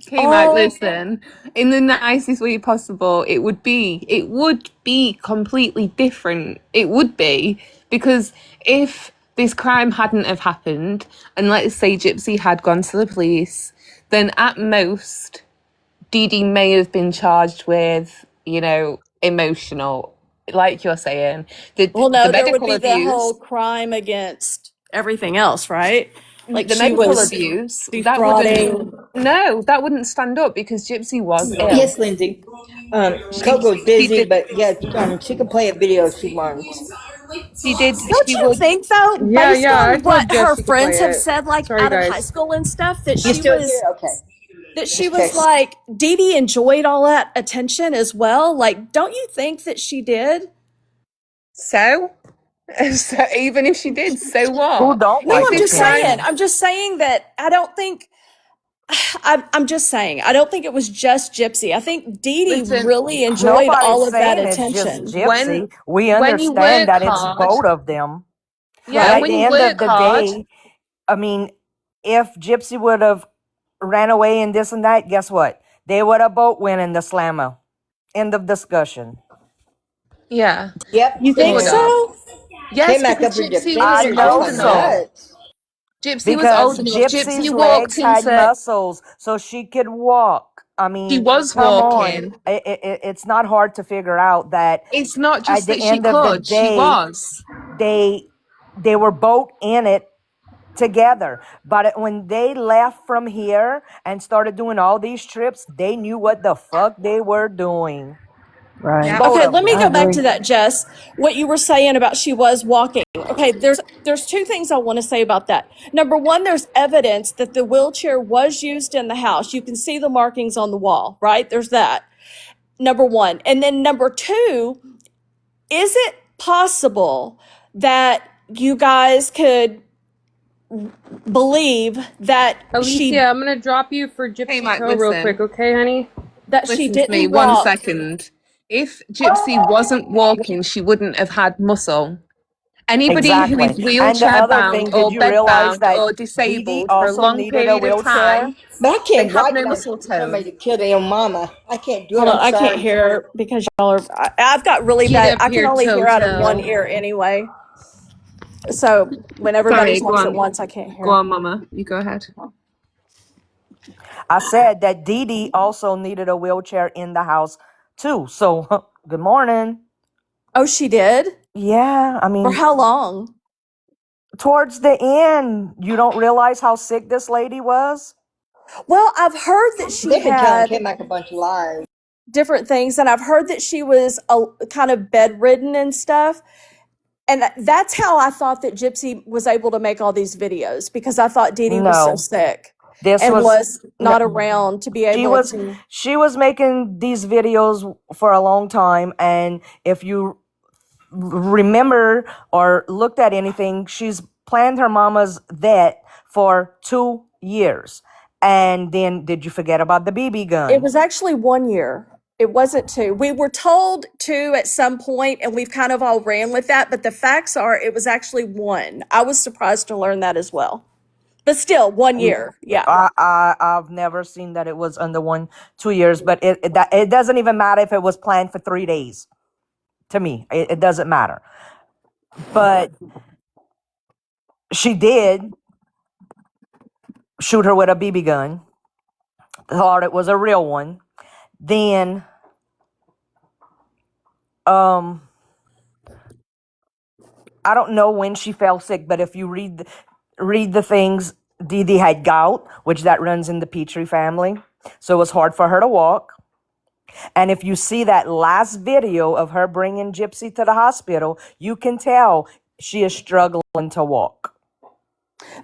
Okay, Mike, all... listen. In the nicest way possible, it would be completely different. It would be. Because if this crime hadn't have happened, and let's say Gypsy had gone to the police, then at most, Dee Dee may have been charged with, emotional, like you're saying. The Well, no, there would medical be the whole abuse, crime against everything else, right? Like the she medical was abuse, defrauding. that wouldn't stand up because Gypsy was ill. Yes, Lindsay. She, Coco's she busy, did, but yeah, she can play a video if she wants. Don't she you would, think, though, Yeah, based yeah. I on told what her Jesse to play friends have it. said, like Sorry, out of high guys. school and stuff, that You she still was here? Okay. that like Dee Dee enjoyed all that attention as well? Like, don't you think that she did? so, so even if she did, so Who what? don't No, If like I'm this just crime, saying. attention? I'm just saying that I don't think. I'm just saying. I don't think it was just Gypsy. I think Dee Dee listen, really enjoyed Nobody's all of that saying it's just attention. when Gypsy. We when you understand work that it's hard, both of them. But yeah, Right. at when the you end of work the hard, day, I mean, if Gypsy would have ran away and this and that, guess what? They would have both win in the slammer. End of discussion. yeah, Yep, You they think would and have. so? came Yes, back because up for Gypsy Dipsy. was I You're just know old like enough. so. nuts. Gypsy was Because old enough. Gypsy's Gypsy walked legs had into. muscles, so she could walk. I She mean, was come on. walking. It's not hard to figure out that It's not at just the that she end of the could. She day, was. they they were both in it together. But when they left from here and started doing all these trips, they knew what the fuck they were doing. Right. Both Okay, of let me them. I go back to agree. that, Jess. What you were saying about she was walking. Okay, there's two things I want to say about that. Number one, there's evidence that the wheelchair was used in the house. You can see the markings on the wall, right? There's that. Number one. And then number two, is it possible that you guys could believe that Alicia, I'm gonna drop you for Hey, Gypsy Mike, Toe real quick, listen. okay, honey? she Listen to me didn't 1 second. walk? If Gypsy wasn't walking, she wouldn't have had muscle. Anybody who is Exactly. And the wheelchair other bound thing, did or you bed realize bound that or Dee Dee disabled for a also long needed a period of wheelchair? time, But I they can't have wipe no like muscle somebody tone. to kill their own mama. I can't do it. Hold on, I'm I can't sorry. hear because y'all are. I've got really Get bad. up I can here, only hear out of one Toto. ear anyway. So when everybody Sorry, go talks at on. once, I can't Go hear. on, Mama. You go ahead. I said that Dee Dee also needed a wheelchair in the house too. So, good morning. Oh, she did? Yeah, I For mean, how long? towards the end, you don't realize how sick this lady was? Well, I've heard that she They've been telling had Kim like a bunch of lies. different things, and I've heard that she was kind of bedridden and stuff. And that's how I thought that Gypsy was able to make all these videos because I thought Dee Dee was so No. sick This and was was no, not around to be she able was to. she was making these videos for a long time, and if you remember or looked at anything, she's planned her mama's death for 2 years. And then did you forget about the BB It gun? was actually 1 year. It wasn't two. We were told two at some point, and we've kind of all ran with that. But the facts are, it was actually one. I was surprised to learn that as well. But still, 1 year. Yeah. I've never seen that it was under 2 years, but it doesn't even matter if it was planned for 3 days. To me, it doesn't matter. But she did shoot her with a BB gun. Thought it was a real one. Then, um, I don't know when she fell sick, but if you read the things, Dee Dee had gout, which that runs in the Petrie family, so it was hard for her to walk. And if you see that last video of her bringing Gypsy to the hospital, you can tell she is struggling to walk,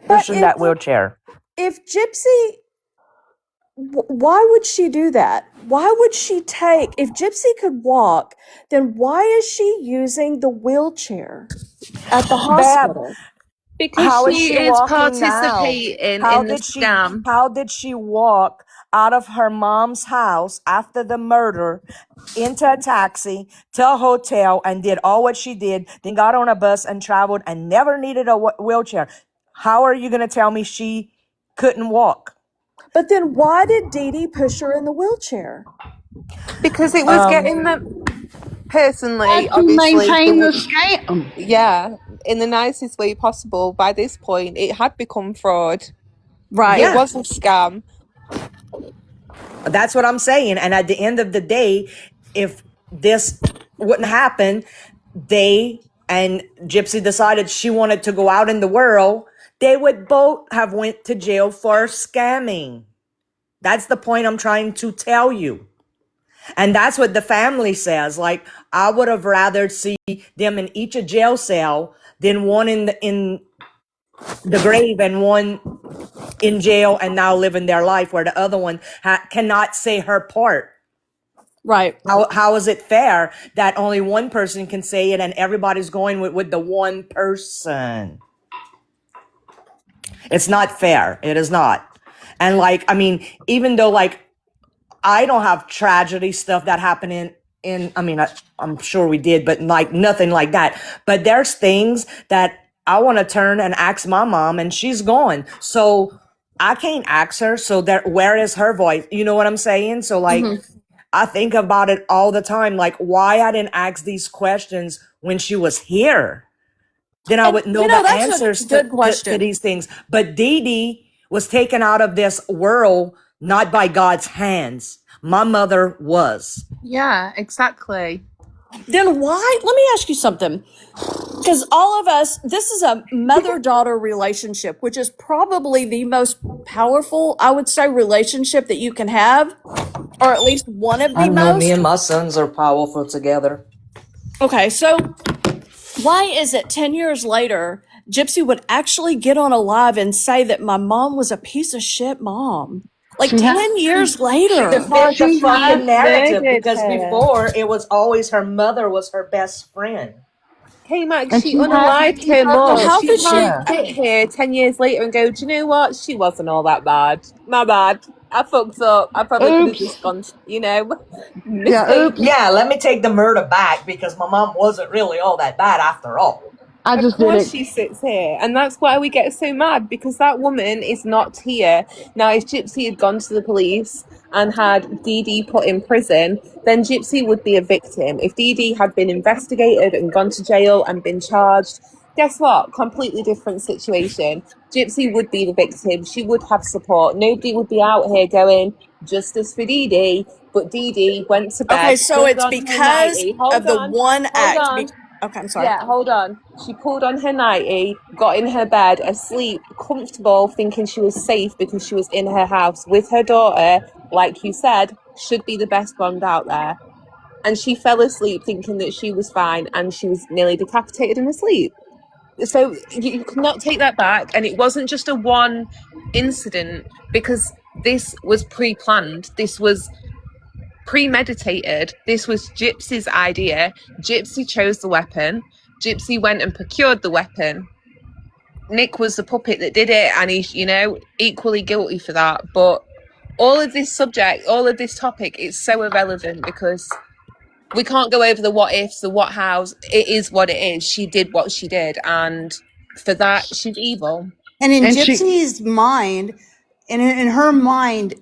But pushing that wheelchair. if Gypsy, why would she do that? Why would she take, if Gypsy could walk, then why is she using the wheelchair at the Bab, hospital? Because how is she she is walking now? participating in the scam. How did she walk out of her mom's house after the murder into a taxi to a hotel and did all what she did, then got on a bus and traveled and never needed a wheelchair? How are you going to tell me she couldn't walk? But then why did Dee Dee push her in the wheelchair? Because it was Um, getting them, personally, To obviously, they maintain the would, scam. yeah, in the nicest way possible. By this point, it had become fraud. It Right. yeah, was a scam. that's what I'm saying. And at the end of the day, if this wouldn't happen, they and Gypsy decided she wanted to go out in the world, they would both have went to jail for scamming. That's the point I'm trying to tell you. And that's what the family says. Like, I would have rather see them in each a jail cell than one in the grave and one in jail and now living their life, where the other one cannot say her part. Right. How is it fair that only one person can say it and everybody's going with the one person? It's not fair. It is not. And like, I mean, even though like I don't have tragedy stuff that happened in I mean, I'm sure we did, but like nothing like that. But there's things that I want to turn and ask my mom, and she's gone. So I can't ask her. So where is her voice? You know what I'm saying? So like, I think about it all the time. Like, why I didn't ask these questions when she was here? Then I And would know the that's a answers good to question. these things. But Dee Dee was taken out of this world not by God's hands. My mother was. Yeah, exactly. Then why? Let me ask you something. because all of us, this is a mother-daughter relationship, which is probably the most powerful, I would say, relationship that you can have, or at least one of I the know me most. and my sons are powerful together. Okay, so why is it 10 years later, Gypsy would actually get on a live and say that my mom was a piece of shit mom? Like She 10 years To later. fit the She fucking has narrative, murdered because her. before it was always her mother was her best friend. K-Max, and she she has unalived her Well, mum. how She could can't she? Yeah. sit here 10 years later and go, do you know what? She wasn't all that bad. My bad. I fucked up. I probably could have oops. just gone, Yeah, mistake. oops. Yeah, let me take the murder back because my mom wasn't really all that bad after all. I Of just did course it. she sits here. And that's why we get so mad, because that woman is not here. Now, if Gypsy had gone to the police and had Dee Dee put in prison, then Gypsy would be a victim. If Dee Dee had been investigated and gone to jail and been charged, guess what? Completely different situation. Gypsy would be the victim. She would have support. Nobody would be out here going, justice for Dee Dee. But Dee Dee went to Okay, bed, so pulled it's on her because nightie. of the one Hold act. on. Okay, I'm sorry. Yeah, hold on. She pulled on her nightie, got in her bed, asleep, comfortable, thinking she was safe because she was in her house with her daughter, like you said, should be the best bond out there. And she fell asleep thinking that she was fine, and she was nearly decapitated in her sleep. So you cannot take that back. And it wasn't just a one incident, because this was pre-planned. This was premeditated. This was Gypsy's idea. Gypsy chose the weapon. Gypsy went and procured the weapon. Nick was the puppet that did it, and he's, equally guilty for that. But all of this subject, all of this topic, is so irrelevant because we can't go over the what ifs, the what hows. It is what it is. She did what she did, and for that, she's evil. And in And she Gypsy's mind, and in her mind,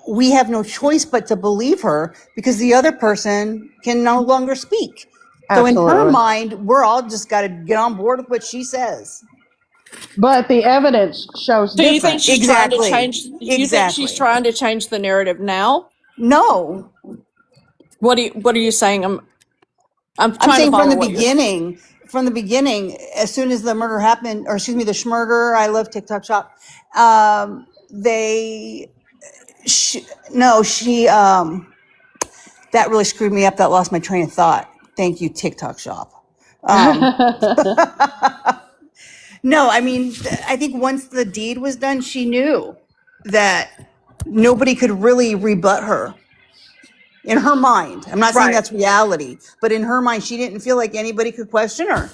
we have no choice but to believe her because the other person can no longer speak. So in her absolutely. mind, we're all just got to get on board with what she says. But the evidence shows So you think different. she's trying to Exactly. change? You think she's Exactly. trying to change the narrative now? No, What are you saying? I'm I'm trying to saying from follow the what you're saying. beginning, as soon as the murder happened, or excuse me, the schmurder, I love TikTok shop. They, she, no, she, that really screwed me up. That lost my train of thought. Thank you, TikTok shop. Um, no, I mean, I think once the deed was done, she knew that nobody could really rebut her in her mind. I'm not saying Right. that's reality, but in her mind, she didn't feel like anybody could question her.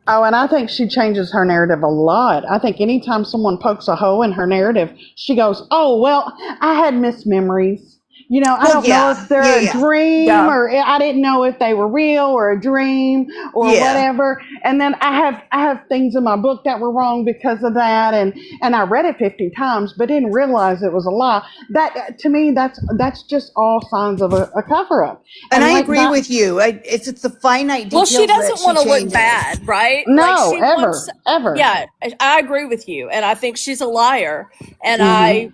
Oh, and I think she changes her narrative a lot. I think anytime someone pokes a hole in her narrative, she goes, "Oh, well, I had mismemories. I Well, don't know if yeah, they're a yeah, dream Yeah. or I didn't know if they were real or a dream or yeah. whatever." And then I have things in my book that were wrong because of that, and I read it 50 times, but didn't realize it was a lie. That to me, that's just all signs of a cover up. And I like agree that, with you. It's the finite Well, she details that doesn't she want to look changes. bad, right? Like no, she wants. ever. Yeah, I agree with you, and I think she's a liar. And Hmm.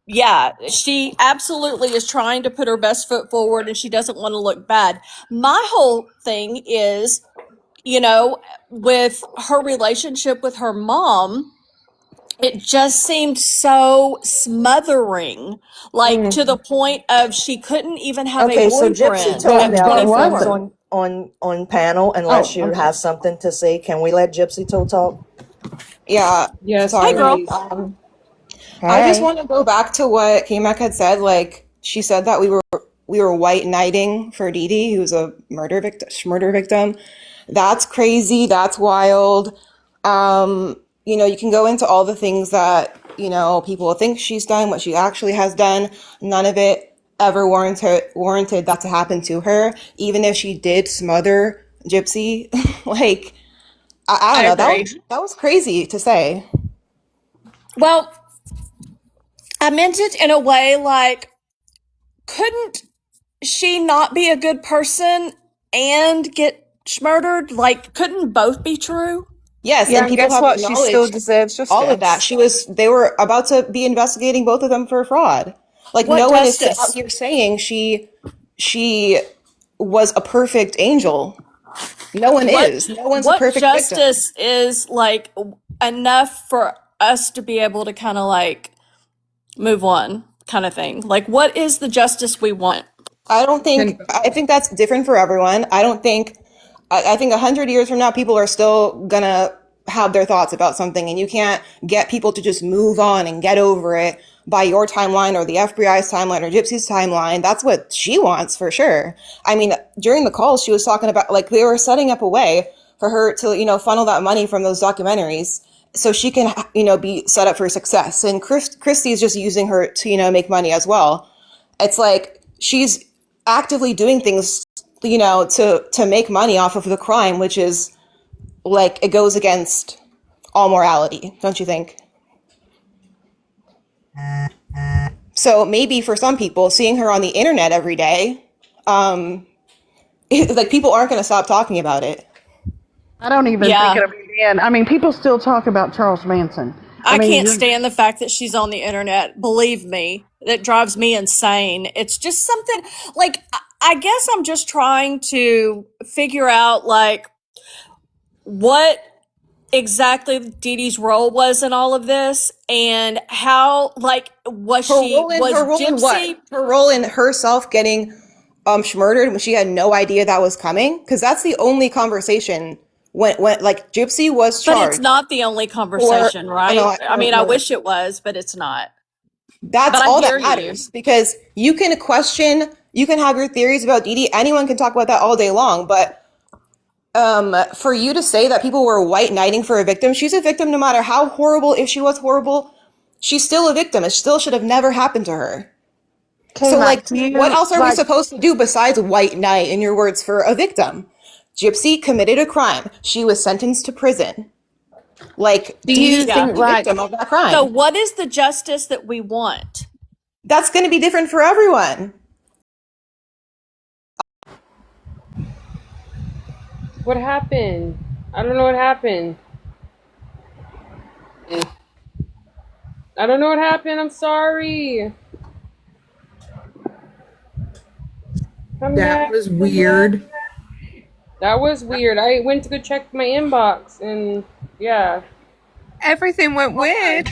yeah, she absolutely is trying to put her best foot forward, and she doesn't want to look bad. My whole thing is, with her relationship with her mom, it just seemed so smothering, like to the point of she couldn't even have a Okay, so Gypsy boyfriend told But at me all but the was 24. friends it? on panel, unless Oh, she I'm sorry. has something to say. Can we let Gypsy talk? Yeah, Yes, Hey, girl. sorry. please. I just Hey. want to go back to what K-Mac had said. Like she said that we were white knighting for Dee Dee, who's a murder victim. That's crazy. That's wild. You can go into all the things that people think she's done, what she actually has done. None of it ever warranted that to happen to her. Even if she did smother Gypsy, like I I don't know. agree. That was crazy to say. Well, I meant it in a way like, couldn't she not be a good person and get murdered? Like, couldn't both be true? Yes, Yeah, and and people guess have what? She still acknowledged deserves all of that. justice. They were about to be investigating both of them for fraud. Like What no one is out justice? here saying she was a perfect angel. No one what is. No one's a what perfect victim. justice is like enough for us to be able to kind of like move on kind of thing? Like, what is the justice we want? I think that's different for everyone. I think 100 years from now, people are still gonna have their thoughts about something, and you can't get people to just move on and get over it by your timeline or the FBI's timeline or Gypsy's timeline. That's what she wants for sure. I mean, during the call, she was talking about like they were setting up a way for her to, funnel that money from those documentaries so she can, be set up for success. And Christie's just using her to, make money as well. It's like she's actively doing things, to make money off of the crime, which is like it goes against all morality, don't you think? So maybe for some people, seeing her on the internet every day, like people aren't going to stop talking about it. I don't even think Yeah. it'll be the end. I mean, people still talk about Charles Manson. I mean, can't stand the fact that she's on the internet. Believe me, that drives me insane. It's just something like I guess I'm just trying to figure out like what exactly Dee Dee's role was in all of this and how like was Her role in what? Gypsy. Her role in herself getting murdered when she had no idea that was coming, because that's the only conversation when like Gypsy was But it's charged. not the only conversation, right? I mean, I wish it was, but it's not. That's But I all hear that you. matters, because you can question, you can have your theories about Dee Dee. Anyone can talk about that all day long, but for you to say that people were white knighting for a victim, she's a victim no matter how horrible. If she was horrible, she's still a victim. It still should have never happened to her. So, like, what else are we supposed to do besides white knight, in your words, for a victim? Gypsy committed a crime. She was sentenced to prison. Like, Do you Dee Dee's think, the victim of that crime. So what is the justice that we want? That's going to be different for everyone. What happened? I don't know what happened. I don't know what happened. I'm sorry. Come That back. was weird. That was weird. I went to go check my inbox and yeah. everything went weird?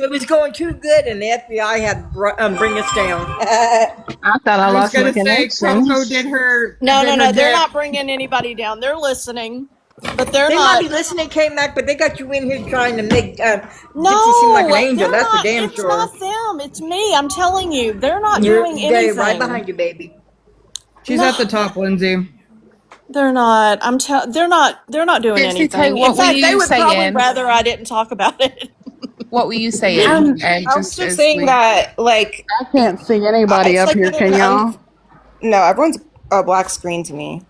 It was going too good, and the FBI had to bring us down. I thought I I was lost my gonna say connection. Coco did her. No, did no, her no. They're dip. not bringing anybody down. They're listening, but they're They not. might be listening, came back, but they got you in here trying to make No, Gypsy seem like an angel. they're That's for not. damn It's sure. not them. It's me. I'm telling you, they're not They're doing anything. right behind you, baby. She's No. at the top, Lindsay. They're not. They're not. They're not doing Gypsy, anything. Toe, In what were fact, they you would probably saying? rather I didn't talk about it. What were you saying? I was just saying that, like, I can't see anybody it's up like here, can y'all? no, everyone's a black screen to me.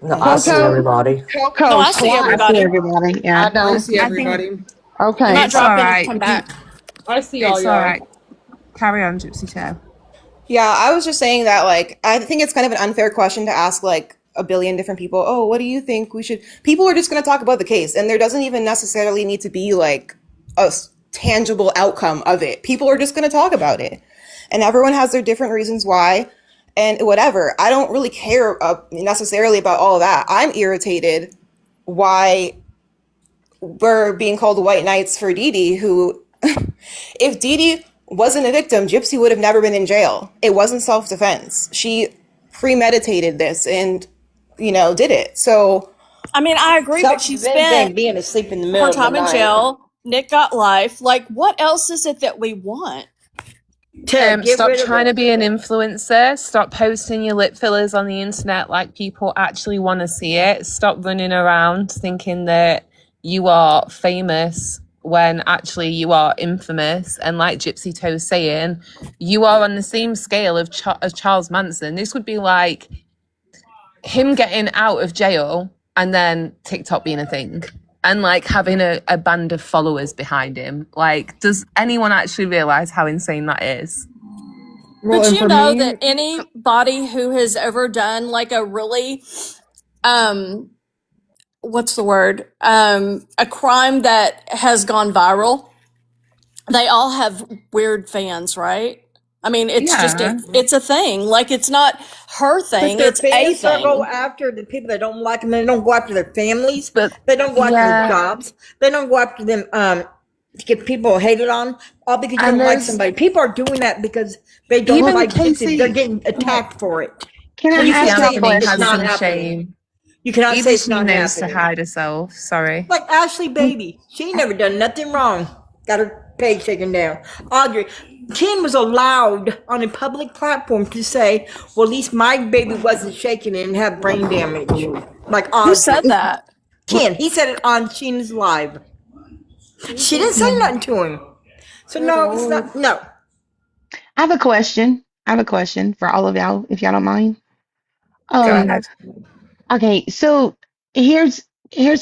No, I see Coco? everybody. Coco, No, I see swap. everybody. everybody. Yeah. I don't. see everybody. Okay. I'm not It's all dropping. right. Come back. I see all It's y'all. all right. Carry on, Gypsy Toe. Yeah, I was just saying that, like, I think it's kind of an unfair question to ask, like, a billion different people, oh, what do you think we should... People are just going to talk about the case, and there doesn't even necessarily need to be, like, a tangible outcome of it. People are just going to talk about it. And everyone has their different reasons why, and whatever. I don't really care necessarily about all of that. I'm irritated why we're being called white knights for Dee Dee, who... if Dee Dee wasn't a victim, Gypsy would have never been in jail. It wasn't self-defense. She premeditated this and, did it. So, I mean, I agree, but she spent being asleep in the middle her of the time in night. jail. Nick got life. Like, what else is it that we want? Stop trying to be an influencer. Stop posting your lip fillers on the internet like people actually want to see it. Stop running around thinking that you are famous when actually you are infamous. And like Gypsy Toe's saying, you are on the same scale of Charles Manson. This would be like him getting out of jail and then TikTok being a thing. And like having a band of followers behind him. Like, does anyone actually realize how insane that is? Well, But and you for know me, that anybody who has ever done like a really, what's the word? A crime that has gone viral, they all have weird fans, right? I mean, it's just Yeah. it's a thing. Like, it's not her But thing, their it's a fans don't go thing. after the people that don't like them. They don't go after their families. But They don't go after their yeah, jobs. They don't go after them to get people hated on, all because you and don't like there's somebody. People are doing that because they don't even like Gypsy. They're Casey. getting attacked for it. Can And I you Casey ask can't y'all say a Anthony it's has not question? some happening. shame. You cannot say Even it's she not knows to happening. hide herself. Sorry. Like Ashley Baby. She ain't never done nothing wrong. Got her page taken down. Audrey. Ken was allowed on a public platform to say, well, at least my baby wasn't shaking and have brain damage. Like Who said Audrey. that? Ken, he said it on Sheena's Live. She didn't say nothing to him. So no, it's not, no. I have a question. I have a question for all of y'all, if y'all don't mind. Go Um, ahead. okay, so here's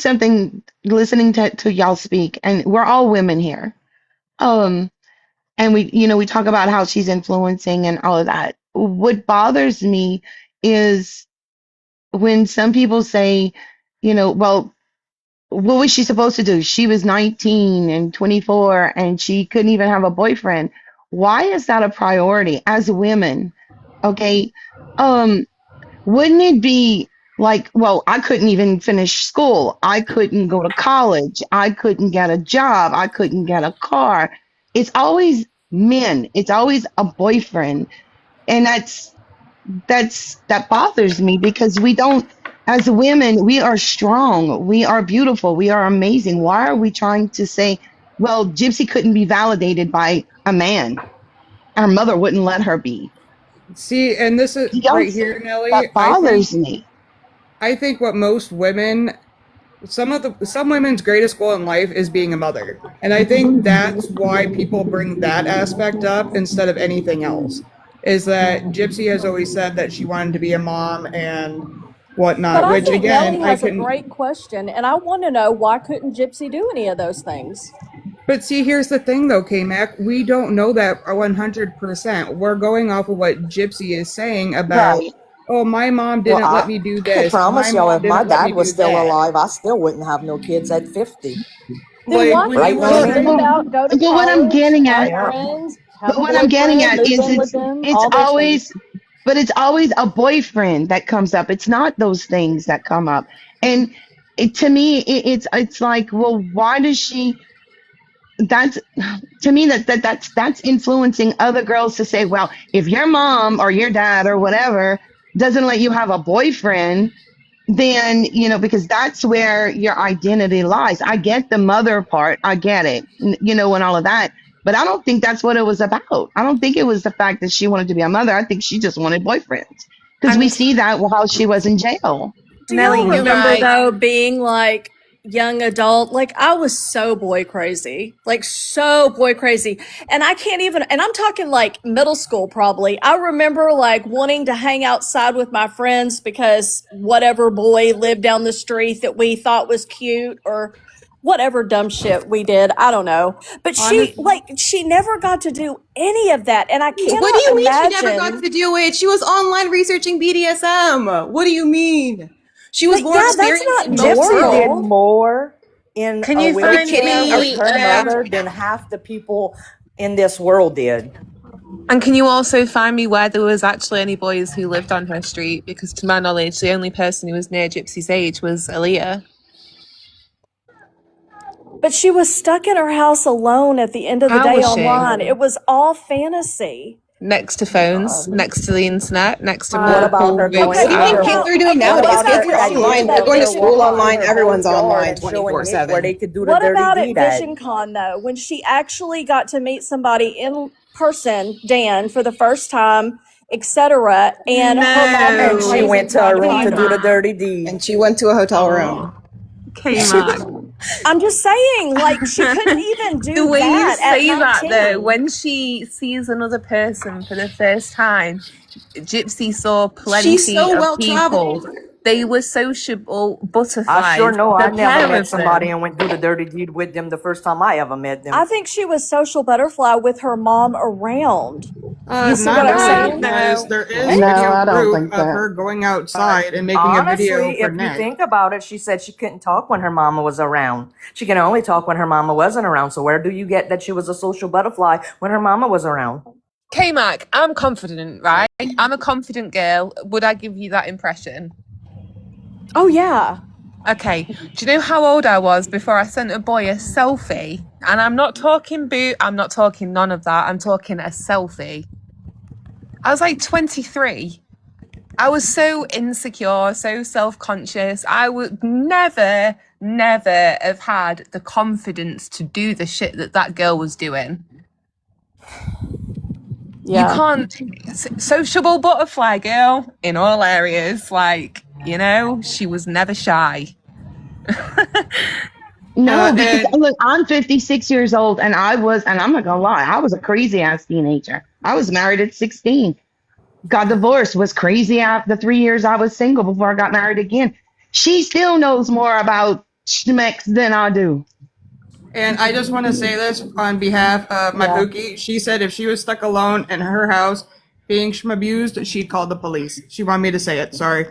something listening to y'all speak, and we're all women here. Um, and we talk about how she's influencing and all of that. What bothers me is when some people say, well, what was she supposed to do? She was 19 and 24 and she couldn't even have a boyfriend. Why is that a priority as women? Okay. Um, wouldn't it be like, well, I couldn't even finish school. I couldn't go to college. I couldn't get a job. I couldn't get a car. It's always men. It's always a boyfriend. And that bothers me because we don't, as women, we are strong, we are beautiful, we are amazing. Why are we trying to say, well, Gypsy couldn't be validated by a man, our mother wouldn't let her be? See, and this is You don't right here, Nelly. That bothers me. I think what most women, some women's greatest goal in life is being a mother, and I think that's why people bring that aspect up instead of anything else. Is that Gypsy has always said that she wanted to be a mom and But whatnot, I which think again Nellie I has a can. great question, and I want to know, why couldn't Gypsy do any of those things? But see, here's the thing though, K-Mac, we don't know that 100%. We're going off of what Gypsy is saying about, Right. oh, my mom Well, didn't let me do I could this, my promise y'all, mom if my didn't let me dad was do still that. alive, I still wouldn't have no kids at 50. Then Like why when Right, you couldn't she listen, get Naomi? out, go to But what I'm college, getting have at, Yeah. friends, have but a what I'm getting boyfriend, at move is in with them, all those things? it's always a boyfriend that comes up. It's not those things that come up. And to me, it's like, well, why does she? That's to me that's influencing other girls to say, well, if your mom or your dad or whatever doesn't let you have a boyfriend, then because that's where your identity lies. I get the mother part, I get it, and all of that, but I don't think that's what it was about. I don't think it was the fact that she wanted to be a mother. I think she just wanted boyfriends, because we And see that how she was in jail. Do Nelly, y'all you're remember right. though being like young adult? Like, I was so boy crazy. Like, so boy crazy. And I can't even, and I'm talking like middle school probably. I remember like wanting to hang outside with my friends because whatever boy lived down the street that we thought was cute, or whatever dumb shit we did. I don't know. But honest, she never got to do any of that. And I What do cannot you mean she never got imagine. to do it? She was online researching BDSM. What do you mean? She was But more yeah, that's experienced not in the Gypsy did world. normal. more in Can a you Are you find wheelchair kidding with me? me? her mother than half the people in this world did. And can you also find me where there was actually any boys who lived on her street? Because to my knowledge, the only person who was near Gypsy's age was Aaliyah. But she was stuck in her house alone at the end of the How day was she? online. It was all fantasy. Next to phones, next to the internet, next to What about multiple her groups going What do you into think out. her kids are doing Okay, what what nowadays? about about Kids her are her online. doing They're that going to Vision school going to online. Con? her Everyone's backyard online and showing 24 it where 7. they could do the What dirty about at deed at? Vision Con though, when she actually got to meet somebody in person, Dan, for the first time, etc., and her mom went And she No, crazy went to trying her to room to find do her? the K-Mac. dirty deed. And she went to a hotel room. K-Mac. I'm just saying, like, she couldn't even The do way you that at say that, though, 19. when she sees another person for the first time, Gypsy saw She's plenty so of well people. traveled. They were sociable I sure butterflies, know I the never pair met of somebody them. and went do the dirty deed with them the first time I ever met I them. think she was social butterfly with her mom around. You see what not I'm really, saying? because No. there is No, video I don't proof think of that. her going outside and making a video Honestly, for if you Nick. think about it, she said she couldn't talk when her mama was around. She can only talk when her mama wasn't around. So where do you get that she was a social butterfly when her mama was around? K-Mac, I'm confident, right? I'm a confident girl. Would I give you that impression? Oh yeah. Okay. Do you know how old I was before I sent a boy a selfie? And I'm not talking I'm not talking none of that. I'm talking a selfie. I was like 23. I was so insecure, so self-conscious. I would never have had the confidence to do the shit that girl was doing. You Yeah. can't sociable butterfly girl in all areas. Like, she was never shy. No, because And look, I'm 56 years old, and I'm not gonna lie, I was a crazy ass teenager. I was married at 16, got divorced, was crazy after the 3 years I was single before I got married again. She still knows more about schmecks than I do. And I just want to say this on behalf of my Yeah. Pookie. She said if she was stuck alone in her house being abused, she'd call the police. She wanted me to say it. Sorry.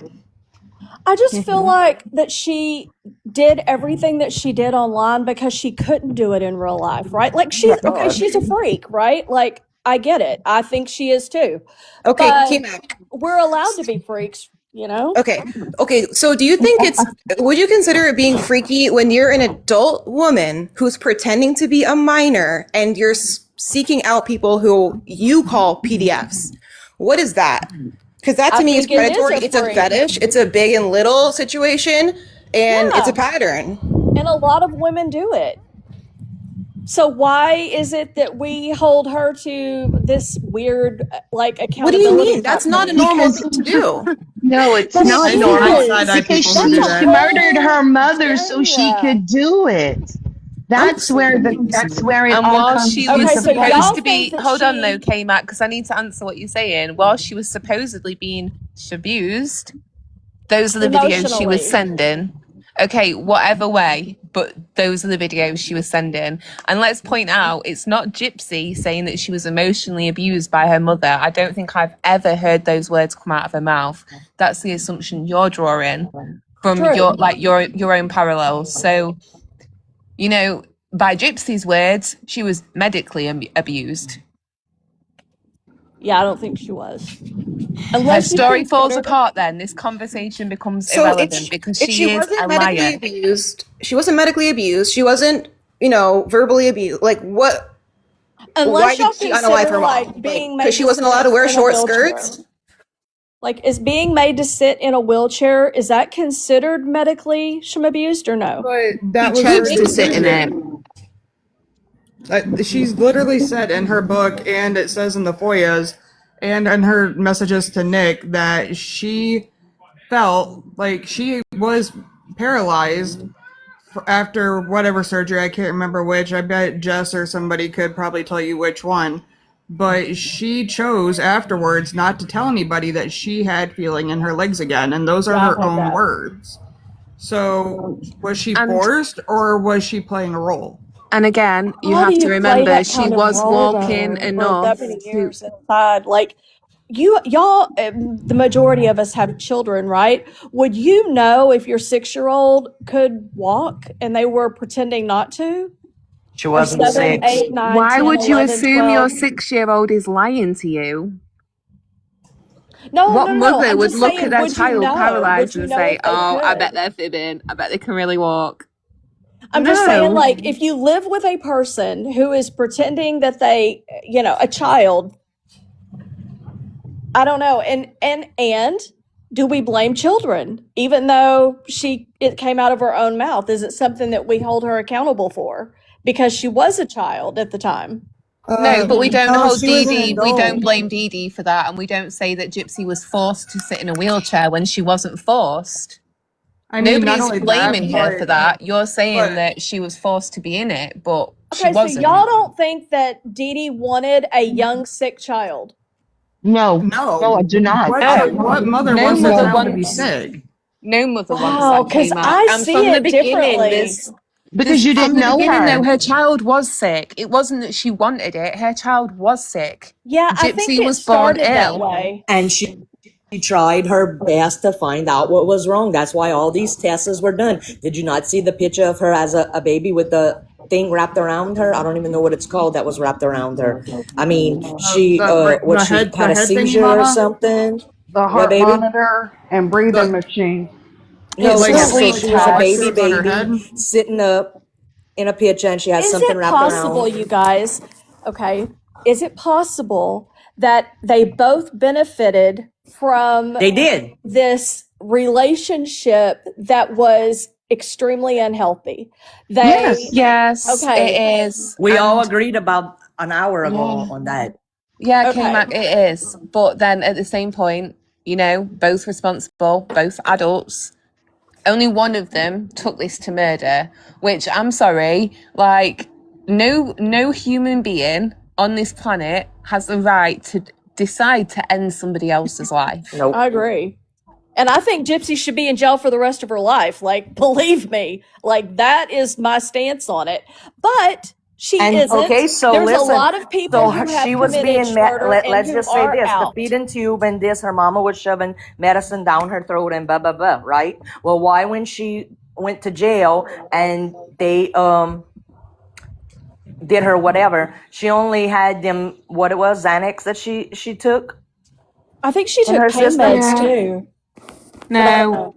I just feel like that she did everything that she did online because she couldn't do it in real life, right? Like she's okay, God. she's a freak, right? Like I get it. I think she is too. Okay, But K-Mac. we're allowed to be freaks, you know? Okay. So, do you think would you consider it being freaky when you're an adult woman who's pretending to be a minor and you're seeking out people who you call PDFs? What is that? Because that I to me is think it is predatory. a It's a freak. fetish. It's a big and little situation, and it's Yeah. a pattern. And a lot of women do it. So why is it that we hold her to this weird like What do you accountability mean? That's type not a thing? normal Because thing to do. no, it's But it not I know I normal. is. side-eye Because people who That's do she a that. murdered her whole mother so she thing. could do it. I'm That's where it And all while comes she was Okay, into so supposed y'all to play. think be, that hold on though, she K-Mac, because I need to answer what you're saying. While she was supposedly being abused, those are the videos she was emotionally. sending. Okay, whatever way, but those are the videos she was sending. And let's point out, it's not Gypsy saying that she was emotionally abused by her mother. I don't think I've ever heard those words come out of her mouth. That's the assumption you're drawing from True. your own parallels. So, by Gypsy's words, she was medically abused. Yeah, I don't think she was. Her Unless you story falls consider apart, then this conversation becomes So irrelevant because if she she is wasn't a medically liar. abused, she wasn't medically abused. She wasn't, verbally abused. Like what? Why unless y'all did she unalive consider her like mom? Like being because made she to wasn't allowed sit to wear in a short wheelchair. skirts. Like is being made to sit in a wheelchair, is that considered medically abused or no? But She that was chose her to sit in it. decision. She's literally said in her book, and it says in the FOIAs, and in her messages to Nick, that she felt like she was paralyzed after whatever surgery. I can't remember which. I bet Jess or somebody could probably tell you which one. But she chose afterwards not to tell anybody that she had feeling in her legs again, and those are Yeah, I've her heard own that. words. So, was she And forced or was she playing a role? and again, you How do have to you play remember that she kind of was role walking though for that enough many to. years inside? Like y'all, the majority of us have children, right? Would you know if your 6-year-old could walk and they were pretending not to? She Or wasn't 7, sick. 8, 9, Why 10, would you 11, assume your 12? 6-year-old is lying to you? No, What no, no, no. mother I'm would just look at saying, their would you child know? Would paralyzed you and know say, if they "Oh, I bet could? they're fibbing. I bet they can really walk"? I'm just saying, No. like, if you live with a person who is pretending that they, a child, I don't know. And do we blame children, even though it came out of her own mouth? Is it something that we hold her accountable for because she was a child at the time? No, but we don't No, hold she was an Dee Dee. We don't adult. blame Dee Dee for that, and we don't say that Gypsy was forced to sit in a wheelchair when she wasn't forced. I mean, not Nobody's only blaming that, her for that. You're saying but that she was forced to be in it, but she Okay, so y'all wasn't. don't think that Dee Dee wanted a young, sick child? No, no, I no. do not. What mother No wants their mother child to be wants. sick? No mother wants Wow, that, because K-Mac. I And see from the it beginning, differently. Because you from didn't the know beginning, though, her. her child was sick. It wasn't that she wanted it. Her child was sick. Yeah, I think Gypsy it was born started that ill. way. And she tried her best to find out what was wrong. That's why all these tests were done. Did you not see the picture of her as a baby with the thing wrapped around her. I don't even know what it's called that was wrapped around her. I mean, she The she head had a thingy, seizure or Mama. something. The What, heart baby? monitor and breathing machine. No, It's Like the it so sleep she was a watched baby it test. on her head. sitting up in a picture, and she has Is something it wrapped possible, around. you guys? Okay. Is it possible that they both benefited from They did. this relationship that was extremely unhealthy? They, Yes. Yes, okay, it is. We all And agreed about an hour ago yeah, on that. yeah, okay. K-Mac, it is. But then at the same point, you know, both responsible, both adults. Only one of them took this to murder, which I'm sorry, like no human being on this planet has the right to decide to end somebody else's life. Nope. I agree. And I think Gypsy should be in jail for the rest of her life. Like, believe me, like that is my stance on it. But she And okay, isn't. so There's a listen. lot of people So who she have was committed being murder and let's who just say are this: the out. feeding tube and this. Her mama was shoving medicine down her throat and blah blah blah. Right? Well, why when she went to jail and they did her whatever, she only had them what it was Xanax that she took I think she in took her pain system. meds Yeah. too, but I don't No, know.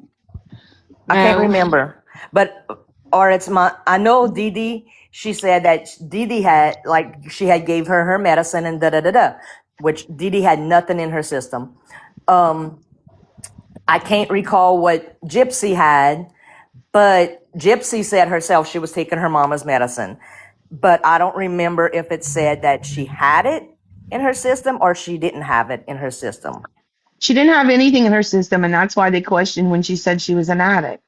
I can't no. remember, but or it's my. I know Dee Dee. She said that Dee Dee had like she had gave her medicine and da da da da, which Dee Dee had nothing in her system. I can't recall what Gypsy had, but Gypsy said herself she was taking her mama's medicine. But I don't remember if it said that she had it in her system or she didn't have it in her system. She didn't have anything in her system, and that's why they questioned when she said she was an addict.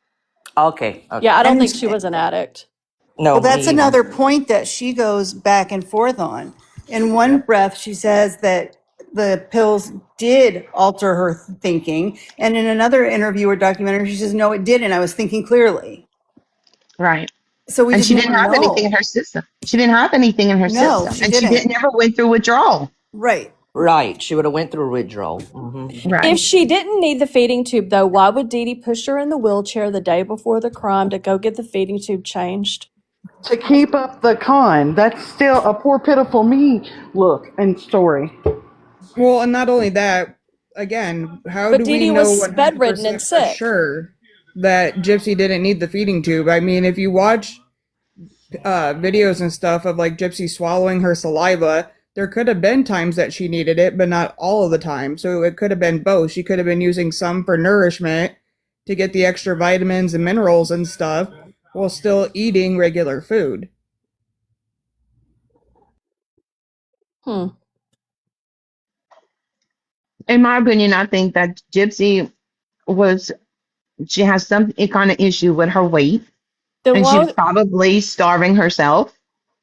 Okay, Yeah, okay. I don't think And she was an addict. No, well, that's me either. another point that she goes back and forth on. In one breath, she says that the pills did alter her thinking. And in another interview or documentary, she says, no, it didn't. I was thinking clearly. Right. So we And just she didn't never have anything in know. her system. She didn't have anything in her No, system. she And she didn't. didn't never went through withdrawal. Right. Right, she would have went through withdrawal. If Right. she didn't need the feeding tube, though, why would Dee Dee push her in the wheelchair the day before the crime to go get the feeding tube changed? To keep up the con. That's still a poor, pitiful me look and story. Well, and not only that, again, how But do Dee we Dee know was bedridden and 100% for sick. sure that Gypsy didn't need the feeding tube? I mean, if you watch videos and stuff of like Gypsy swallowing her saliva, there could have been times that she needed it, but not all of the time. So it could have been both. She could have been using some for nourishment to get the extra vitamins and minerals and stuff while still eating regular food. Hmm. In my opinion, I think that Gypsy was, she has some kind of issue with her weight. Then And she why? was probably starving herself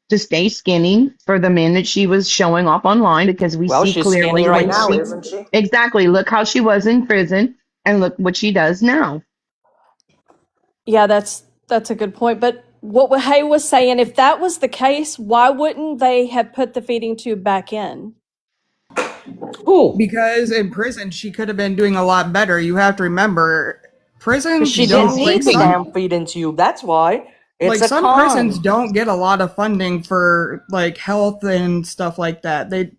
to stay skinny for the men that she was showing off online, because we Well, see she's skinny clearly right when now, she, isn't she? exactly, look how she was in prison and look what she does now. Yeah, that's a good point. But what Hay was saying, if that was the case, why wouldn't they have put the feeding tube back in? Who? Because in prison, she could have been doing a lot better. You have to remember, Because prisons she She didn't was don't need the eating. damn feeding tube. That's why. It's like a some prisons con. don't get a lot of funding for like health and stuff like that. They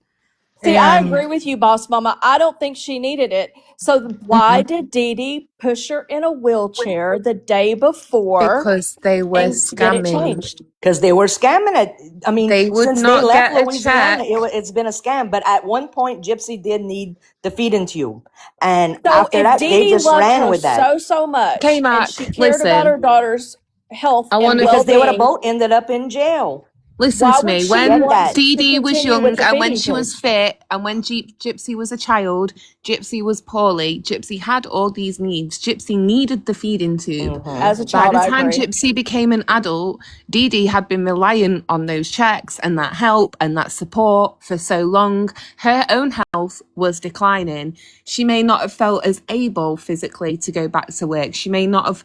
See, I and agree with you, Boss Mama. I don't think she needed it. So why Mm-mm. did Dee Dee push her in a wheelchair the day before Because they were and get it scamming. changed? Because they were scamming it. I mean, They would since they not left get a Louisiana, check. it's been a scam. But at one point, Gypsy did need the feeding tube. And So after if that, Dee they Dee just loved ran her with that. so much and she K-Mac, cared about her listen. daughter's health I want and to Because they would have well-being, both ended up in jail. listen why to would me. she Get When want that. Dee to Dee was continue with young the and when feeding she tube? was fit and when Gypsy was a child, Gypsy was poorly. Gypsy had all these needs. Gypsy needed the feeding tube. As a By child, the I time agree. Gypsy became an adult, Dee Dee had been reliant on those checks and that help and that support for so long. Her own health was declining. She may not have felt as able physically to go back to work. She may not have,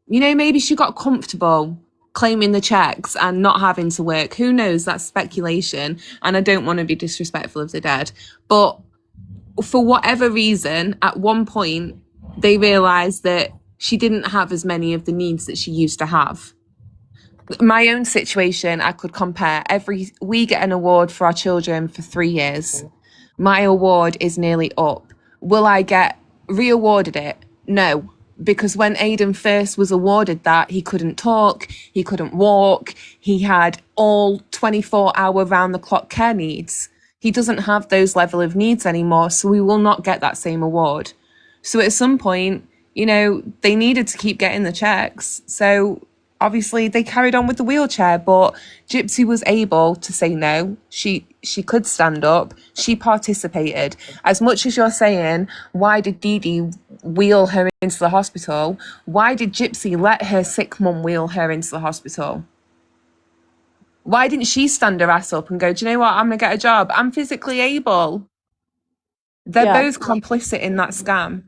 maybe she got comfortable claiming the checks and not having to work. Who knows? That's speculation. And I don't want to be disrespectful of the dead. But for whatever reason, at one point, they realized that she didn't have as many of the needs that she used to have. My own situation, I could compare. We get an award for our children for 3 years. My award is nearly up. Will I get re-awarded it? No, because when Aidan first was awarded that, he couldn't talk, he couldn't walk, he had all 24-hour round-the-clock care needs. He doesn't have those level of needs anymore, so we will not get that same award. So at some point, they needed to keep getting the checks. So obviously they carried on with the wheelchair, but Gypsy was able to say no. She could stand up. She participated. As much as you're saying, why did Dee Dee wheel her into the hospital? Why did Gypsy let her sick mum wheel her into the hospital? Why didn't she stand her ass up and go, do you know what? I'm going to get a job. I'm physically able. They're both complicit in that scam.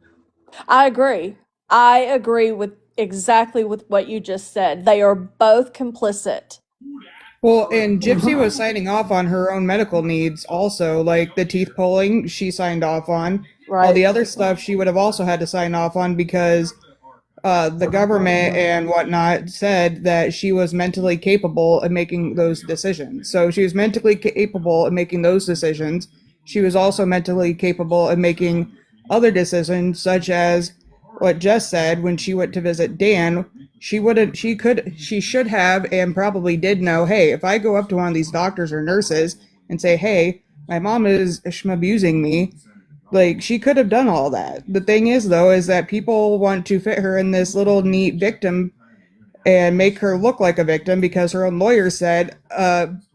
I agree. I agree with exactly with what you just said. They are both complicit. Well, and Gypsy was signing off on her own medical needs also, like the teeth pulling, she signed off on. Right. All the other stuff she would have also had to sign off on because the government and whatnot said that she was mentally capable of making those decisions. So she was mentally capable of making those decisions. She was also mentally capable of making other decisions, such as what Jess said when she went to visit Dan. She should have and probably did know, hey, if I go up to one of these doctors or nurses and say, hey, my mom is abusing me, like, she could have done all that. The thing is, though, is that people want to fit her in this little neat victim and make her look like a victim because her own lawyer said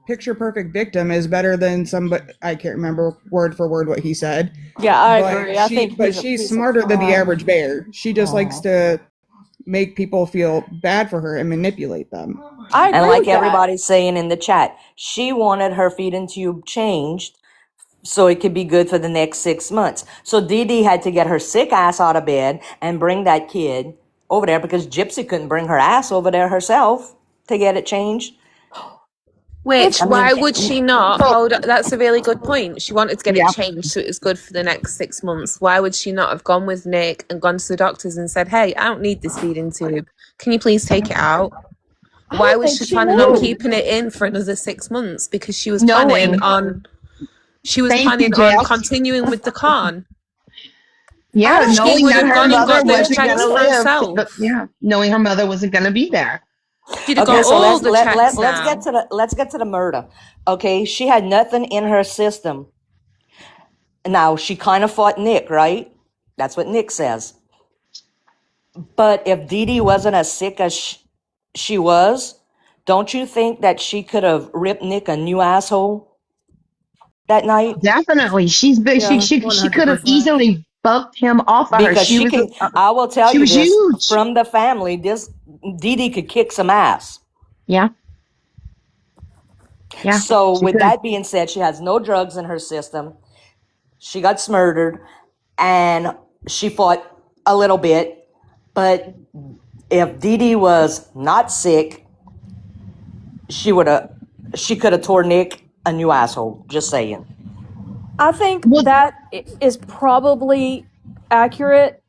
picture perfect victim is better than somebody. I can't remember word for word what he said. Yeah, I agree. I think she's smarter than the average bear. She just likes to make people feel bad for her and manipulate them. I agree And like with that. everybody's saying in the chat, she wanted her feeding tube changed so it could be good for the next 6 months. So Dee Dee had to get her sick ass out of bed and bring that kid over there because Gypsy couldn't bring her ass over there herself to get it changed. Which, I mean, why would she not? So- Hold on, that's a really good point. She wanted to get it Yeah. changed so it was good for the next 6 months. Why would she not have gone with Nick and gone to the doctors and said, hey, I don't need this feeding tube. Can you please take it out? Why was she planning on keeping it in for another 6 months? Because she was planning on Thank you, Jess. continuing with the con. Yeah, She knowing would that have her gone and mother got those wasn't checks gonna for live. herself. Knowing her mother wasn't gonna be there. She'd have okay, got so all the checks let's now. get to the murder. Okay, she had nothing in her system. Now she kind of fought Nick, right? That's what Nick says. But if Dee Dee wasn't as sick as she was, don't you think that she could have ripped Nick a new asshole that night? Definitely, she could have 100%. easily bucked him off of her. Because she can, I will tell she you was this, huge. from the family, this Dee Dee could kick some ass. Yeah. So she with could. that being said, she has no drugs in her system. She got murdered and she fought a little bit. But if Dee Dee was not sick, she could have tore Nick a new asshole. Just saying. I think that is probably accurate,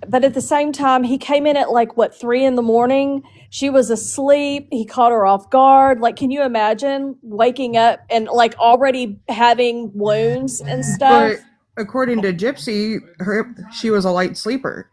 but at the same time, he came in at like what 3 a.m. She was asleep. He caught her off guard. Like, can you imagine waking up and like already having wounds and stuff? But according to Gypsy, she was a light sleeper.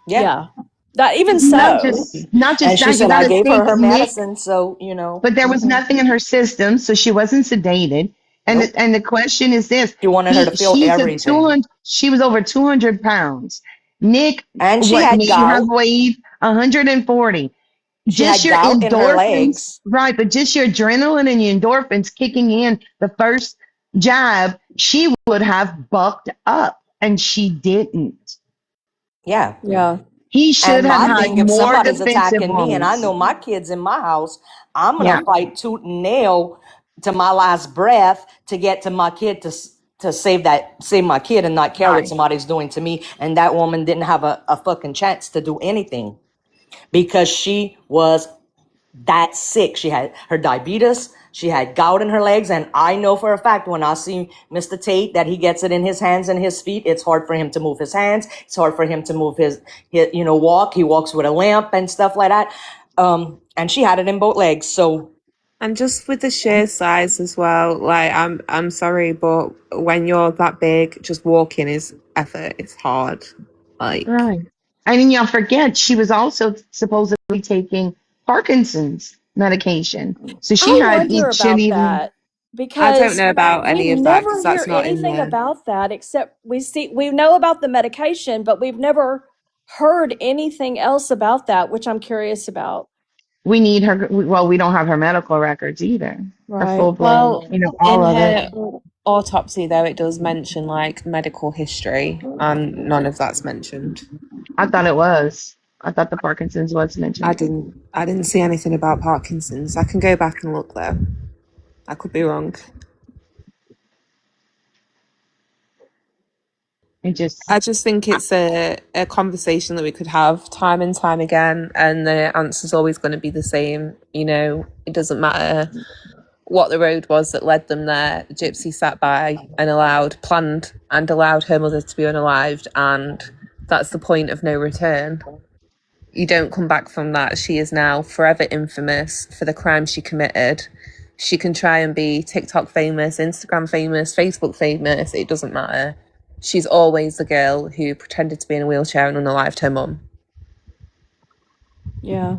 Yeah. That even Not so. just And she that. You said, I gotta gave her think, her Nick. medicine, so, you know. But there was nothing in her system, so she wasn't sedated. And Nope. and the question is this: She wanted her to feel everything. She was over 200 pounds. Nick, And she what had Nick you have gout. weighed 140. She Just had your gout in her endorphins, legs. right? But just your adrenaline and your endorphins kicking in the first jab, she would have bucked up, and she didn't. Yeah. Yeah. He should And have my had thing, if more somebody's defensive attacking me and I wounds. know my kid's in my house, I'm going to Yeah. fight tooth and nail to my last breath to get to my kid to save my kid and not care what somebody's doing to me. And that woman didn't have a fucking chance to do anything because she was that sick. She had her diabetes. She had gout in her legs. And I know for a fact when I see Mr. Tate that he gets it in his hands and his feet, it's hard for him to move his hands. It's hard for him to move his walk. He walks with a limp and stuff like that. And she had it in both legs. So And just with the sheer size as well, like I'm sorry, but when you're that big, just walking is effort. It's hard. Like Right. And then y'all forget she was also supposedly taking Parkinson's medication. So she I had, wonder shouldn't about even, that I don't because know about we any of that because never hear that's not in anything there. about that except we know about the medication, but we've never heard anything else about that, which I'm curious about. we need her. Well, we don't have her medical records either. Her Right. full blown, Well, all in of it. her autopsy, though, it does mention like medical history, and none of that's mentioned. I thought it was. I thought the Parkinson's was I mentioned. didn't. I didn't see anything about Parkinson's. I can go back and look though. I could be wrong. It just, I just think it's a conversation that we could have time and time again, and the answer's always going to be the same. You know, it doesn't matter what the road was that led them there. Gypsy sat by and planned and allowed her mother to be unalived, and that's the point of no return. You don't come back from that. She is now forever infamous for the crime she committed. She can try and be TikTok famous, Instagram famous, Facebook famous. It doesn't matter. She's always the girl who pretended to be in a wheelchair and unalived her mum. Yeah.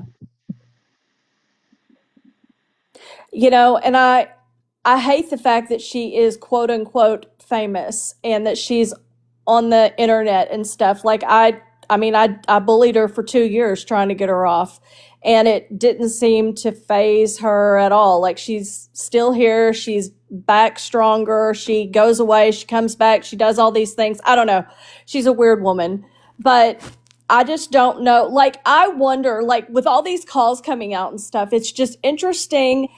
And I hate the fact that she is quote unquote famous and that she's on the internet and stuff. Like I bullied her for 2 years trying to get her off, and it didn't seem to phase her at all. Like she's still here, she's back stronger, she goes away, she comes back, she does all these things. I don't know. She's a weird woman. But I just don't know. Like I wonder, like with all these calls coming out and stuff, it's just interesting.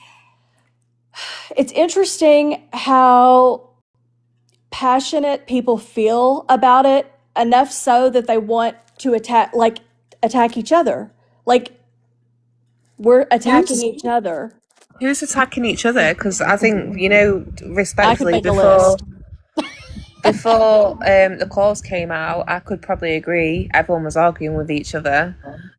It's interesting how passionate people feel about it, enough so that they want to attack each other. Like we're attacking Who's each other. who's attacking each other? Because I think, I could respectfully, make a list. before the calls came out, I could probably agree everyone was arguing with each other.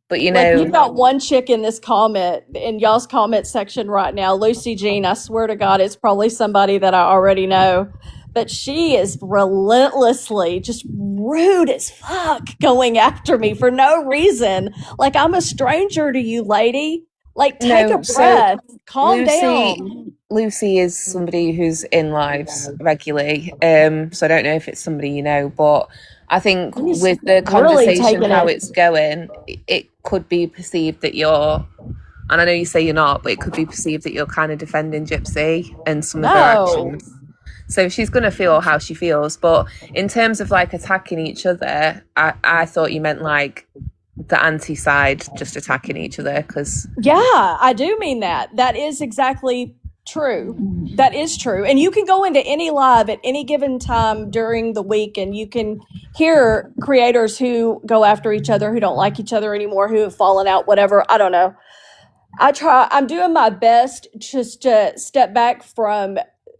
But Like you've got one chick in this comment in y'all's comment section right now, Lucy Jean. I swear to God, it's probably somebody that I already know, but she is relentlessly just rude as fuck going after me for no reason. Like I'm a stranger to you, lady. Like take a no, so breath, calm Lucy down. Lucy is somebody who's in lives regularly. So I don't know if it's somebody you know, but I think He's with the really conversation taking how it. it's going, it could be perceived that you're, and I know you say you're not, but it could be perceived that you're kind of defending Gypsy and some of her No. actions. So she's going to feel how she feels. But in terms of like attacking each other, I thought you meant like the anti-side just attacking each other because Yeah, I do mean that. That is exactly true. That is true. And you can go into any live at any given time during the week and you can hear creators who go after each other, who don't like each other anymore, who have fallen out, whatever. I don't know. I'm doing my best just to step back from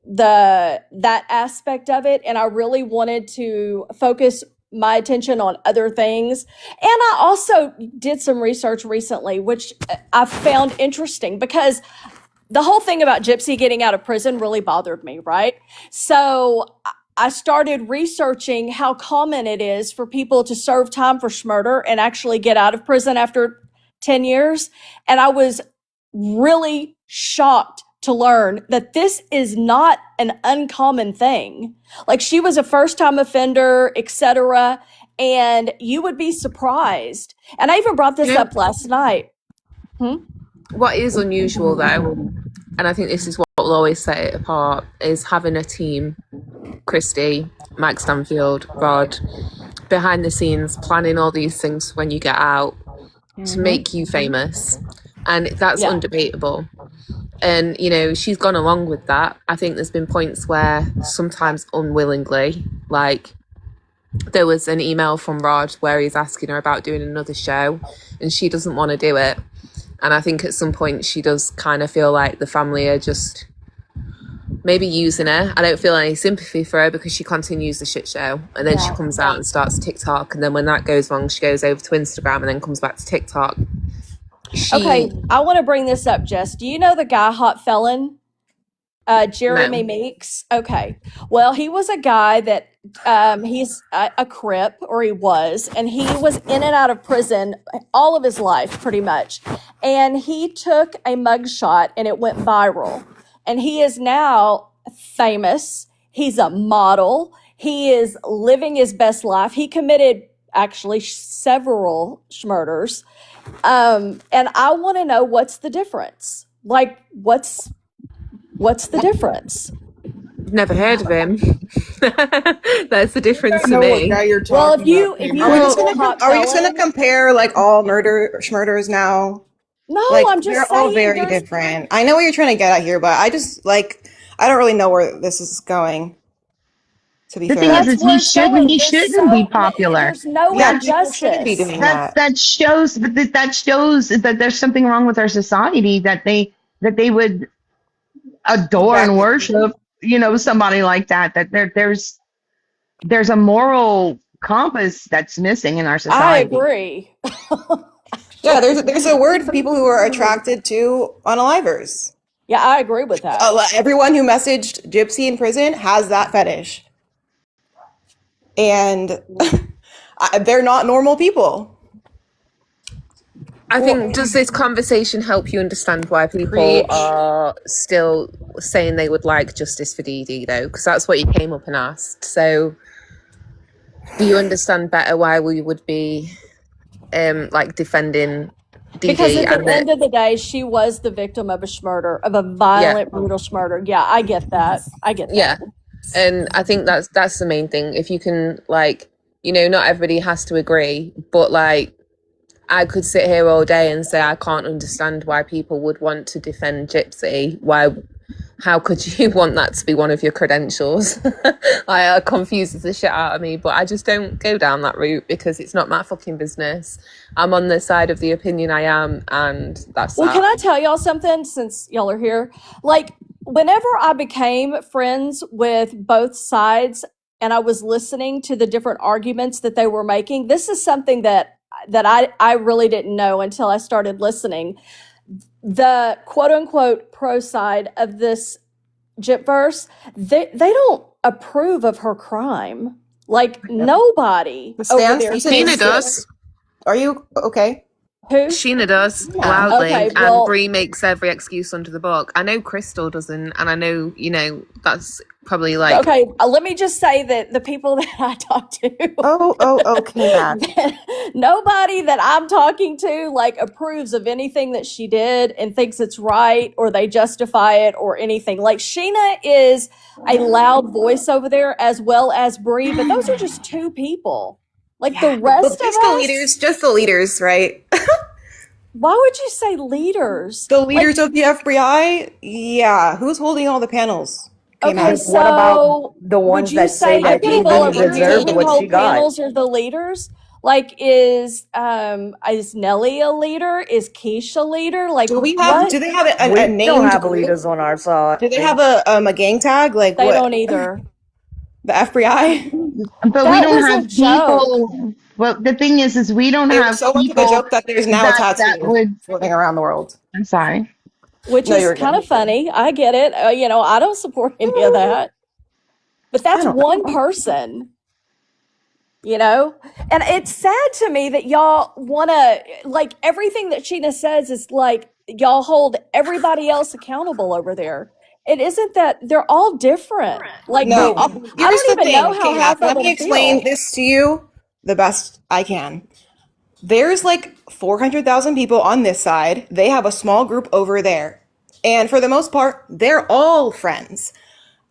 that aspect of it, and I really wanted to focus my attention on other things. And I also did some research recently which I found interesting because the whole thing about Gypsy getting out of prison really bothered me, right? So I started researching how common it is for people to serve time for murder and actually get out of prison after 10 years. And I was really shocked to learn that this is not an uncommon thing. Like she was a first time offender, etc. And you would be surprised. And I even brought this up last night. what is unusual though, and I think this is what will always set it apart, is having a team, Christy, Mike Stanfield, Rod, behind the scenes planning all these things when you get out to make you famous. And that's Yeah. undebatable. And, she's gone along with that. I think there's been points where sometimes unwillingly, like there was an email from Rod where he's asking her about doing another show and she doesn't want to do it. And I think at some point she does kind of feel like the family are just maybe using her. I don't feel any sympathy for her because she continues the shit show. And then she comes out and starts TikTok. And then when that goes wrong, she goes over to Instagram and then comes back to TikTok. Okay, She I want to bring this up, Jess. Do you know the guy Hot Felon? Jeremy no. Meeks. Okay. Well, he was a guy that he's a Crip, or he was, and he was in and out of prison all of his life, pretty much. And he took a mugshot and it went viral. And he is now famous. He's a model. He is living his best life. He committed actually several murders. And I want to know what's the difference. Like, what's the difference? Never heard of him. That's the difference I to know what me. guy you're Well, talking about. if Hey, you Are we just Google gonna hot are we just gonna felon, compare like all murders now? no, Like I'm they're just all saying very there's different. I know what you're trying to get at here, but I don't really know where this is going. To be The thing fair, that's is he where it's shouldn't going. he shouldn't be popular. There's no yeah, That people shouldn't be injustice. doing that. that shows that shows that there's something wrong with our society that they would adore and exactly. worship, somebody like that. That there's a moral compass that's missing in our I society. agree. Yeah, Actually, there's a word for people who are attracted to unalivers. yeah, I agree with that. Everyone who messaged Gypsy in prison has that fetish, and they're not normal people. I Well, think, does this conversation help you understand why people Preach. are still saying they would like justice for Dee Dee, though? Because that's what you came up and asked. So, do you understand better why we would be like defending Dee because Dee at the and that? end of the day, she was the victim of a murder, of a Yeah, violent, brutal murder. Yeah, I get that. I get yeah, that. and I think that's the main thing. If you can, like, not everybody has to agree, but like, I could sit here all day and say I can't understand why people would want to defend Gypsy. How could you want that to be one of your credentials? It confuses the shit out of me, but I just don't go down that route because it's not my fucking business. I'm on the side of the opinion I am, and that's Well, that. can I tell y'all something since y'all are here? Like, whenever I became friends with both sides and I was listening to the different arguments that they were making, this is something that I really didn't know until I started listening. The quote unquote pro side of this Gypverse, they don't approve of her crime. Like, nobody The over stance there you said you Sheena thinks that. does. are you okay? Who? Sheena does Yeah. loudly, Okay, and well, Brie makes every excuse under the book. I know Crystal doesn't, and I know that's probably like, okay, let me just say that the people that I talk to, Okay, Mac. nobody that I'm talking to like approves of anything that she did and thinks it's right, or they justify it or anything. Like, Sheena is a loud voice over there, as well as Brie, but those are just two people. Like, the Yeah, but rest of just the us, leaders, right? why would you say leaders? The Like, leaders of the FBI? Yeah. Who's holding all the panels? Okay, okay, Mac. What about so the would ones you that say say the I'm that getting Dee people I'm Dee over getting here deserved who what really she hold got? panels are the leaders? Like, is Nelly a leader? Is Keisha a leader? Like, what? do they have a We don't named have group? leaders on our side. Do they have a gang tag? Like They what? don't either. The FBI? But we That don't was have a joke, people. Well, the thing is we don't It was have so much of a people joke that there's now a that tattoo would. floating around the world. I'm sorry. which No, is you're kind good. of funny. I get it. I don't support any of that. But I that's don't know. one person, you know? And it's sad to me that y'all want to, like, everything that Sheena says is like, y'all hold everybody else accountable over there. It isn't that they're all different. Like, No. I Here's don't the even know thing, how K-Mac. half of Let me them explain feel. this to you the best I can. There's like 400,000 people on this side. They have a small group over there. And for the most part, they're all friends.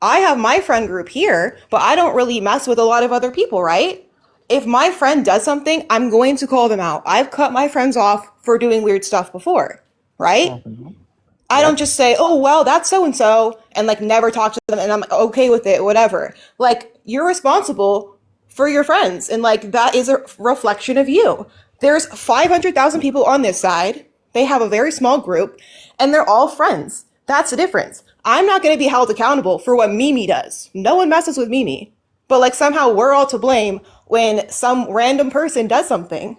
I have my friend group here, but I don't really mess with a lot of other people, right? If my friend does something, I'm going to call them out. I've cut my friends off for doing weird stuff before, right? I don't just say, oh, well, that's so and so, and like never talk to them and I'm okay with it, whatever. Like, you're responsible for your friends, and like that is a reflection of you. There's 500,000 people on this side. They have a very small group, and they're all friends. That's the difference. I'm not going to be held accountable for what Mimi does. No one messes with Mimi. But like somehow we're all to blame when some random person does something.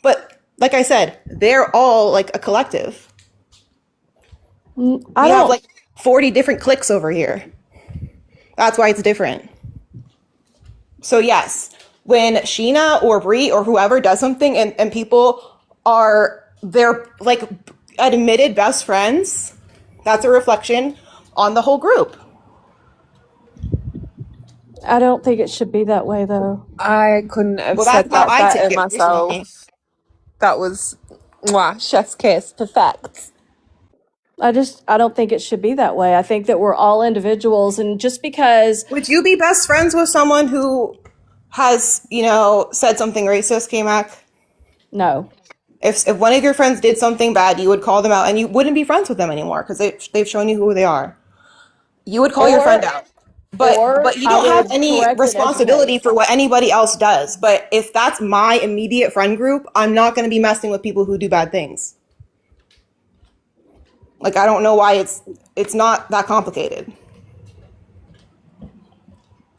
But like I said, they're all like a collective. I We have don't. like 40 different cliques over here. That's why it's different. So yes, when Sheena or Bree or whoever does something and people are they're like admitted best friends, that's a reflection on the whole group. I don't think it should be that way, though. I couldn't have Well, said that's how that I better take it personally. myself. That was chef's kiss, perfect. I don't think it should be that way. I think that we're all individuals, and just because Would you be best friends with someone who has, said something racist, K-Mac? no, If one of your friends did something bad, you would call them out and you wouldn't be friends with them anymore because they've shown you who they are. You would call your friend out. But you I don't have would any correct and responsibility educate. for what anybody else does. But if that's my immediate friend group, I'm not going to be messing with people who do bad things. Like, I don't know why it's not that complicated.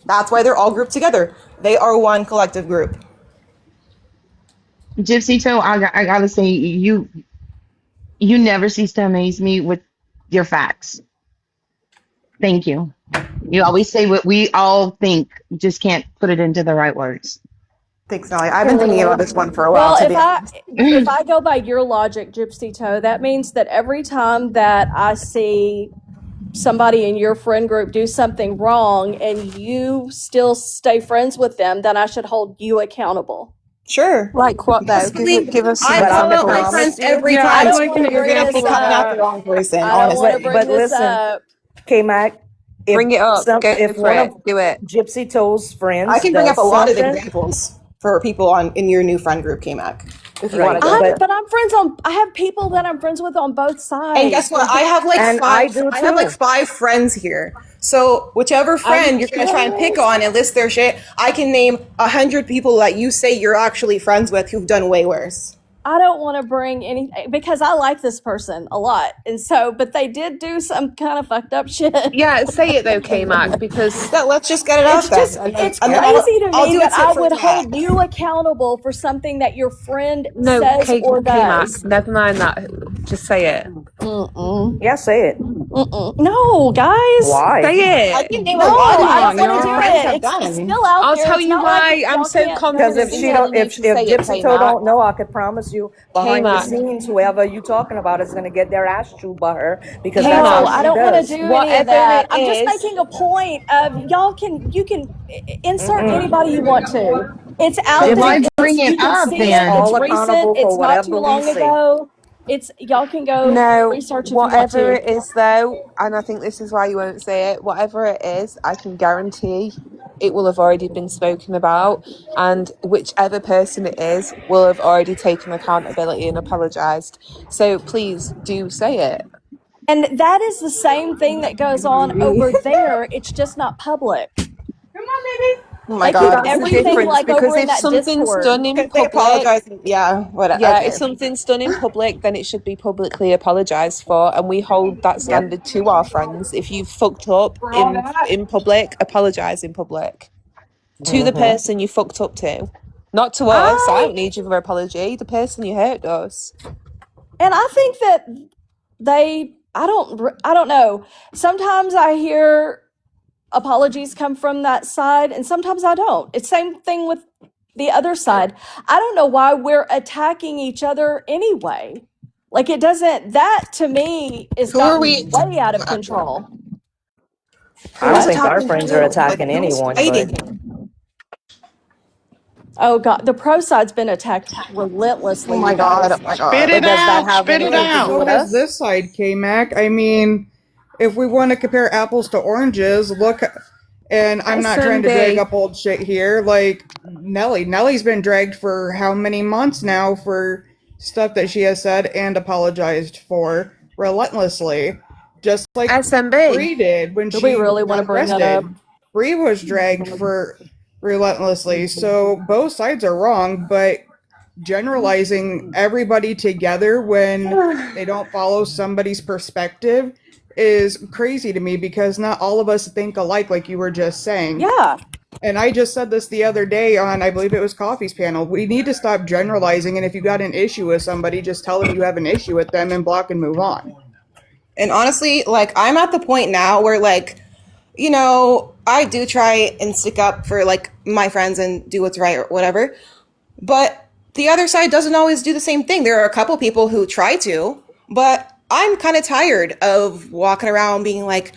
That's why they're all grouped together. They are one collective group. Gypsy Toe, I gotta say, you never cease to amaze me with your facts. Thank you. You always say what we all think, you just can't put it into the right words. Thanks, Nelly. I've been thinking about this one for a while, Well, to be honest. if I go by your logic, Gypsy Toe, that means that every time that I see somebody in your friend group do something wrong and you still stay friends with them, then I should hold you accountable. Sure. Like what though? Basically, Give us I some call out my examples. friends every Yeah, time. I'd I don't like want an to You're bring going to be this coming out up. the wrong person, I don't want to honestly. bring this up. K-Mac, Bring it up. Go if for one it. of Do it. Gypsy Toe's friends I can bring up does a lot of something, examples for people in your new friend group, K-Mac, if you want right? to go there. But I'm friends on. I have people that I'm friends with on both sides. And guess what? I have And I do I have like too. 5 friends here. So whichever friend you're gonna try and pick on and list their shit, I can name 100 people that you say you're actually friends with who've done way worse. I don't want to bring anything because I like this person a lot, and so but they did do some kind of fucked up shit. Yeah, say it though, K-Mac, because Let's just get it out It's just then. it's And then crazy to I'll me do a that tit I for would tat. hold you accountable for something that your friend no, says or K-Mac, does. never mind that. Just say it. Yeah, say it. No, guys. Why? Say I it. can name No, a lot of I don't things want to your do friends it. have It's done. still out I'll there. tell It's you not like why I'm y'all so can't Because confident in telling you if to say it, Gypsy Toe K-Mac. don't know, I could promise you behind the K-Mac. scenes, whoever you talking about is gonna get their ass chewed by her because that's No, how K-Mac. I she don't want to does. do any of Whatever that. it I'm just is, making a point of you can insert anybody you want to. It's out Then there. why bring It's it you can up see It's it. then? It's all recent. accountable for It's not too whatever we long see. ago. It's y'all can go no, research if you want whatever to. it is though, and I think this is why you won't say it, whatever it is, I can guarantee it will have already been spoken about, and whichever person it is will have already taken accountability and apologised. So please do say it. And that is the same thing that goes on over there. It's just not public. Oh my Like you, god. That's the everything difference like over because in if that something's Discord. done in Because they public, apologize. Yeah, what? yeah, if Okay. something's done in public, then it should be publicly apologised for, and we hold that Yep. standard to our friends. If you've fucked up in public, apologise in public to the Mm-hmm. person you fucked up to, not to us. I I don't need your apology. The person you hurt does. and I think that I don't know. Sometimes I hear apologies come from that side and sometimes I don't. It's same thing with the other side. I don't know why we're attacking each other anyway. Like it doesn't that to me is Who are gotten we? way out of control. I don't Who's What? think our attacking friends are who? Like, attacking who's anyone, but fighting? Oh god, the pro side's been attacked Oh relentlessly, my you god. guys. Oh my Spit god. it but does that out! have Spit it anything to do out! with So has us? this side, K-Mac. I mean, if we want to compare apples to oranges, look, and I'm not trying to drag SMB. up old shit here, like Nelly. Nelly's been dragged for how many months now for stuff that she has said and apologized for relentlessly. Just like SMB. Bree did when Do we she really want to got bring that up? arrested. Bree was dragged for relentlessly, so both sides are wrong, but generalizing everybody together when they don't follow somebody's perspective is crazy to me because not all of us think alike, like you were just saying. Yeah. And I just said this the other day on, I believe it was Coffee's panel. We need to stop generalizing, and if you got an issue with somebody, just tell them you have an issue with them and block and move on. And honestly, like, I'm at the point now where, like, you know, I do try and stick up for, like, my friends and do what's right or whatever. But the other side doesn't always do the same thing. There are a couple people who try to, but I'm kind of tired of walking around being like,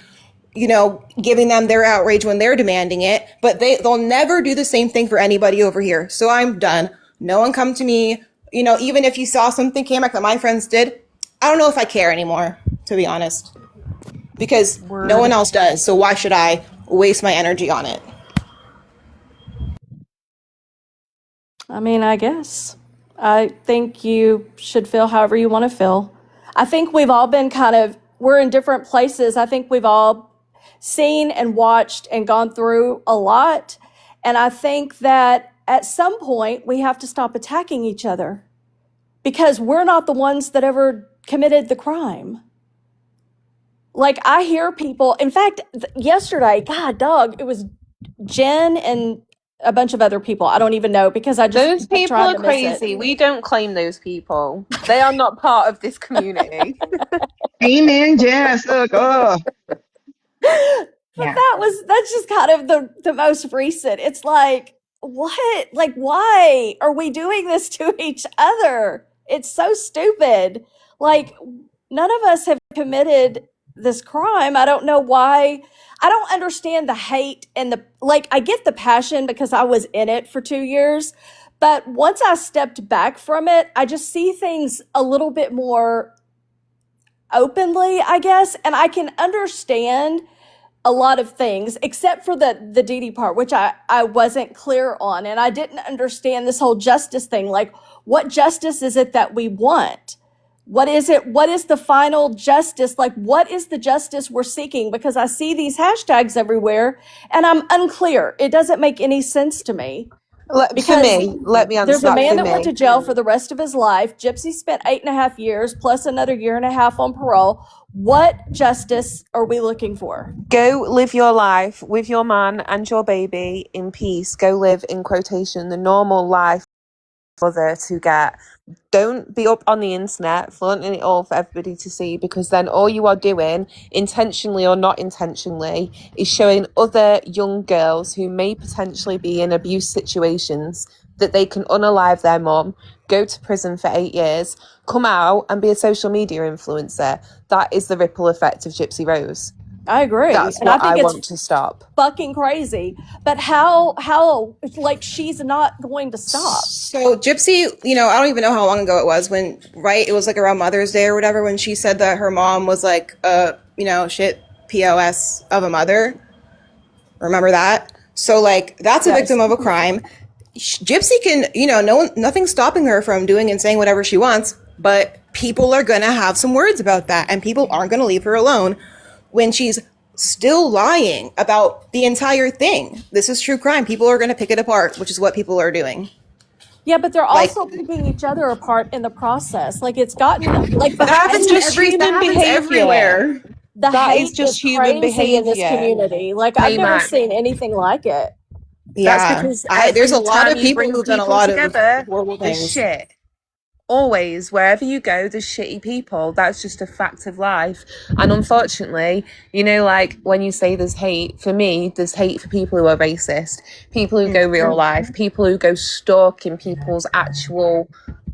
you know, giving them their outrage when they're demanding it, but they'll never do the same thing for anybody over here. So I'm done. No one come to me. You know, even if you saw something came back that my friends did, I don't know if I care anymore, to be honest, because no one else does. So why should I waste my energy on it? I mean, I guess. I think you should feel however you want to feel. I think we've all been we're in different places. I think we've all seen and watched and gone through a lot. And I think that at some point we have to stop attacking each other because we're not the ones that ever committed the crime. Like, I hear people, in fact, yesterday, God, dog, it was Jen and a bunch of other people. I don't even know because I just Those people tried are to miss it. crazy. We don't claim those people. They are not part of this community. Amen, Jess. Look, oh, But yeah. that's just kind of the most recent. It's like, what? Like, why are we doing this to each other? It's so stupid. Like, none of us have committed this crime. I don't know why. I don't understand the hate and I get the passion because I was in it for 2 years. But once I stepped back from it, I just see things a little bit more openly, I guess. And I can understand a lot of things, except for the Dee Dee part, which I wasn't clear on. And I didn't understand this whole justice thing. Like, what justice is it that we want? What is it? What is the final justice? Like, what is the justice we're seeking? Because I see these hashtags everywhere and I'm unclear. It doesn't make any sense to me. For Because me, let me answer there's a that man for that went to me. jail for the rest of his life. Gypsy spent 8.5 years plus another year and a half on parole. What justice are we looking for? Go live your life with your man and your baby in peace. Go live, in quotation, the normal life for others to get. Don't be up on the internet flaunting it all for everybody to see, because then all you are doing, intentionally or not intentionally, is showing other young girls who may potentially be in abuse situations that they can unalive their mum, go to prison for 8 years, come out and be a social media influencer. That is the ripple effect of Gypsy Rose. I agree. That's And I what think I it's want to stop. fucking crazy. But how, like, she's not going to stop. So Gypsy, you know, I don't even know how long ago it was when, right? It was like around Mother's Day or whatever, when she said that her mom was like you know, shit POS of a mother. Remember that? So like, that's a Yes. victim of a crime. Gypsy can, you know, nothing's stopping her from doing and saying whatever she wants, but people are gonna have some words about that, and people aren't gonna leave her alone when she's still lying about the entire thing. This is true crime. People are gonna pick it apart, which is what people are doing. Yeah, but they're Like, also picking each other apart in the process. Like, it's gotten like the That is hate, just human behavior. everywhere. the That hate is just is human crazy in this behavior. community. Like, I've never Payback. seen anything like it. That's Yeah, because there's a every lot time of you people bring who've done a people lot of together, horrible there's things. shit. Always, wherever you go, there's shitty people. That's just a fact of life. And unfortunately, you know, like when you say there's hate, for me, there's hate for people who are racist, people who go real life, people who go stalking people's actual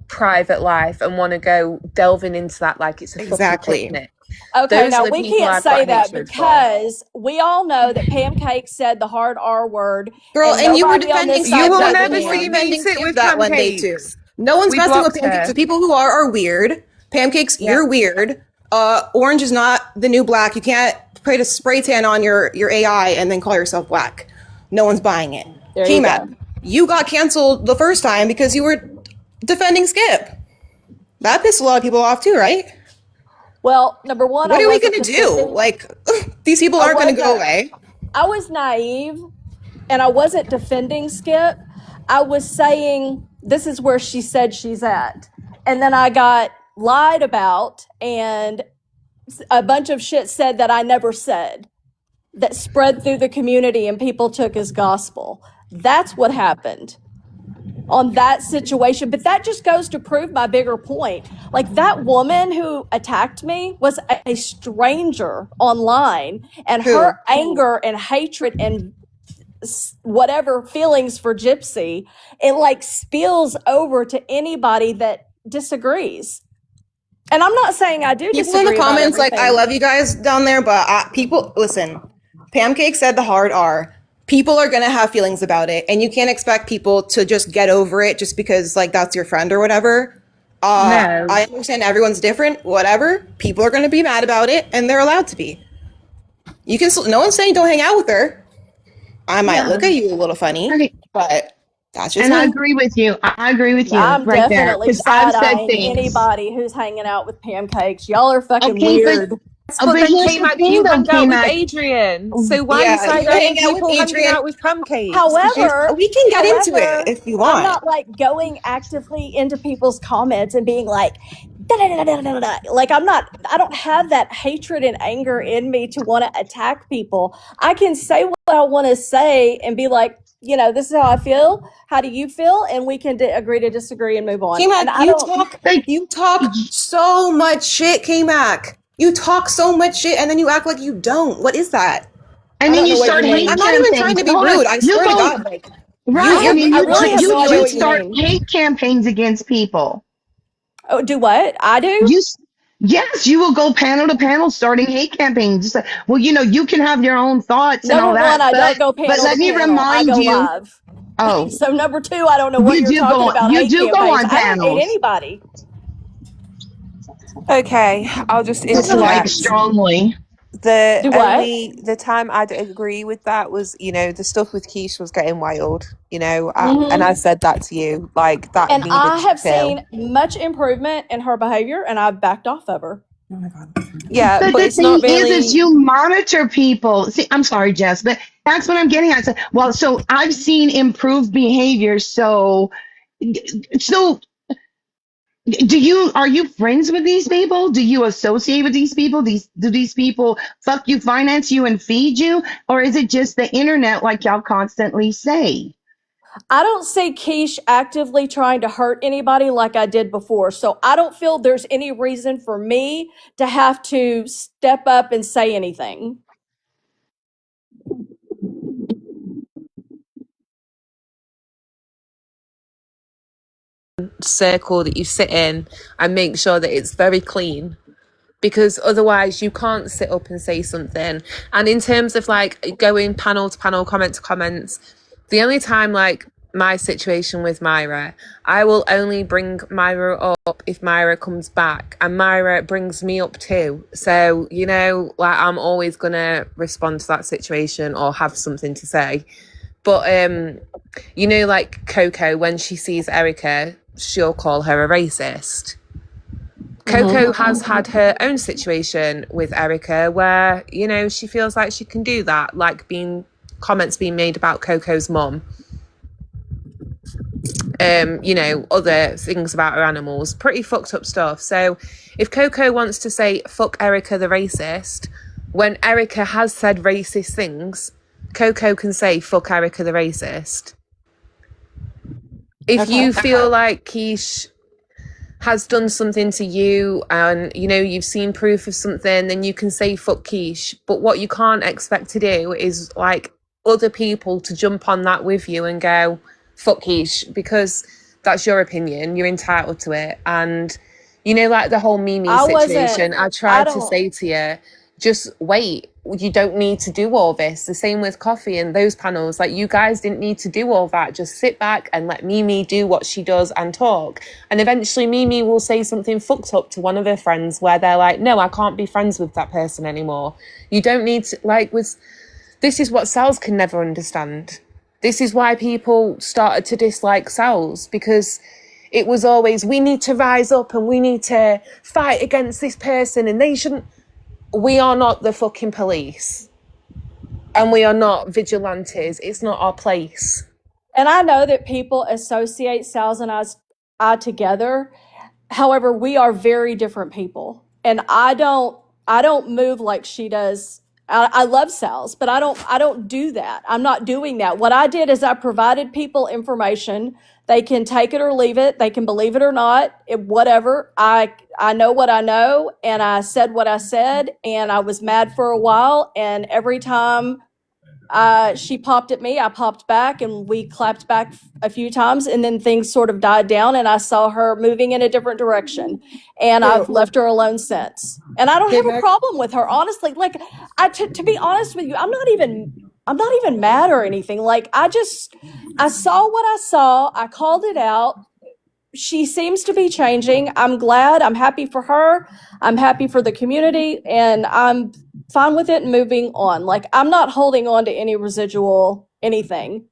private life and want to go delving into that like it's a Exactly. fucking picnic. Okay, Those now are the we people can't I've say got that hatred for. because we all know that Pancake said the hard R word. Girl, and you were nobody on defending this You side will Skip does that. never You were see anymore. me defending sit Skip with that one day too. Pancakes. No one's We messing with blocked Pancakes. her. The people who are weird. Pancakes, Yeah. you're weird. Orange is not the new black. You can't put a spray tan on your AI and then call yourself black. No one's buying it. There you K-Mac, go. you got canceled the first time because you were defending Skip. That pissed a lot of people off too, right? Well, number one, What I are we wasn't gonna do? defending. Like, these people I aren't gonna go wasn't. away. I was naive, and I wasn't defending Skip. I was saying this is where she said she's at, and then I got lied about and a bunch of shit said that I never said, that spread through the community and people took as gospel. That's what happened on that situation. But that just goes to prove my bigger point. Like, that woman who attacked me was a stranger online, and Who? her anger and hatred and whatever feelings for Gypsy, it like spills over to anybody that disagrees. And I'm not saying I do People in the disagree about comments, like, I everything. love you guys down there, but people, listen, Pancake said the hard R. People are going to have feelings about it, and you can't expect people to just get over it just because, like, that's your friend or whatever. No. I understand everyone's different, whatever. People are going to be mad about it, and they're allowed to be. You can, no one's saying don't hang out with her. I might look at you a little funny, Okay. but that's just And I me. agree with you. I agree with you I'm right there. definitely Because I've said side-eyeing things. anybody who's hanging out with pancakes. Y'all are fucking Okay, weird. But then here's the K-Mac, thing you though, hang out with K-Mac. Adrian. So why are you Yeah, you side-eyeing hang out with people hanging Adrian. out with pancakes? However, We can get into it if you I'm want. not like going actively into people's comments and being like, da, da, da, da, da, da. Like, I don't have that hatred and anger in me to want to attack people. I can say what I want to say and be like, this is how I feel. How do you feel? And we can agree to disagree and move on. K-Mac, And I you don't. talk Like, you talk so much shit, K-Mac. You talk so much shit and then you act like you don't. What is that? and I then don't you know what start you hate I'm mean. not even trying campaigns. to be Hold on. rude. I You swear to go God, like right, and then I really have no idea you what you start mean. hate campaigns against people. Oh, do what? I do? Yes, you will go panel to panel starting hate campaigns. Just like, well, you can have your own thoughts and Number all one, that, I but don't go panel let to me panel. I remind go you. live. Oh, So number two, I don't know what you're talking about you hate do go campaigns. on I don't hate panels. anybody. Okay, I'll just Dislike interject. strongly. Do what? The time I'd agree with that was, the stuff with Quiche was getting wild, and I said that to you, like, that And needed I to have chill. seen much improvement in her behavior, and I've backed off of her. oh my God. Yeah, But but the it's not thing is really. you monitor people. See, I'm sorry, Jess, but that's what I'm getting at. So I've seen improved behavior. So are you friends with these people? Do you associate with these people? Do these people fuck you, finance you, and feed you? Or is it just the internet like y'all constantly say? I don't see Keish actively trying to hurt anybody like I did before. So I don't feel there's any reason for me to have to step up and say anything. Circle that you sit in and make sure that it's very clean, because otherwise you can't sit up and say something. And in terms of like going panel to panel, comment to comments, the only time, like my situation with Myra, I will only bring Myra up if Myra comes back, and Myra brings me up too. So, like, I'm always gonna respond to that situation or have something to say. But like Coco, when she sees Erica, she'll call her a racist. Coco has had her own situation with Erica where, she feels like she can do that, like comments being made about Coco's mum. Other things about her animals, pretty fucked up stuff. So if Coco wants to say fuck Erica the racist, when Erica has said racist things, Coco can say fuck Erica the racist. If you feel like Quiche has done something to you and you've seen proof of something, then you can say fuck Quiche. But what you can't expect to do is like other people to jump on that with you and go fuck Quiche, because that's your opinion, you're entitled to it. And like the whole Mimi situation, I tried to don't. say to you, just wait. You don't need to do all this. The same with Coffee and those panels. Like, you guys didn't need to do all that. Just sit back and let Mimi do what she does and talk. And eventually Mimi will say something fucked up to one of her friends where they're like, no, I can't be friends with that person anymore. You don't need to, this is what Sal's can never understand. This is why people started to dislike Sal's, because it was always, we need to rise up and we need to fight against this person and they shouldn't. We are not the fucking police. And we are not vigilantes. It's not our place. And I know that people associate Sal's and I together. However, we are very different people. And I don't I don't move like she does. I love Sal's, but I don't do that. I'm not doing that. What I did is I provided people information. They can take it or leave it. They can believe it or not. Whatever. I know what I know, and I said what I said, and I was mad for a while. And every time she popped at me, I popped back, and we clapped back a few times, and then things sort of died down, and I saw her moving in a different direction, and I've left her alone since. And I don't have a problem with her, honestly. Like, to be honest with you, I'm not even mad or anything. Like, I saw what I saw. I called it out. She seems to be changing. I'm glad. I'm happy for her. I'm happy for the community, and I'm fine with it and moving on. Like, I'm not holding on to any residual anything.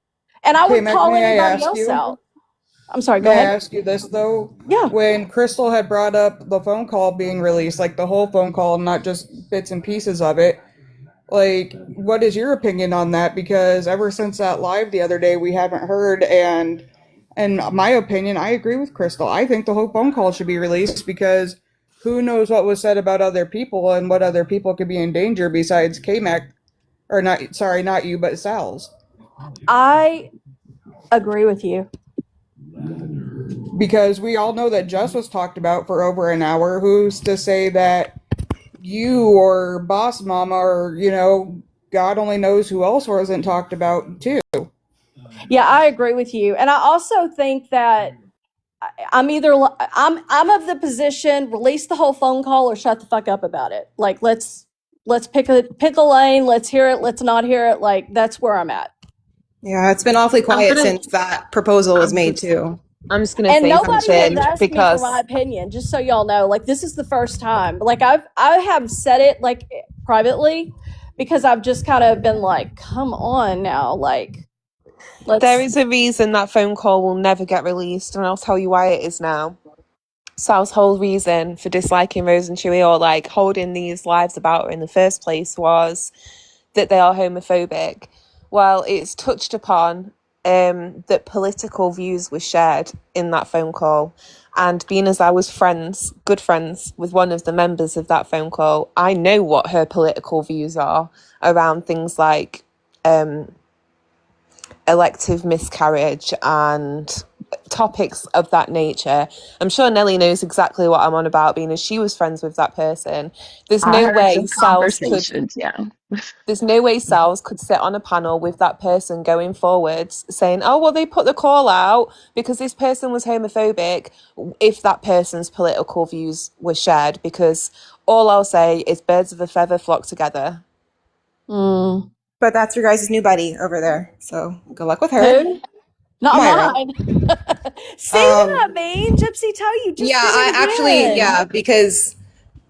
And I would call anybody else out. I'm sorry, go May I ahead. ask you this though? Yeah. When Crystal had brought up the phone call being released, like the whole phone call, not just bits and pieces of it, like, what is your opinion on that? Because ever since that live the other day, we haven't heard, and in my opinion, I agree with Crystal. I think the whole phone call should be released because who knows what was said about other people and what other people could be in danger besides K-Mac, or not, sorry, not you, but Sal's. I agree with you. Because we all know that Jess was talked about for over an hour. Who's to say that you or Boss Mama or, you know, God only knows who else wasn't talked about too. Yeah, I agree with you. And I also think that I'm of the position, release the whole phone call or shut the fuck up about it. Like, let's pick a lane, let's hear it, let's not hear it. Like, that's where I'm at. Yeah, it's been awfully quiet since that proposal was made too. I'm just gonna And say nobody has something asked me because for my opinion, just so y'all know. Like, this is the first time. Like, I have said it like privately because I've just kind of been like, come on now, like, there is a reason that phone call will never get released, and I'll tell you why it is now. Sal's whole reason for disliking Rose and Chewie, or like holding these lives about her in the first place, was that they are homophobic. Well, it's touched upon that political views were shared in that phone call. And being as I was good friends with one of the members of that phone call, I know what her political views are around things like elective miscarriage and topics of that nature. I'm sure Nellie knows exactly what I'm on about, being as she was friends with that person. There's no way Sal's could sit on a panel with that person going forwards saying, oh, well, they put the call out because this person was homophobic, if that person's political views were shared, because all I'll say is birds of a feather flock together. But that's your guys' new buddy over there, so good luck with her. Who? Not Myra. mine. See what I mean? Gypsy, tell you just because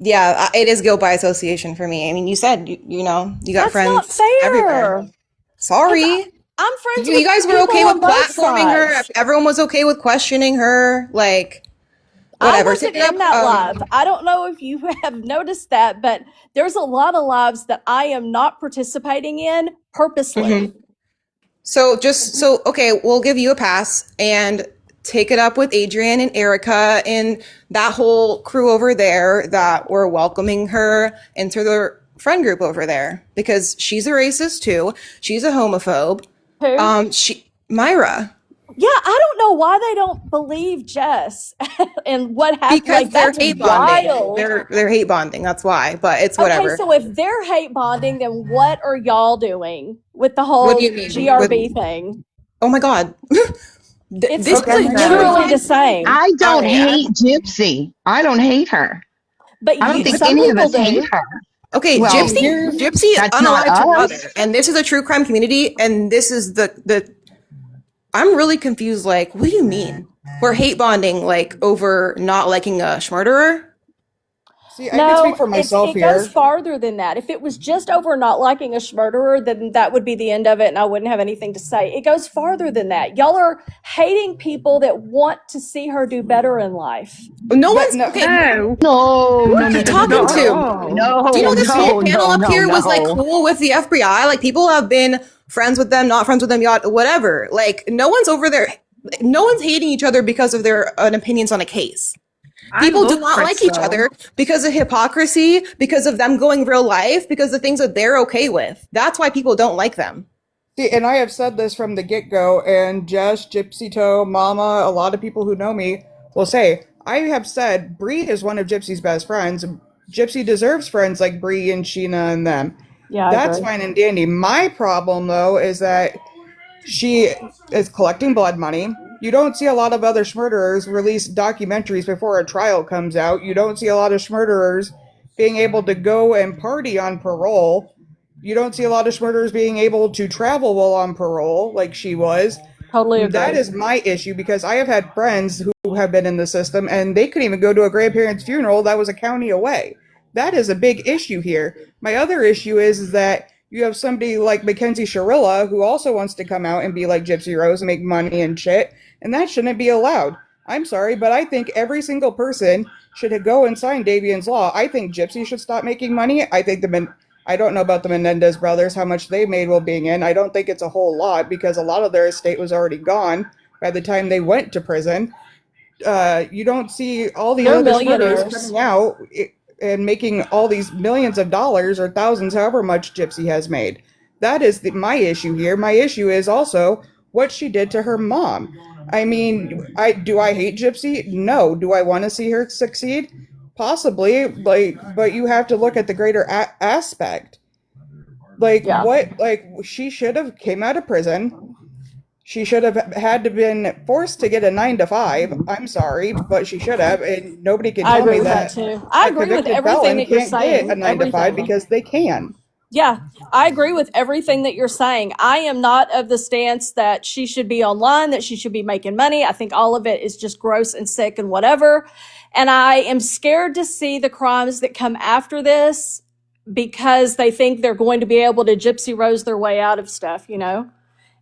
it is guilt by association for me. I mean, you said you know you got That's friends not fair. everywhere. Sorry, I'm friends you with guys were people okay with on both platforming her. sides. Everyone was okay with questioning her. Like, whatever. I wasn't in that live. I don't know if you have noticed that, but there's a lot of lives that I am not participating in purposely. Mm-hmm. So okay, we'll give you a pass and take it up with Adrian and Erica and that whole crew over there that were welcoming her into their friend group over there, because she's a racist too. She's a homophobe. Who? Myra. Yeah, I don't know why they don't believe Jess and what happened. Because like, they're that's hate wild. bonding. They're hate bonding. That's why. But it's whatever. Okay, so if they're hate bonding, then what are y'all doing with the whole What do you mean? GRB thing? Oh my God. It's this is literally the same. I don't hate Gypsy. I don't hate her. But I don't think some any of people us hate do. her. Okay, Well, Gypsy that's not unalived her us. mother, and this is a true crime community, and this is the. I'm really confused. Like, what do you mean? We're hate bonding, like over not liking a schmurderer? See, I can speak for myself it here. goes farther than that. If it was just over not liking a schmurderer, then that would be the end of it, and I wouldn't have anything to say. It goes farther than that. Y'all are hating people that want to see her do better in life. No one's okay. Who are you talking to? No, do you know this whole panel up here was like cool with the FBI? Like, people have been friends with them, not friends with them, whatever. Like, no one's over there. No one's hating each other because of their opinions on a case. I People do look not like Fritz each though. other because of hypocrisy, because of them going real life, because of things that they're okay with. That's why people don't like them. See, and I have said this from the get go, and Jess, Gypsy Toe, Mama, a lot of people who know me will say, I have said Bree is one of Gypsy's best friends. Gypsy deserves friends like Bree and Sheena and them. Yeah, I That's agree. fine and dandy. My problem, though, is that she is collecting blood money. You don't see a lot of other murderers release documentaries before a trial comes out. You don't see a lot of murderers being able to go and party on parole. You don't see a lot of murderers being able to travel while on parole like she was. Totally That agree. is my issue because I have had friends who have been in the system and they couldn't even go to a grandparent's funeral that was a county away. That is a big issue here. My other issue is that you have somebody like Mackenzie Sharilla who also wants to come out and be like Gypsy Rose and make money and shit, and that shouldn't be allowed. I'm sorry, but I think every single person should go and sign Davian's Law. I think Gypsy should stop making money. I don't know about the Menendez brothers, how much they made while being in. I don't think it's a whole lot because a lot of their estate was already gone by the time they went to prison. You don't see all these They're other murderers millionaires. coming out and making all these millions of dollars or thousands, however much Gypsy has made. That is my issue here. My issue is also what she did to her mom. I mean, I hate Gypsy? No. Do I want to see her succeed? Possibly, but you have to look at the greater aspect. Yeah. She should have came out of prison. She should have had to been forced to get a 9 to 5. I'm sorry, but she should have, and nobody can I tell agree me with that that too. I a agree with convicted everything felon that you're can't get a saying. 9 to 5 Everything. because they can. Yeah, I agree with everything that you're saying. I am not of the stance that she should be online, that she should be making money. I think all of it is just gross and sick and whatever. And I am scared to see the crimes that come after this because they think they're going to be able to Gypsy Rose their way out of stuff, you know?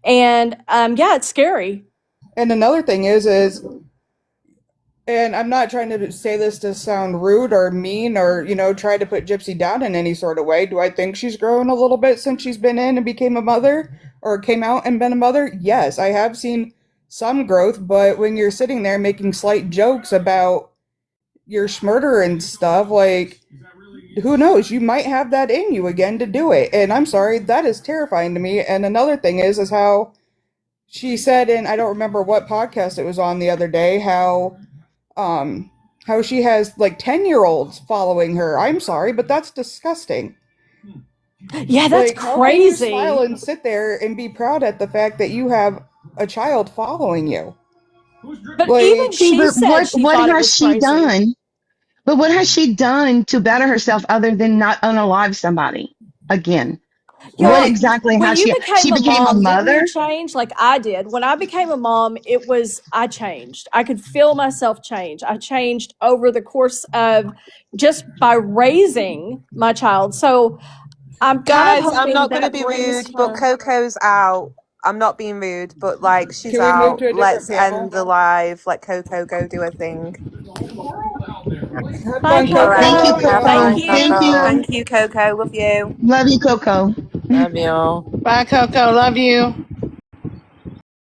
And yeah, it's scary. And another thing and I'm not trying to say this to sound rude or mean or, try to put Gypsy down in any sort of way. Do I think she's grown a little bit since she's been in and became a mother or came out and been a mother? Yes, I have seen some growth, but when you're sitting there making slight jokes about your murder and stuff, like, who knows? You might have that in you again to do it. And I'm sorry, that is terrifying to me. And another thing is how she said, and I don't remember what podcast it was on the other day, um how she has like 10-year-olds following her. I'm sorry, but that's disgusting. Yeah, that's Like, how can you smile crazy. and sit there and be proud at the fact that you have a child following you? But even Like, See, she but said she what thought it has was she crazy. done? But what has she done to better herself other than not unalive somebody again? What Y'all, exactly when has you she became a became a mom, didn't you mother? change like I did? When I became a mom, I changed. I could feel myself change. I changed over the course of just by raising my child. So I'm kind of Guys, I'm hoping not going to that be brings rude, but her. Coco's out. I'm not being rude, but like she's can we move out. to a different Let's end panel? the live. Let Coco go do her thing. Have Bye, fun, All right. Thank you, Coco. Coco. You're Coco. Thank Bye, welcome. Thank Coco. you. you. Thank you, Coco. Love you. Love you, Coco. Love y'all. Bye, Coco. Love you.